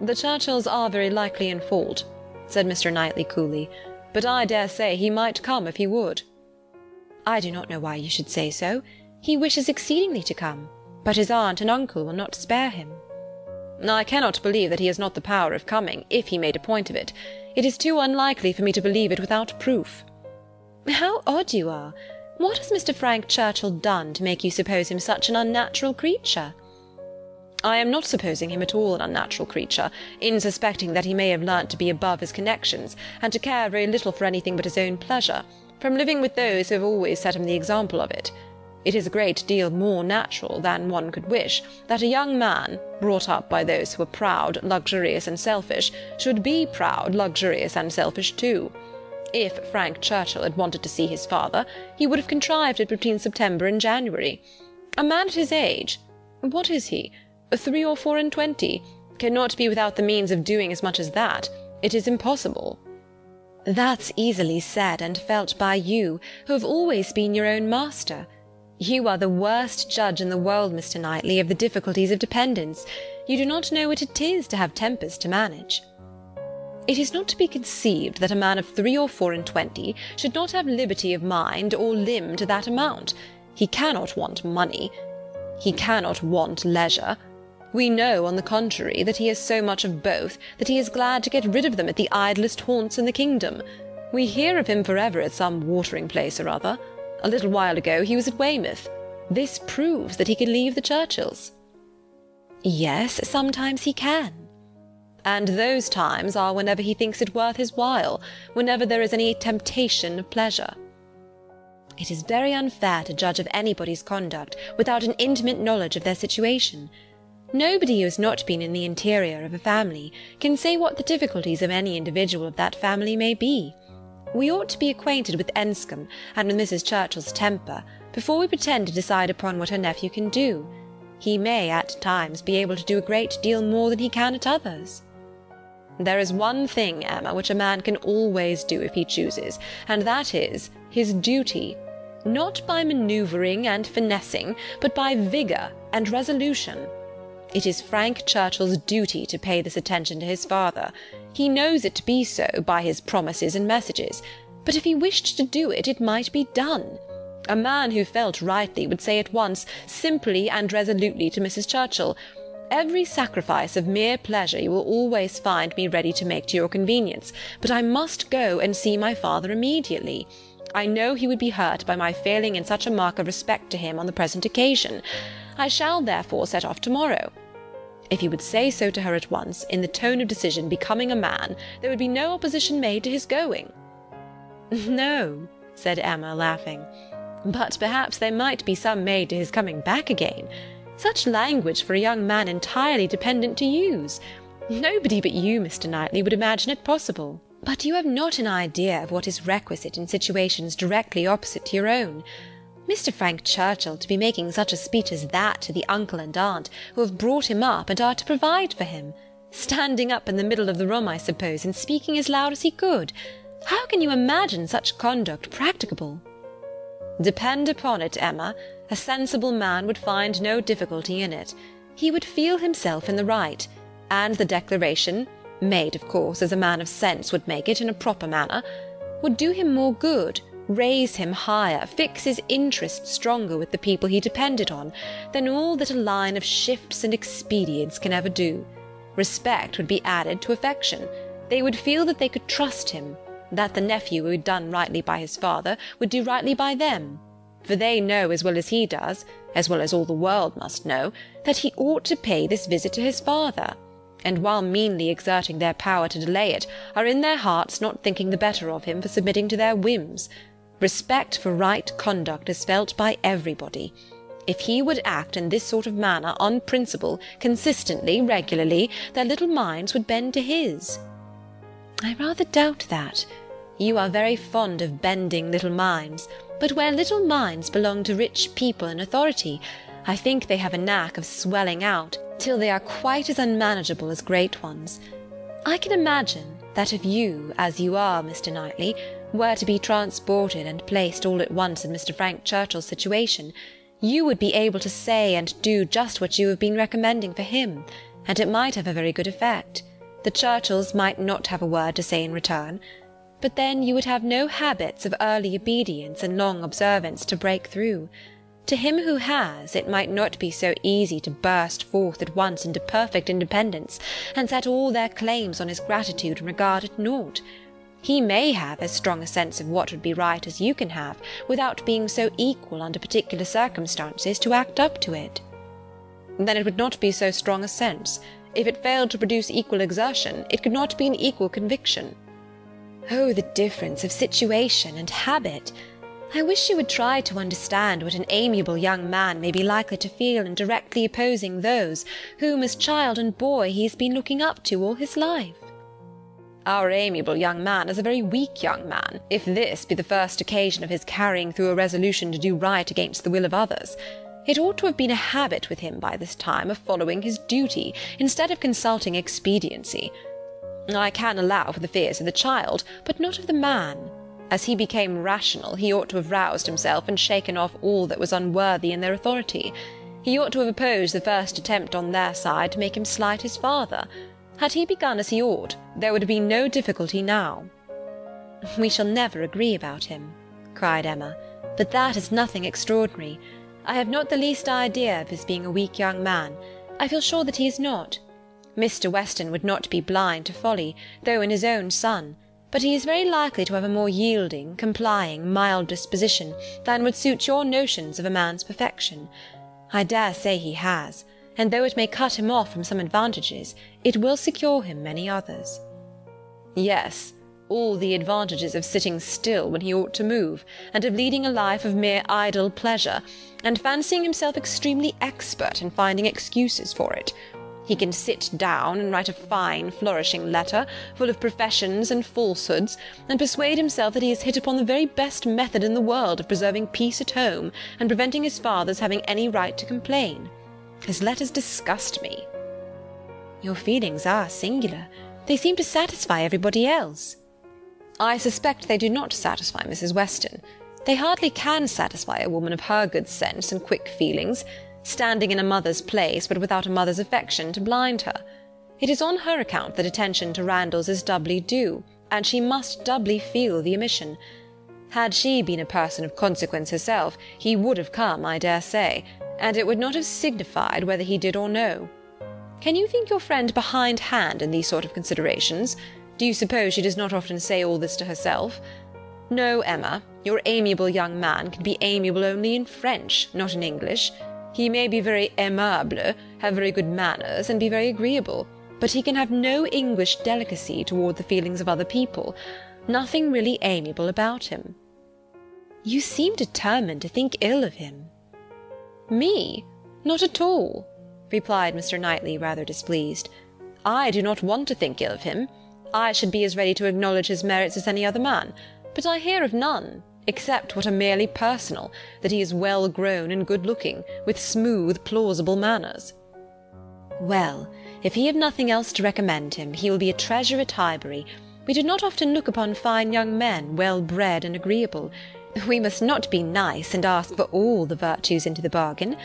"The Churchills are very likely in fault," said Mr. Knightley coolly, "but I dare say he might come if he would." "I do not know why you should say so. He wishes exceedingly to come, but his aunt and uncle will not spare him." "I cannot believe that he has not the power of coming, if he made a point of it. It is too unlikely for me to believe it without proof." "How odd you are! What has Mr. Frank Churchill done to make you suppose him such an unnatural creature?" "I am not supposing him at all an unnatural creature, in suspecting that he may have learnt to be above his connections, and to care very little for anything but his own pleasure, from living with those who have always set him the example of it. It is a great deal more natural than one could wish, that a young man, brought up by those who are proud, luxurious, and selfish, should be proud, luxurious, and selfish too. If Frank Churchill had wanted to see his father, he would have contrived it between September and January. A man at his age—what is he? 3 or 24 cannot be without the means of doing as much as that. It is impossible." "That's easily said and felt by you, who have always been your own master. You are the worst judge in the world, Mr. Knightley, of the difficulties of dependence. You do not know what it is to have tempers to manage." "It is not to be conceived that a man of 3 or 24 should not have liberty of mind or limb to that amount. He cannot want money. He cannot want leisure. We know, on the contrary, that he has so much of both that he is glad to get rid of them at the idlest haunts in the kingdom. We hear of him for ever at some watering place or other. A little while ago he was at Weymouth. This proves that he can leave the Churchills." "Yes, sometimes he can." "And those times are whenever he thinks it worth his while, whenever there is any temptation of pleasure." "It is very unfair to judge of anybody's conduct without an intimate knowledge of their situation. Nobody who has not been in the interior of a family can say what the difficulties of any individual of that family may be. We ought to be acquainted with Enscombe and with Mrs. Churchill's temper before we pretend to decide upon what her nephew can do. He may at times be able to do a great deal more than he can at others." "There is one thing, Emma, which a man can always do if he chooses, and that is his duty, not by manoeuvring and finessing, but by vigour and resolution. It is Frank Churchill's duty to pay this attention to his father. He knows it to be so by his promises and messages, but if he wished to do it, it might be done. A man who felt rightly would say at once, simply and resolutely to Mrs. Churchill, 'Every sacrifice of mere pleasure you will always find me ready to make to your convenience, but I must go and see my father immediately. I know he would be hurt by my failing in such a mark of respect to him on the present occasion. I shall therefore set off to-morrow.' If he would say so to her at once, in the tone of decision becoming a man, there would be no opposition made to his going." "No," said Emma, laughing, "but perhaps there might be some made to his coming back again. Such language for a young man entirely dependent to use! Nobody but you, Mr. Knightley, would imagine it possible. But you have not an idea of what is requisite in situations directly opposite to your own. Mr. Frank Churchill to be making such a speech as that to the uncle and aunt who have brought him up and are to provide for him, standing up in the middle of the room, I suppose, and speaking as loud as he could. How can you imagine such conduct practicable?" "Depend upon it, Emma, a sensible man would find no difficulty in it. He would feel himself in the right, and the declaration, made, of course, as a man of sense would make it in a proper manner, would do him more good, raise him higher, fix his interest stronger with the people he depended on, than all that a line of shifts and expedients can ever do. Respect would be added to affection. They would feel that they could trust him, that the nephew who had done rightly by his father would do rightly by them. For they know as well as he does, as well as all the world must know, that he ought to pay this visit to his father, and while meanly exerting their power to delay it, are in their hearts not thinking the better of him for submitting to their whims. Respect for right conduct is felt by everybody. If he would act in this sort of manner, on principle, consistently, regularly, their little minds would bend to his." "I rather doubt that. You are very fond of bending little minds, but where little minds belong to rich people in authority, I think they have a knack of swelling out till they are quite as unmanageable as great ones. I can imagine that if you, as you are, Mr. Knightley, were to be transported and placed all at once in Mr. Frank Churchill's situation, you would be able to say and do just what you have been recommending for him, and it might have a very good effect. The Churchills might not have a word to say in return, but then you would have no habits of early obedience and long observance to break through. To him who has, it might not be so easy to burst forth at once into perfect independence, and set all their claims on his gratitude and regard at naught. He may have as strong a sense of what would be right as you can have, without being so equal under particular circumstances to act up to it." "Then it would not be so strong a sense. If it failed to produce equal exertion, it could not be an equal conviction." "Oh, the difference of situation and habit! I wish you would try to understand what an amiable young man may be likely to feel in directly opposing those whom as child and boy he has been looking up to all his life." "Our amiable young man is a very weak young man, if this be the first occasion of his carrying through a resolution to do right against the will of others. It ought to have been a habit with him by this time of following his duty, instead of consulting expediency. I can allow for the fears of the child, but not of the man. As he became rational, he ought to have roused himself and shaken off all that was unworthy in their authority. He ought to have opposed the first attempt on their side to make him slight his father. Had he begun as he ought, there would have been no difficulty now." "We shall never agree about him," cried Emma, "but that is nothing extraordinary. I have not the least idea of his being a weak young man. I feel sure that he is not. Mr. Weston would not be blind to folly, though in his own son, but he is very likely to have a more yielding, complying, mild disposition than would suit your notions of a man's perfection. I dare say he has, and though it may cut him off from some advantages, it will secure him many others." "Yes, all the advantages of sitting still when he ought to move, and of leading a life of mere idle pleasure, and fancying himself extremely expert in finding excuses for it. He can sit down and write a fine, flourishing letter, full of professions and falsehoods, and persuade himself that he has hit upon the very best method in the world of preserving peace at home, and preventing his father's having any right to complain. His letters disgust me." "Your feelings are singular. They seem to satisfy everybody else." "I suspect they do not satisfy Mrs. Weston. They hardly can satisfy a woman of her good sense and quick feelings, standing in a mother's place but without a mother's affection to blind her. It is on her account that attention to Randalls is doubly due, and she must doubly feel the omission. Had she been a person of consequence herself, he would have come, I dare say, and it would not have signified whether he did or no. Can you think your friend behindhand in these sort of considerations? Do you suppose she does not often say all this to herself? No, Emma, your amiable young man can be amiable only in French, not in English. He may be very aimable, have very good manners, and be very agreeable, but he can have no English delicacy toward the feelings of other people, nothing really amiable about him." "You seem determined to think ill of him." "Me? Not at all," replied Mr. Knightley, rather displeased. "I do not want to think ill of him. I should be as ready to acknowledge his merits as any other man, but I hear of none, except what are merely personal, that he is well grown and good-looking, with smooth, plausible manners." "Well, if he have nothing else to recommend him, he will be a treasure at Highbury. We do not often look upon fine young men, well-bred and agreeable. We must not be nice and ask for all the virtues into the bargain.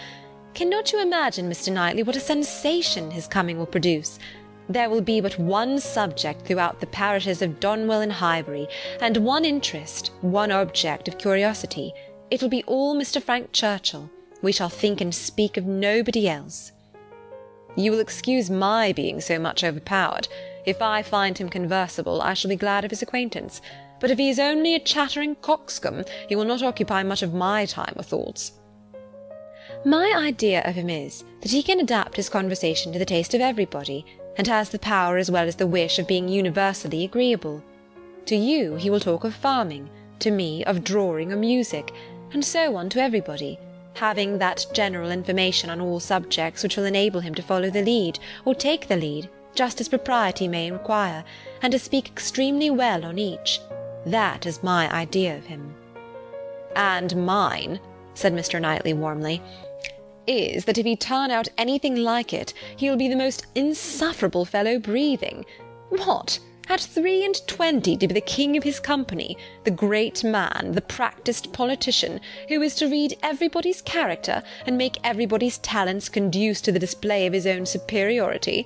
Cannot you imagine, Mr. Knightley, what a sensation his coming will produce? There will be but one subject throughout the parishes of Donwell and Highbury, and one interest, one object of curiosity. It will be all Mr. Frank Churchill. We shall think and speak of nobody else." "You will excuse my being so much overpowered. If I find him conversable, I shall be glad of his acquaintance. But if he is only a chattering coxcomb, he will not occupy much of my time or thoughts." "My idea of him is, that he can adapt his conversation to the taste of everybody, and has the power as well as the wish of being universally agreeable. To you he will talk of farming, to me of drawing or music, and so on to everybody, having that general information on all subjects which will enable him to follow the lead, or take the lead, just as propriety may require, and to speak extremely well on each. That is my idea of him." "And mine," said Mr. Knightley warmly, "is that if he turn out anything like it, he will be the most insufferable fellow breathing. What! At 23 to be the king of his company, the great man, the practised politician, who is to read everybody's character, and make everybody's talents conduce to the display of his own superiority,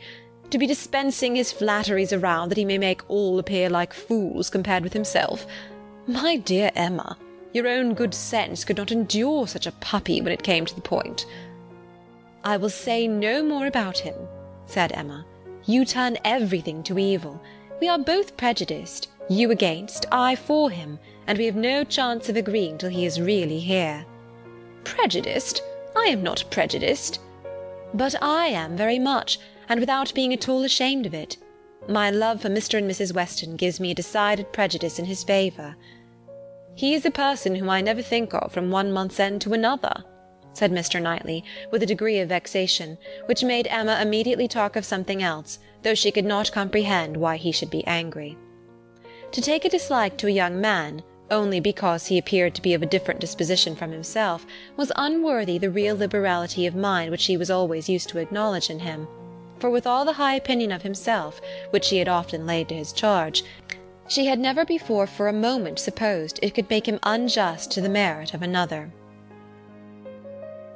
to be dispensing his flatteries around that he may make all appear like fools compared with himself. My dear Emma, your own good sense could not endure such a puppy when it came to the point." "I will say no more about him," said Emma. "You turn everything to evil. We are both prejudiced, you against, I for him, and we have no chance of agreeing till he is really here." "Prejudiced? I am not prejudiced." "But I am very much, and without being at all ashamed of it. My love for Mr. and Mrs. Weston gives me a decided prejudice in his favour." "He is a person whom I never think of from one month's end to another," said Mr. Knightley, with a degree of vexation, which made Emma immediately talk of something else, though she could not comprehend why he should be angry. To take a dislike to a young man, only because he appeared to be of a different disposition from himself, was unworthy the real liberality of mind which she was always used to acknowledge in him. For with all the high opinion of himself, which she had often laid to his charge, she had never before for a moment supposed it could make him unjust to the merit of another.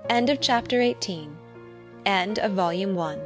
End of Chapter 18. End of Volume 1.